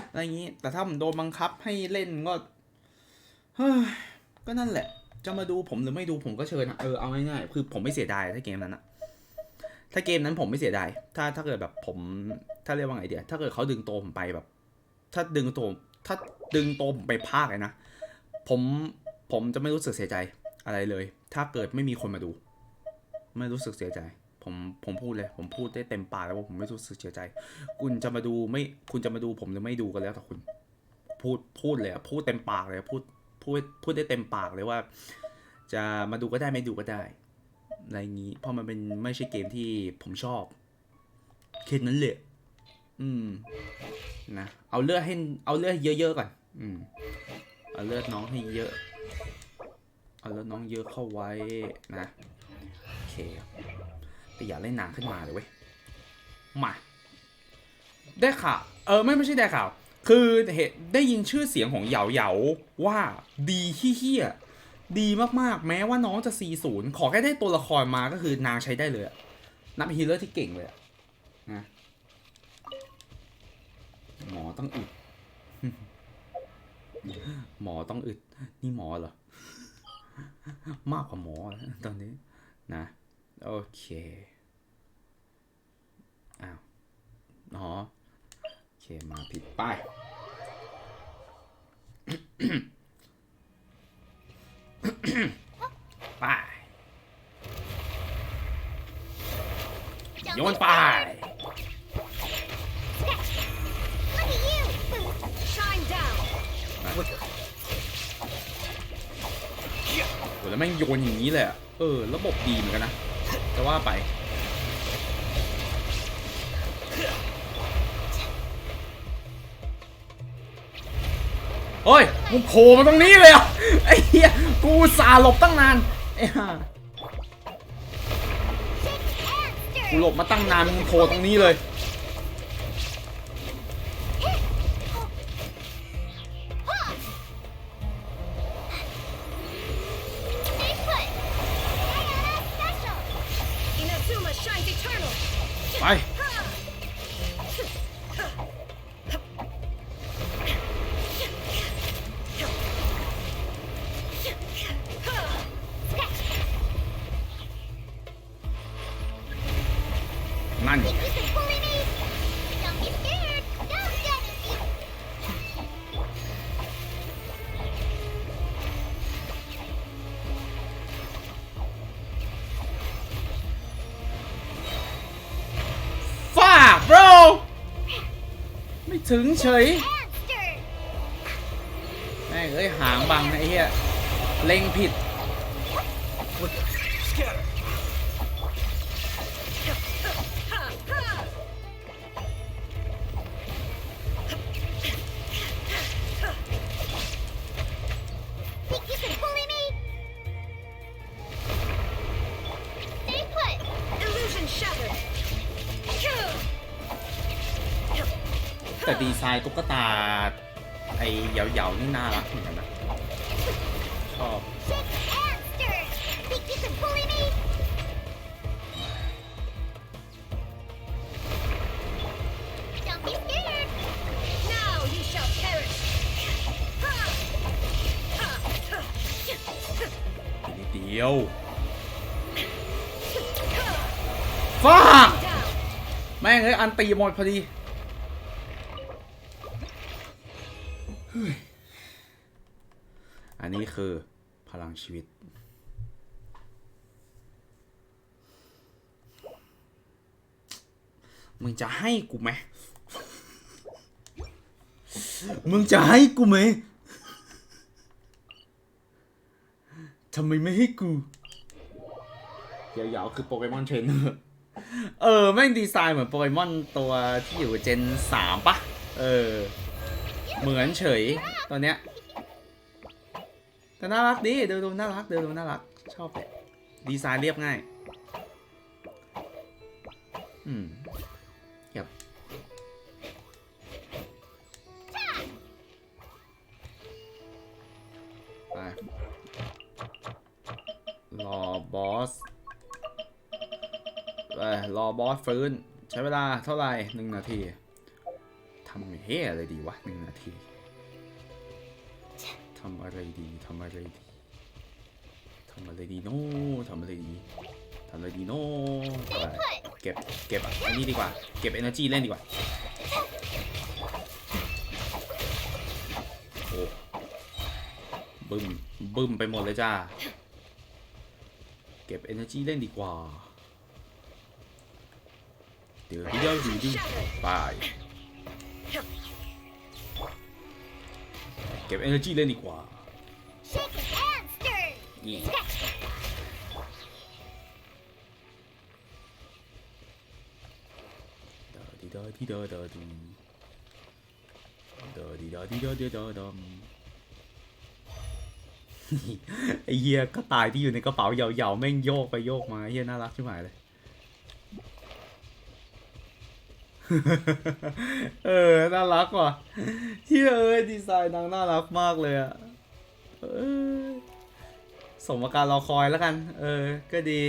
อะไรอย่างนี้แต่ถ้าผมโดนบังคับให้เล่นก็นั่นแหละจะมาดูผมหรือไม่ดูผมก็เชิญเอาง่ายๆคือผมไม่เสียดายถ้าเกมนั้นอะถ้าเกมนั้นผมไม่เสียดายถ้าเกิดแบบผมถ้าเรียกว่าไงเดียถ้าเกิดเขาดึงตัวผมไปแบบถ้าดึงตัวผมไปพากเลยนะผมจะไม่รู้สึกเสียใจอะไรเลยถ้าเกิดไม่มีคนมาดูไม่รู้สึกเสียใจผมพูดเลยผมพูดได้เต็มปากแล้วว่าผมไม่รู้สึกเสียใจคุณจะมาดูผมหรือไม่ดูก็แล้วแต่คุณพูดเลยอะพูดเต็มปากเลยพูดได้เต็มปากเลยว่าจะมาดูก็ได้ไม่ดูก็ได้อะไรงี้เพราะมันเป็นไม่ใช่เกมที่ผมชอบแค่นั้นแหละนะเอาเลือดเยอะๆก่อนเอาเลือดน้องให้เยอะเอาเลือดน้องเยอะเข้าไว้นะโอเคแต่อย่าเล่นนานขึ้นมาเลยเว้ยมาได้ข่าวไม่ใช่ได้ข่าวคือได้ยินชื่อเสียงของเหยาว่าดีเฮี้ยดีมากๆแม้ว่าน้องจะ 40 ขอแค่ได้ตัวละครมาก็คือนางใช้ได้เลยนับฮีโร่ที่เก่งเลยนะหมอต้องอึดนี่หมอเหรอมากกว่าหมอตอนนี้นะโอเคอ๋อโอเคมาผิดป้ายป้ายโยนป้ายแล้วแม่งโยนอย่างนี้เลยระบบดีเหมือนกันนะจะว่าไปเฮ้ยมึงโผล่มาตรงนี้เลยไอ้เหี้ยกูสาหลบตั้งนานกูหลบมาตั้งนานมึงโผล่ตรงนี้เลยไปนั่นbro ไม่ถึงเฉยแม่งหางบังไอ้เหี้ยเล็งผิดแต่ดีไซน์ตุ๊กตาไอ้เหยาๆนี่น่ารักเหมือนกันนะชอบนิดเดียวฟาด แม่งเลยอันตีหมดพอดีอันนี้คือพลังชีวิตมึงจะให้กูไหมมึงจะให้กูไหมทำไมไม่ให้กูยาวๆคือโปเกมอนเทรนเนอร์แม่งดีไซน์เหมือนโปเกมอนตัวที่อยู่เจน3ปะเหมือนเฉยตัวเนี้ยแต่น่ารักดีดูน่ารักดูน่ารักชอบเลยดีไซน์เรียบง่ายเก็บไปรอบอสฟื้นใช้เวลาเท่าไหร่1 นาทีทำเฮ้อะไรดีวะ1 นาทีทำอะไรดีโน้ทำอะไรดีโน้เก็บอันนี้ดีกว่าเก็บ energy เล่นดีกว่าโอ้บึ้มไปหมดเลยจ้าเก็บ energy เล่นดีกว่าเดี๋ยวไปเก็บ energy เล่นดีกว่านี่ไอ้เหี้ยกระต่ายที่อยู่ในกระเป๋าเหยาๆแม่งโยกไปโยกมาเหี้ยน่ารักชิบหายเลยน่ารักว่ะเฮ้ยดีไซน์นางน่ารักมากเลยอะสมการรอคอยแล้วกันก็ดี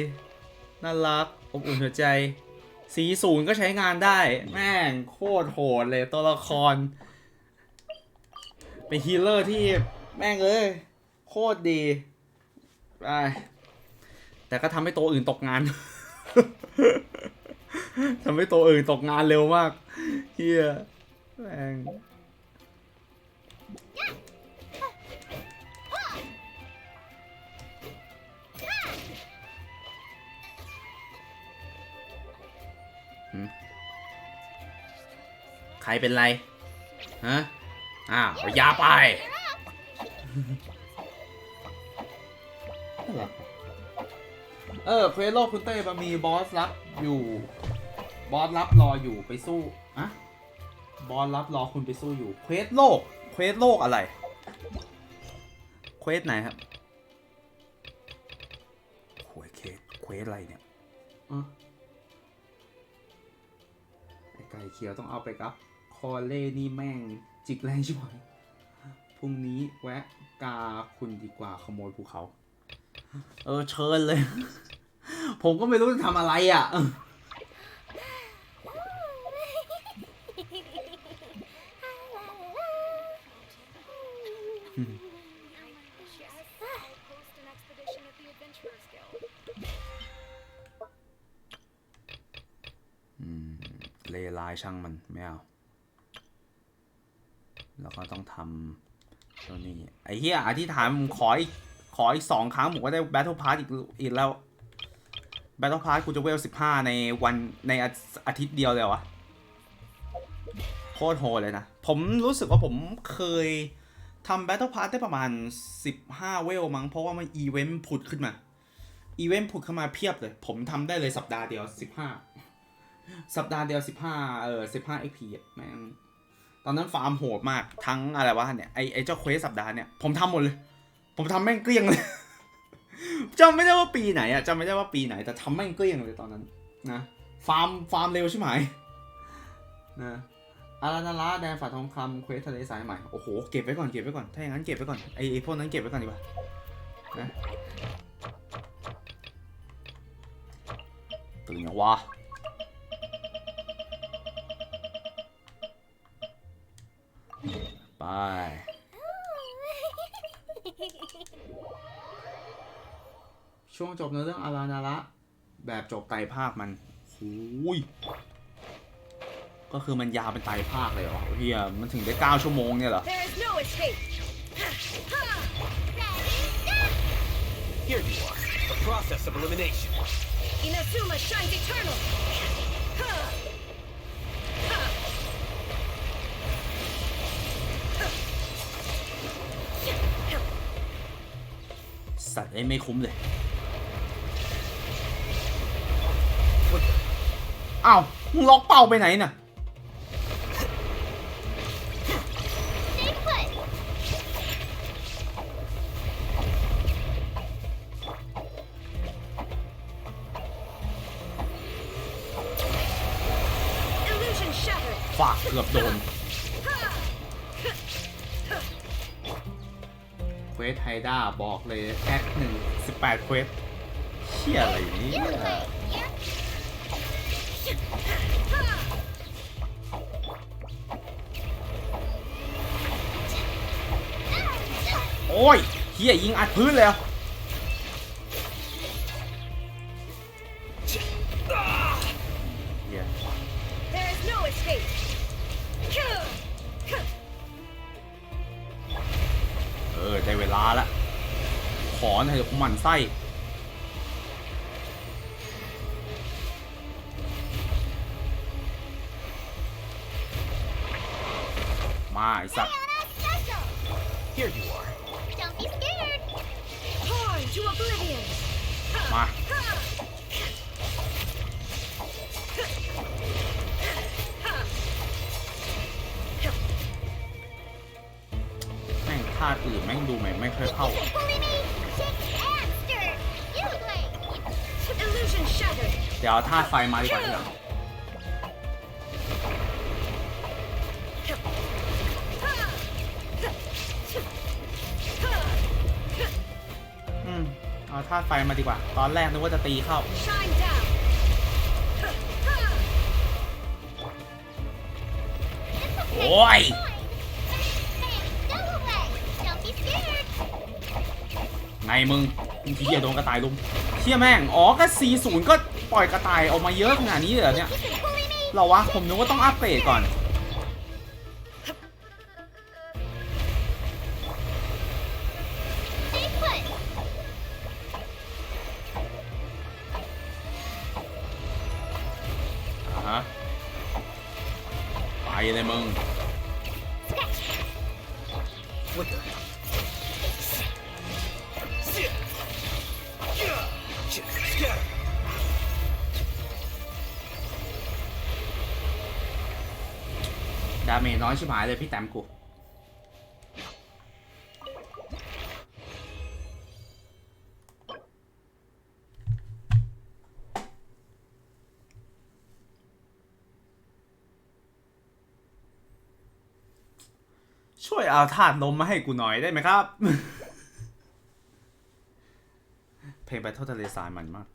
น่ารักอบอุ่นหัวใจ40ก็ใช้งานได้แม่งโคตรโหดเลยตัวละครเป็นฮีลเลอร์ที่แม่งโคตรดีแต่ก็ทำให้ตัวอื่นตกงาน ทำให้ตัวอื่นตกงานเร็วมากเฮียแม่งใครเป็นไรฮะอย่าไปเควสโลกคุณเต้มันมีบอสรับอยู่บอสรับรออยู่ไปสู้บอสรับรอคุณไปสู้อยู่เควสโลกอะไรเควสไหนครับเควสอะไรเนี่ยไอ้ไก่เขียวต้องเอาไปกับคอเล่นี่แม่งจิกแรงชิบหายพรุ่งนี้แวะกาคุณดีกว่าขโมยภูเขาเชิญเลย ผมก็ไม่รู้จะทำอะไรอ่ะเลไลน์ช่างมันไม่เอาแล้วก็ต้องทำตัวนี้ไอ้เหี้ยอธิษฐานผมขออีก2 ครั้งผมก็ได้ Battle Pass อีกแล้ว Battle Pass กูจะเวล15ในอาทิตย์เดียวเลยวะโคตรโหดเลยนะผมรู้สึกว่าผมเคยทำ Battle Pass ได้ประมาณ15เวลมั้งเพราะว่ามันอีเวนต์ผุดขึ้นมาเพียบเลยผมทำได้เลยสัปดาห์เดียว15 15 XP แม่งตอนนั้นฟาร์มโหดมากทั้งอะไรวะเนี่ยไอเจ้าเควสสัปดาห์เนี่ยผมทำหมดเลยผมทำแม่งเกลี้ยงเลย จำไม่ได้ว่าปีไหนแต่ทำแม่งเกลี้ยงเลยตอนนั้นนะฟาร์มเร็วใช่ไหมนะอารานาระแดนฝ่าทองคำเควสทะเลสายใหม่โอ้โหเก็บไว้ก่อนถ้าอย่างนั้นเก็บไว้ก่อนไอพวกนั้นเก็บไว้ก่อนดีกว่านะตื่นยังวะไปช่วงจบในเรื่องอารานาระแบบจบไตรภาคมันหูย ก็คือมันยาวเป็นไตรภาคเลยเหรอเฮียมันถึงได้9 ชั่วโมงเนี่ยเหรอ Here you are. A process of elimination. Inazuma shines eternal. สัตว์ไม่คุ้มเลยอ้าวมึงล็อกเป้าไปไหนน่ะฝากเกือบโดนเควสไฮด้าบอกเลยแอค1 18 เควสเชี่ยอะไรนี่โอ้ยเฮียยิงอัดพื้นเลยได้เวลาละขอหน่อยเดี๋ยวผมหมั่นไส้มาไอ้สัตว์ Here you are. Don't be scared. Torn to oblivion. มาแม่งท่าอื่นแม่งดูไม่ค่อยเข้า เดี๋ยวท่าไฟมาดีกว่าทีหลังเอาท่าไฟมาดีกว่าตอนแรกนึกว่าจะตีเข้าโอ้ยไงมึงทีเดียวโดนกระต่ายลุมเชี่ยแม่งอ๋อก็40ก็ปล่อยกระต่ายออกมาเยอะขนาดนี้เลยเหรอเนี่ยเหรอวะผมนึกว่าต้องอัปเกรดก่อนไปเลยมึงดาเมจน้อยชิบหายเลยพี่แต้มกูช่วยเอาถาดนมมาให้กูหน่อยได้ไหมครับ เพลง Battle ทะเลทรายมันมาก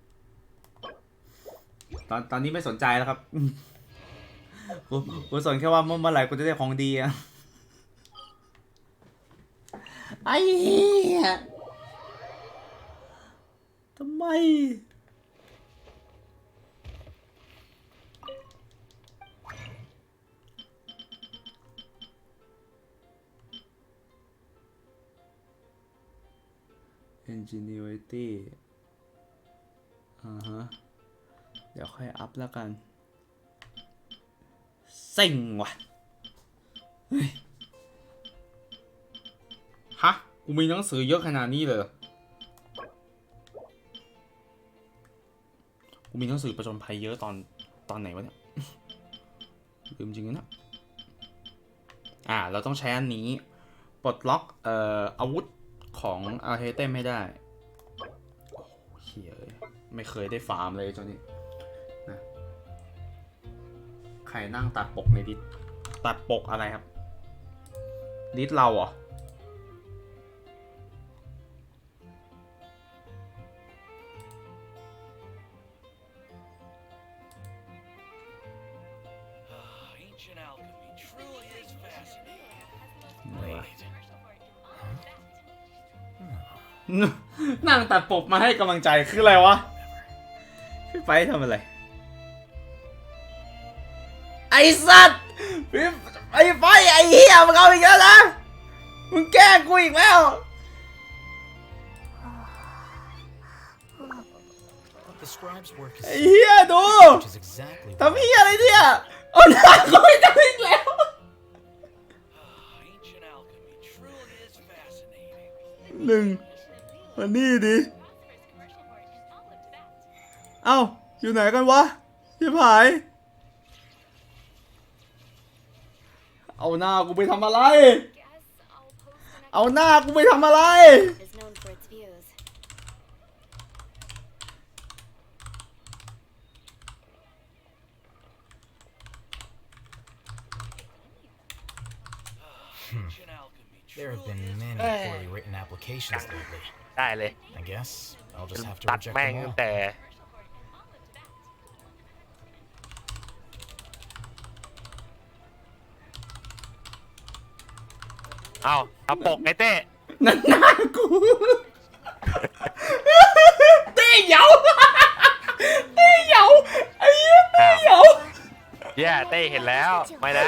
ตอนนี้ไม่สนใจแล้วครับกูสนแค่ว่าเมื่อไหร่กูจะได้ของดีอะไอ้เหี้ยทำไมIngenuity เดี๋ยวค่อยอัพแล้วกันเซ็งว่ะฮะกูมีหนังสือเยอะขนาดนี้เลยกูมีหนังสือประจนภัยเยอะตอนไหนวะเนี่ยลืมจริงนะเราต้องใช้อันนี้ปลดล็อกอาวุธของอาร์เทเต็มให้ได้โอ้เหี้ยไม่เคยได้ฟาร์มเลยจนนี้นะใครนั่งตัดปกในดิสตัดปกอะไรครับดิสเราเหรอนั่งตัดปกมาให้กำลังใจคืออะไรวะพี่ไปทำอะไร ไอ้สัตว์ไอ้ไฟไอ้เหี้ยมึงเอาอีกแล้วนะมึงแกล้งกูอีกแล้ว ไอ้เหี้ยดูทำเหี้ยอะไรเนี่ยเอาหน้ากูไม่ได้อีกแล้วหนึ่งมานี่ดิเอ้าอยู่ไหนกันวะพี่ผายเอาหน้ากูไปทำอะไรเอาหน้ากูไปทำอะไรThere have been many poorly written applications lately. ได้เลย I guess I'll just have to ตัด reject แม่ง them ตั้ all. งแต่เอาเอาปกไอ้เต้ นั่นหน้ากูเต้เหยาเต้เหยาไอ้เหี้ยเต้เหยาแย่เต้เห็นแล้วไม่นะ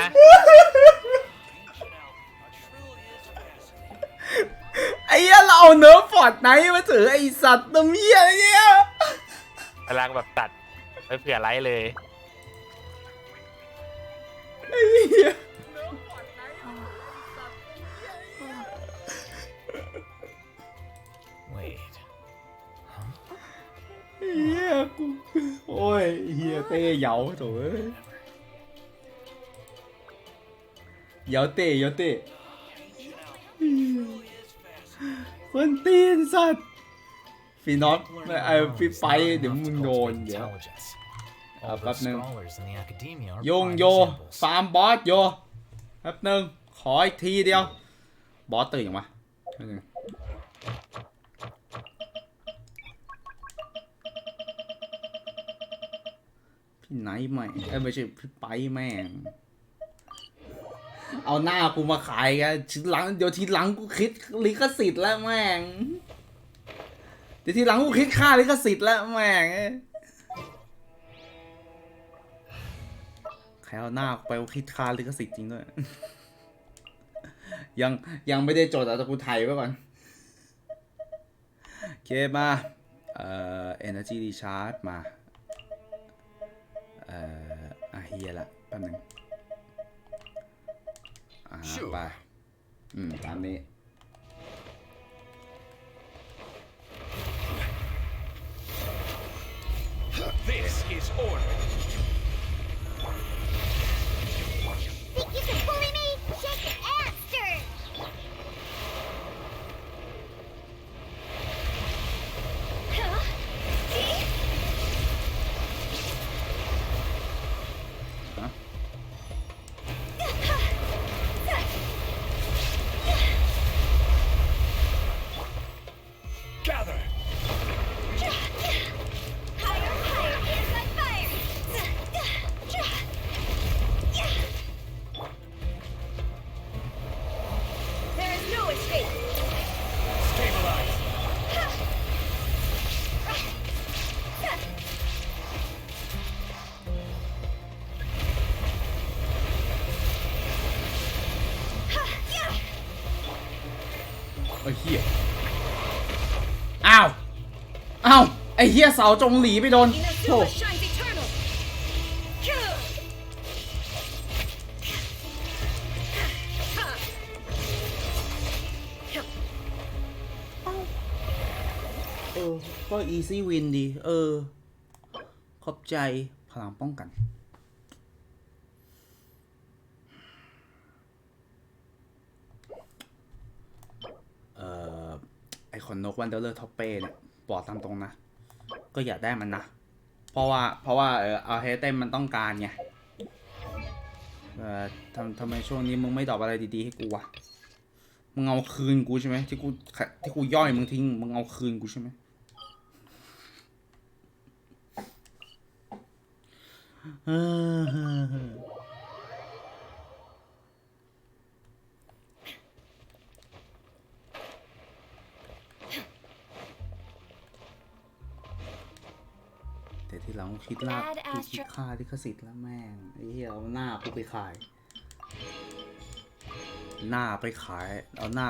ไอ้เหี้ยเราเอาเนื้อฟอร์ดไนท์มาถือไอ้สัตว์ตัวเมียอะไรเนี่ย กำลังแบบตัดไปเผื่อไลท์เลย ไอ้เหี้ย Wait. เหี้ยกูโอ้ยเหี้ยเต้เหยาโถ่เอ้ยเหยาเต้เหยาเต้คนตีนสัตว์ฟีนอตไอ้ฟีไปเดี๋ยวมึงโดนเดี๋ยวแป๊บนึงโยงโยฟาร์มบอสโยแป๊บนึงขออีกทีเดียวบอสตื่นยังวะพี่ไนท์แม่งไม่ใช่พี่ไปแม่งเอาหน้ากูมาขายกันทีหลังเดี๋ยวทีหลังกูคิดลิขสิทธิ์แล้วแม่งเดี๋ยวทีหลังกูคิดค่าลิขสิทธิ์แล้วแม่งใครเอาหน้ากูไปคิดค่าลิขสิทธิ์จริงด้วยยังไม่ได้จดเอาตะกูไทยไว้ก่อนโอเคมาenergy recharge มาเฮียละแป๊บนึงไปตามนี้ This is order. Think you can bully me? Check your answer! Gather. There is no escape. Stabilize.ไอ้เหี้ยอ้าวไอ้เหี้ยเสาจงหลีไปโดนโธ่ Shines eternal. ก็ easy win ดีขอบใจพลังป้องกันไอคอนนกวันเดอร์เลอร์ท็อปเป้เนี่ยบอกตามตรงนะก็อยากได้มันนะเพราะว่าเอาเฮเต็มมันต้องการไงทำไมช่วงนี้มึงไม่ตอบอะไรดีๆให้กูวะมึงเอาคืนกูใช่ไหมที่กูย่อยมึงทิ้งมึงเอาคืนกูใช่ไหม ทีหลังคิดค่าลิขสิทธิ์แล้วแม่งไอ้เหี้ยเอาหน้ากูไปขายเอาหน้า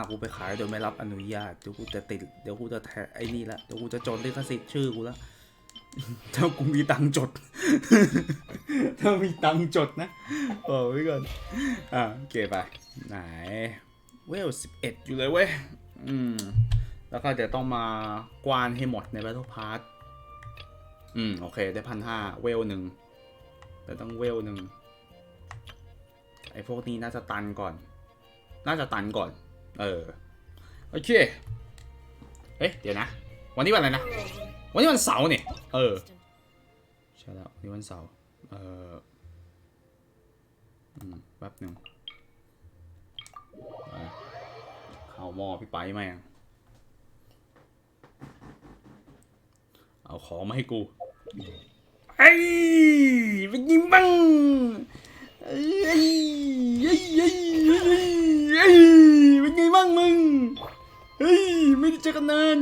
กูไปขายโดยไม่รับอนุญาตเดี๋ยวกูจะติดเดี๋ยวกูจะแทไอ้นี่ละเดี๋ยวกูจะจดลิขสิทธิ์ชื่อกูแล้วถ้ากูมีตังจดถ้ามีตังจดนะบอกไว้ก่อนโอเคไปไหนเวล11อยู่เลยเว้ยแล้วก็เดี๋ยวต้องมากวานให้หมดใน Battle Pass โอเคได้1,500เวล1แต่ต้องเวล1ไอ้พวกนี้น่าจะตันก่อนโอเคเดี๋ยวนะวันนี้วันอะไรนะวันนี้วันเสาร์นี่ใช่แล้ววันนี้วันเสาร์แป๊บหนึ่งเข้าหม้อพี่ไปไหมเอาของมาให้กูเป็นยิงบ้างเป็นไงบ้างมึงไม่ได้เจอกันนาน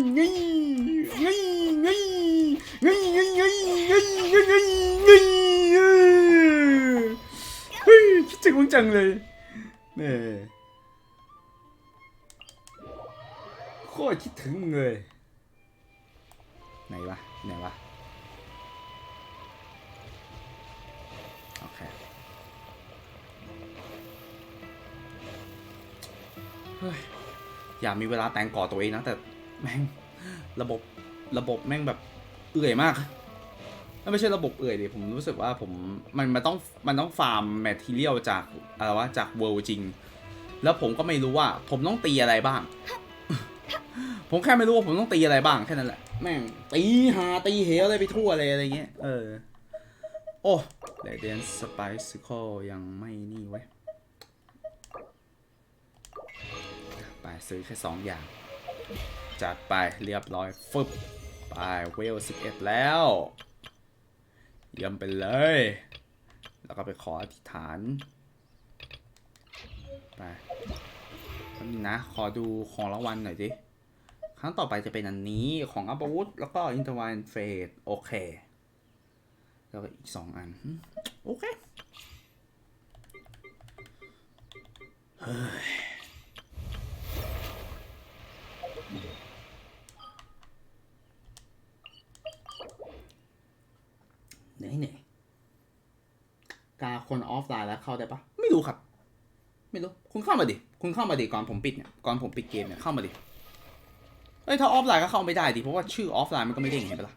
คิดถึงมึงจังเลยนี่โคตรคิดถึงมึงเลยไหนวะโอเคอยากมีเวลาแต่งก่อตัวเองนะแต่แม่งระบบแม่งแบบเอื่อยมากไม่ใช่ระบบเอื่อยดิผมรู้สึกว่ามันต้องฟาร์มแมททีเรียลจากอะไรวะจากเวิลด์จริงแล้วผมก็ไม่รู้ว่าผมต้องตีอะไรบ้างผมแค่ไม่รู้ว่าผมต้องตีอะไรบ้างแค่นั้นแหละแม่งตีเหวอะไรไปทั่วอะไรเงี้ยโอ้เดนสไปซิคอลยังไม่นี่ไว้ไปซื้อแค่2อย่างจัดไปเรียบร้อยฟึบไปเวล11แล้วเยี่ยมไปเลยแล้วก็ไปขออธิษฐานไปนี่นะขอดูของรางวัลหน่อยดิครั้งต่อไปจะเป็นอันนี้ของอัปวุธแล้วก็อินเทอร์ไวน์เฟดโอเคแล้วก็อีก2อันโอเคไหนกาคนออฟไลน์แล้วเข้าได้ปะไม่รู้ครับไม่รู้คุณเข้ามาดิก่อนผมปิดเนี่ยก่อนผมปิดเกมเนี่ยเข้ามาดิถ้าออฟไลน์ก็เข้าไม่ได้ดิเพราะว่าชื่อออฟไลน์มันก็ไม่เด้งเห็นปะล่ะ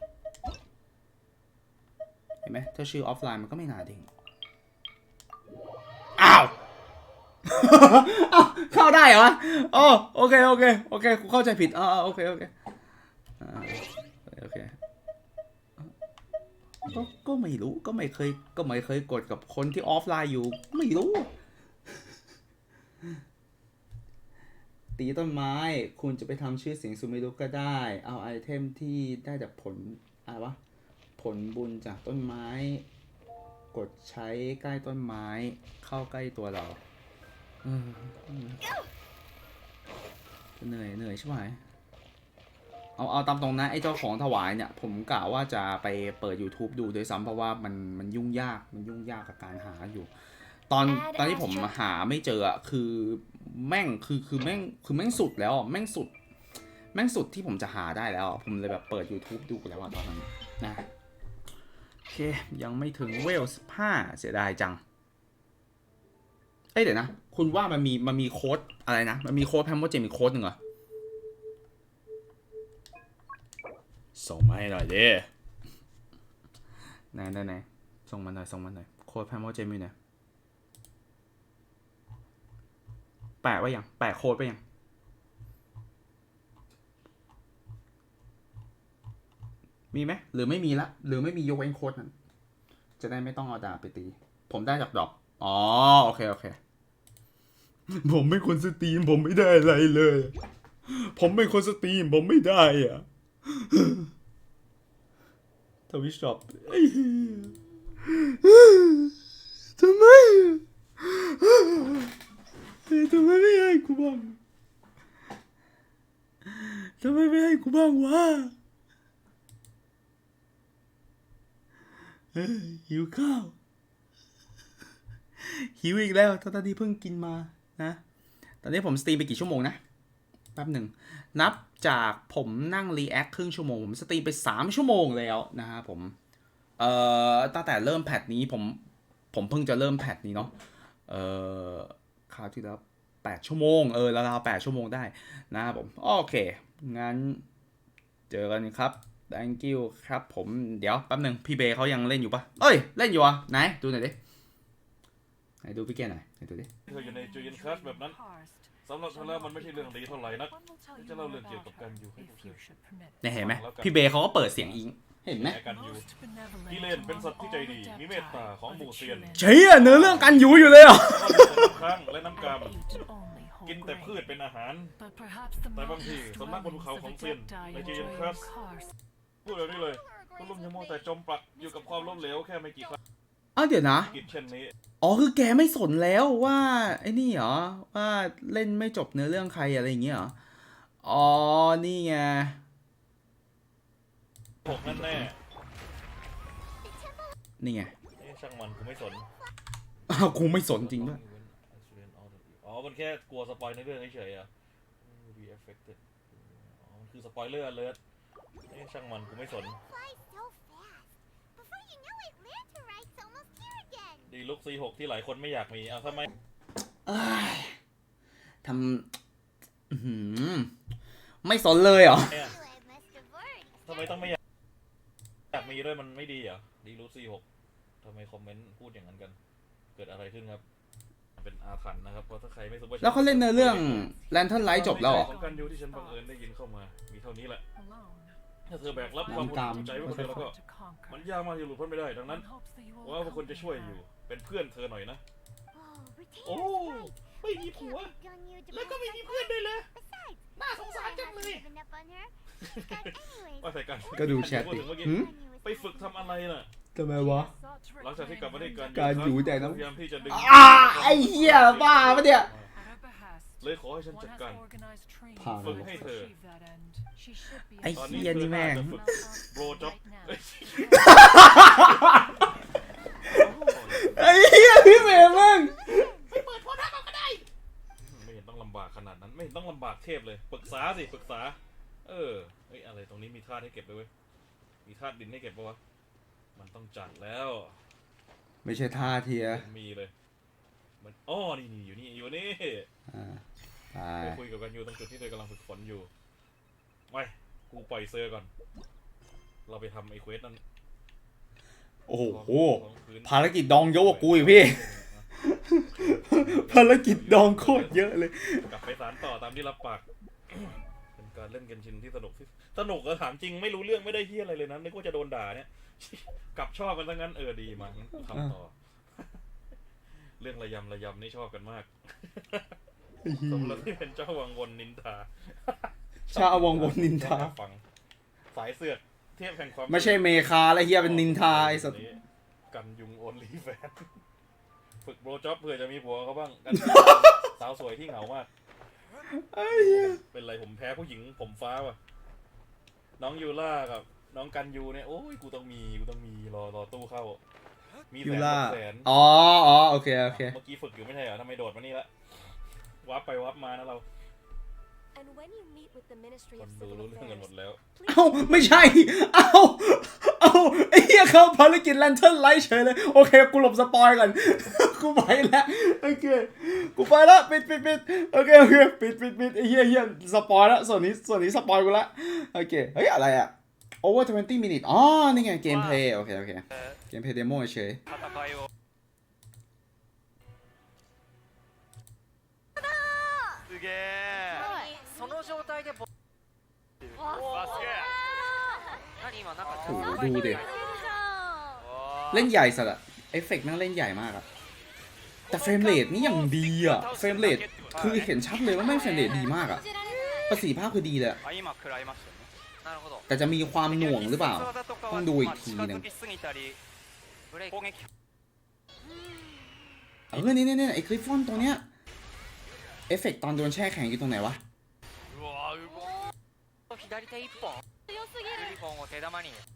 เห็นไหมถ้าชื่อออฟไลน์มันก็ไม่น่าเด้งอ้าว เข้าได้เหรออ๋อโอเคกูเข้าใจผิดโอเคก็ไม่รู้ก็ไม่เคยกดกับคนที่ออฟไลน์อยู่ไม่รู้ตีต้นไม้คุณจะไปทำชื่อเสียงซูเมรุก็ได้เอาไอเทมที่ได้จากผลอะไรวะผลบุญจากต้นไม้กดใช้ใกล้ต้นไม้เข้าใกล้ตัวเราเหนื่อยใช่ไหมเอาตามตรงนะไอ้เจ้าของถวายเนี่ยผมกะว่าจะไปเปิด YouTube ดูโดยซ้ำเพราะว่ามันยุ่งยากกับการหาอยู่ตอนที่ผมหาไม่เจอคือแม่งคือแม่งสุดแล้วแม่งสุดที่ผมจะหาได้แล้วผมเลยแบบเปิด YouTube ดูแล้วตอนนั้นนะโอเคยังไม่ถึงเวล15เสียดายจังเดี๋ยวนะคุณว่ามันมีโค้ดอะไรนะมันมีโค้ดแพมโมเจมีโค้ดหนึ่งเหรอส่งมาให้หน่อยดิไหนส่งมาหน่อยโค้ดแพมโมเจมีเนี่ยแปะไว้ยังแปะโค้ดไว้ยังมีไหมหรือไม่มีละหรือไม่มียกเว้นโค้ดนั้นจะได้ไม่ต้องเอาดาบไปตีผมได้จากดอกโอเคผมไม่คนสตรีมผมไม่ได้อะไรเลยผมเป็นคนสตรีมผมไม่ได้ทวิชช็อปทำไมไม่ให้กูบ้างทำไมไม่ให้กูบ้างวะ หิวข้าวหิวอีกแล้วตอนที่เพิ่งกินมานะตอนนี้ผมสตรีมไปกี่ชั่วโมงนะแป๊บหนึ่งนับจากผมนั่งรีแอคครึ่งชั่วโมงผมสตรีมไป3 ชั่วโมงแล้วนะฮะผมตั้งแต่เริ่มแพทนี้ผมเพิ่งจะเริ่มแพทนี้เนาะคราวที่แล้ว8 ชั่วโมงราวๆ8 ชั่วโมงได้นะครับผมโอเคงั้นเจอกันครับ thank you ครับผมเดี๋ยวแป๊บหนึ่งพี่เบย์เขายังเล่นอยู่ปะเอ้ยเล่นอยู่อ่ะไหนดูหน่อยดิไหนดูพี่เกหน่อยไหนดูดิเธออยู่ในจูเยนคลาสแบบนั้นสำหรับเธอแล้วมันไม่ใช่เรื่องดีเท่าไหร่นักจะเล่าเรื่องเกี่ยวกับการอยู่ให้พวกเธอเนี่ยเห็นไหมพี่เบย์เขาก็เปิดเสียงอิงเห็นไหมการอยู่ที่เล่นเป็นสัตว์ที่ใจดีมีเมตตาของหมู่เซียนเชี่ยเนื้อเรื่องการอยู่อยู่เลยอ่ะครั้งและน้ำกามกินแต่พืชเป็นอาหารแต่บางทีสำนักบนภูเขาของเซียนในจูเยนคลาสพูดแบบนี้เลยคุณลุงยังมัวแต่จมปลักอยู่กับความล้มเหลวแค่ไม่กี่ครั้งเดี๋ยวนะคือแกไม่สนแล้วว่าไอ้นี่เหรอว่าเล่นไม่จบเนื้อเรื่องใครอะไรอย่างเงี้ยเหรอนี่ไงผมนั่นแน่นี่ไงช่างมันกูไม่สนกูไม่สนจริงด้วยมันแค่กลัวสปอยในเรื่องเฉยๆอ่ะ be affected มันคือสปอยเลอร์เลยช่างมันกูไม่สนดีลุก C6 ที่หลายคนไม่อยากมีทำไมทำไม่สนเลยเหรอทำไมต้องไม่อยากมีด้วยมันไม่ดีเหรอดีลุก C6 ทำไมคอมเมนต์พูดอย่างนั้นกันเกิดอะไรขึ้นครับเป็นอาถรรพ์นะครับเพราะถ้าใครไม่สมบูรณ์แล้วเขาเล่นในเรื่อง lanturn rite จบแล้วเหรอของการยูที่ฉันบังเอิญได้ยินเข้ามามีเท่านี้แหละถ้าเธอแบกรับความภูมิใจไว้คนเดียวแล้วก็มันยากมากที่หลุดพ้นไม่ได้ดังนั้นว่าพวกคนจะช่วยอยู่เป็นเพื่อนเธอหน่อยนะโอ้ไม่มีผัวแล้วก็ไม่มีเพื่อนด้วยเลยน่าสงสารจังเลยว่าแต่กันก็ดูแชทดิไปฝึกทำอะไรน่ะทำไมวะหลังจากที่กลับมาได้การอยู่แต่น้ำพยายามที่จะดึงไอ้เหี้ยบ้าปะเนี่ยเลยขอให้ฉันจัดการฝึกให้เธอไอ้เหี้ยนี่แม่งโบรจ็อบไอ้เหี้ยพี่เมย์มึงไม่เปิดโทรทัศน์ก็ได้ไม่เห็นต้องลำบากขนาดนั้นไม่เห็นต้องลำบากเทพเลยปรึกษาอะไรตรงนี้มีธาตุให้เก็บเลยเว้ยมีธาตุดินให้เก็บปะวะมันต้องจัดแล้วไม่ใช่ท่าเทียมีเลยมันนี่อยู่นี่ไปคุยกับกันอยู่ตรงจุดที่เธอกำลังฝึกฝนอยู่ไปกูปล่อยเซอร์ก่อนเราไปทำไอ้เควสนั้นโอ้โหภารกิจดองเยอะกว่ากูอีกพี่ภารกิจดองโคตรเยอะเลยกลับไปสานต่อตามที่รับปากเป็นการเล่นเกนชินที่สนุกก็ถามจริงไม่รู้เรื่องไม่ได้ที่อะไรเลยนะนึกว่าจะโดนด่าเนี่ยกลับชอบกันทั้งนั้นดีมาทำต่อเรื่องระยำนี่ชอบกันมากสมแล้วที่เป็นเจ้าวังวนนินทาชาวังวนนินทาฟังสายเสือกเทียบแห่งความไม่ใช่เมคาและเฮียเป็นนินทาไอ้สัตว์กันยุงโอนลีแฟนฝึกโบรจ็อบเผื่อจะมีผัวเขาบ้างกันสาวสวยที่เหงามากเป็นไรผมแพ้ผู้หญิงผมฟ้าว่ะน้องยูล่ากับน้องกันยูเนี่ยโอ้ยกูต้องมีรอตู้เข้ามีแสนโอเคเมื่อกี้ฝึกอยู่ไม่ใช่เหรอทำไมโดดมานี่ละวับไปวับมานะเราคนดูรู้เรื่องกันหมดแล้วไม่ใช่ไอ้เหี้ยเขาภารกิจ lanturn rite เฉยเลยโอเคกูหลบสปอยก่อนกูไปแล้วโอเคกูไปแล้วปิดโอเคปิดไอ้เหี้ยสปอยแล้วส่วนนี้สปอยกูละโอเคเฮ้ยอะไรอะ over 20 minutes นี่ไงเกมเพลย์โอเคเกมเพลย์เดโมเฉยดูดิเล่นใหญ่สัตว์อะเอฟเฟกต์แม่งเล่นใหญ่มากอะแต่เฟรมเรทนี่อย่างดีอะเฟรมเรทคือเห็นชัดเลยว่าแม่งเฟรมเรทดีมากอะประสิทธิภาพคือดีเลยแต่จะมีความหน่วงหรือเปล่าต้องดูอีกทีนึงนี่ไอ้คลิฟฟอนตัวเนี้ยเอฟเฟกต์ตอนโดนแช่แข็งอยู่ตรงไหนวะ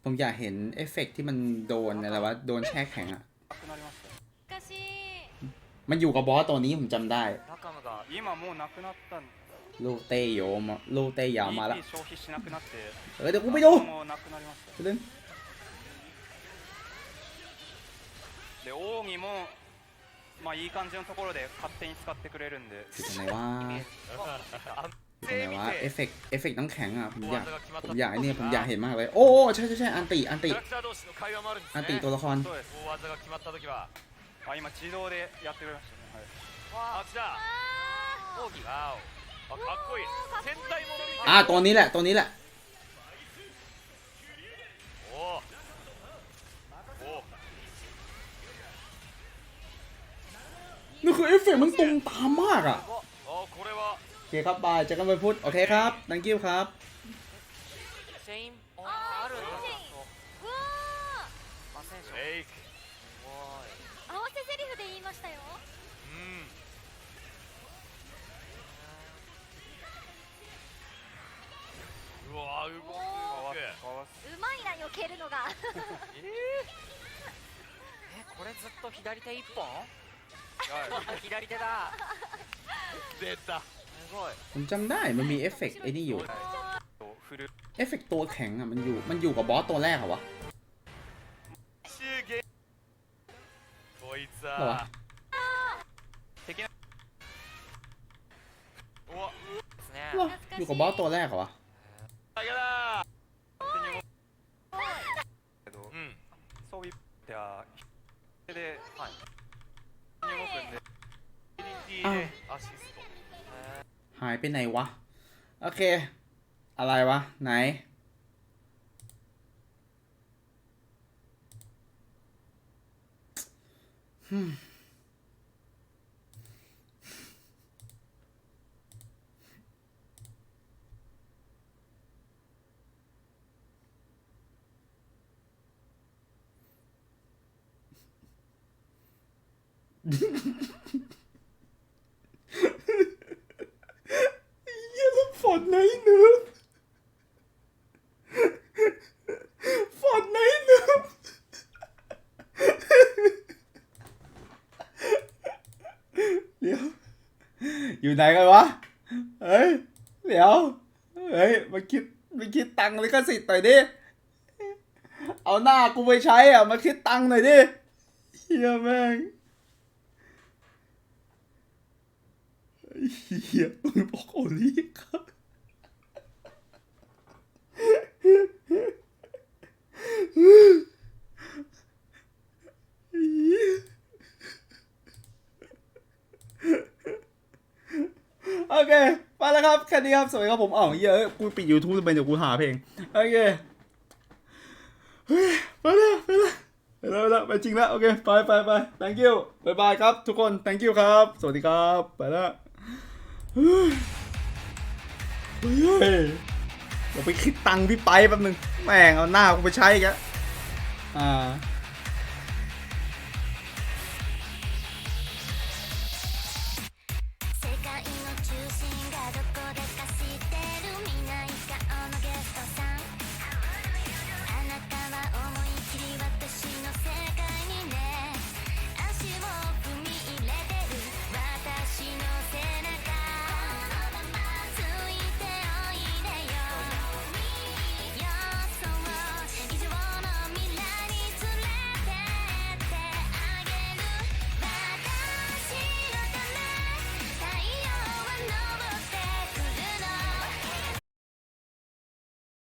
ผมอยากเห็นเอฟเฟกต์ที่มันโดนอะไรวะโดนแช่แข็งอะมันอยู่กับบอสตัวนี้ผมจำได้ลูกเตยโยมลูกเตยยาวมาแล้วเดี๋ยวกูไปดูเรื่องで奥義もまあいい感じのところで勝手に使ってくれるんでไหนว่าเอฟเฟกต์น้ำแข็งอ่ะผมอยากเนี่ยผมอยากเห็นมากเลยโอ้ใช่อันติตัวละคร今自動でやってくれましたねตัวนี้แหละนี่คือเอฟเฟกต์มันตรงตามมากอ่ะโอเคครับบายเจอกันวันพุธโอเคครับ thank you ครับ合わせ台詞で言いましたよ。うわ動くうまいな避けるのがこれずっと左手一本左手だ出たすごいผมจำได้มันมีเอฟเฟกต์ไอ้นี่อยู่เอฟเฟกต์ตัวแข็งอ่ะมันอยู่กับบอสตัวแรกเหรอวะこいつเหรอวะอยู่กับบอสตัวแรกเหรอวะそういうではではい動くんでหายไปไหนวะโอเคอะไรวะไหนฝนไหนเนื้อฝนไหนเนื้อเดี๋ยวอยู่ไหนกันวะเฮ้ยเดี๋ยวเฮ้ยมาคิดตังค์ลิขสิทธิ์หน่อยดิเอาหน้ากูไปใช้อ่ะมาคิดตังค์หน่อยดิเฮียแม่งเฮียมึงบอกโอลี่ครับโอเคไปแล้วครับแค่นี้ครับสวัสดีครับผมเยอะกูปิด YouTube ไปเดี๋ยวกูหาเพลงโอเคไปแล้วไปจริงแล้วโอเคไป thank you บายครับทุกคน thank you ครับสวัสดีครับไปแล้วเฮ้ยเดี๋ยวไปคิดตังค์พี่ไปแป๊บนึงแม่งเอาหน้ากูไปใช้อีกแล้ว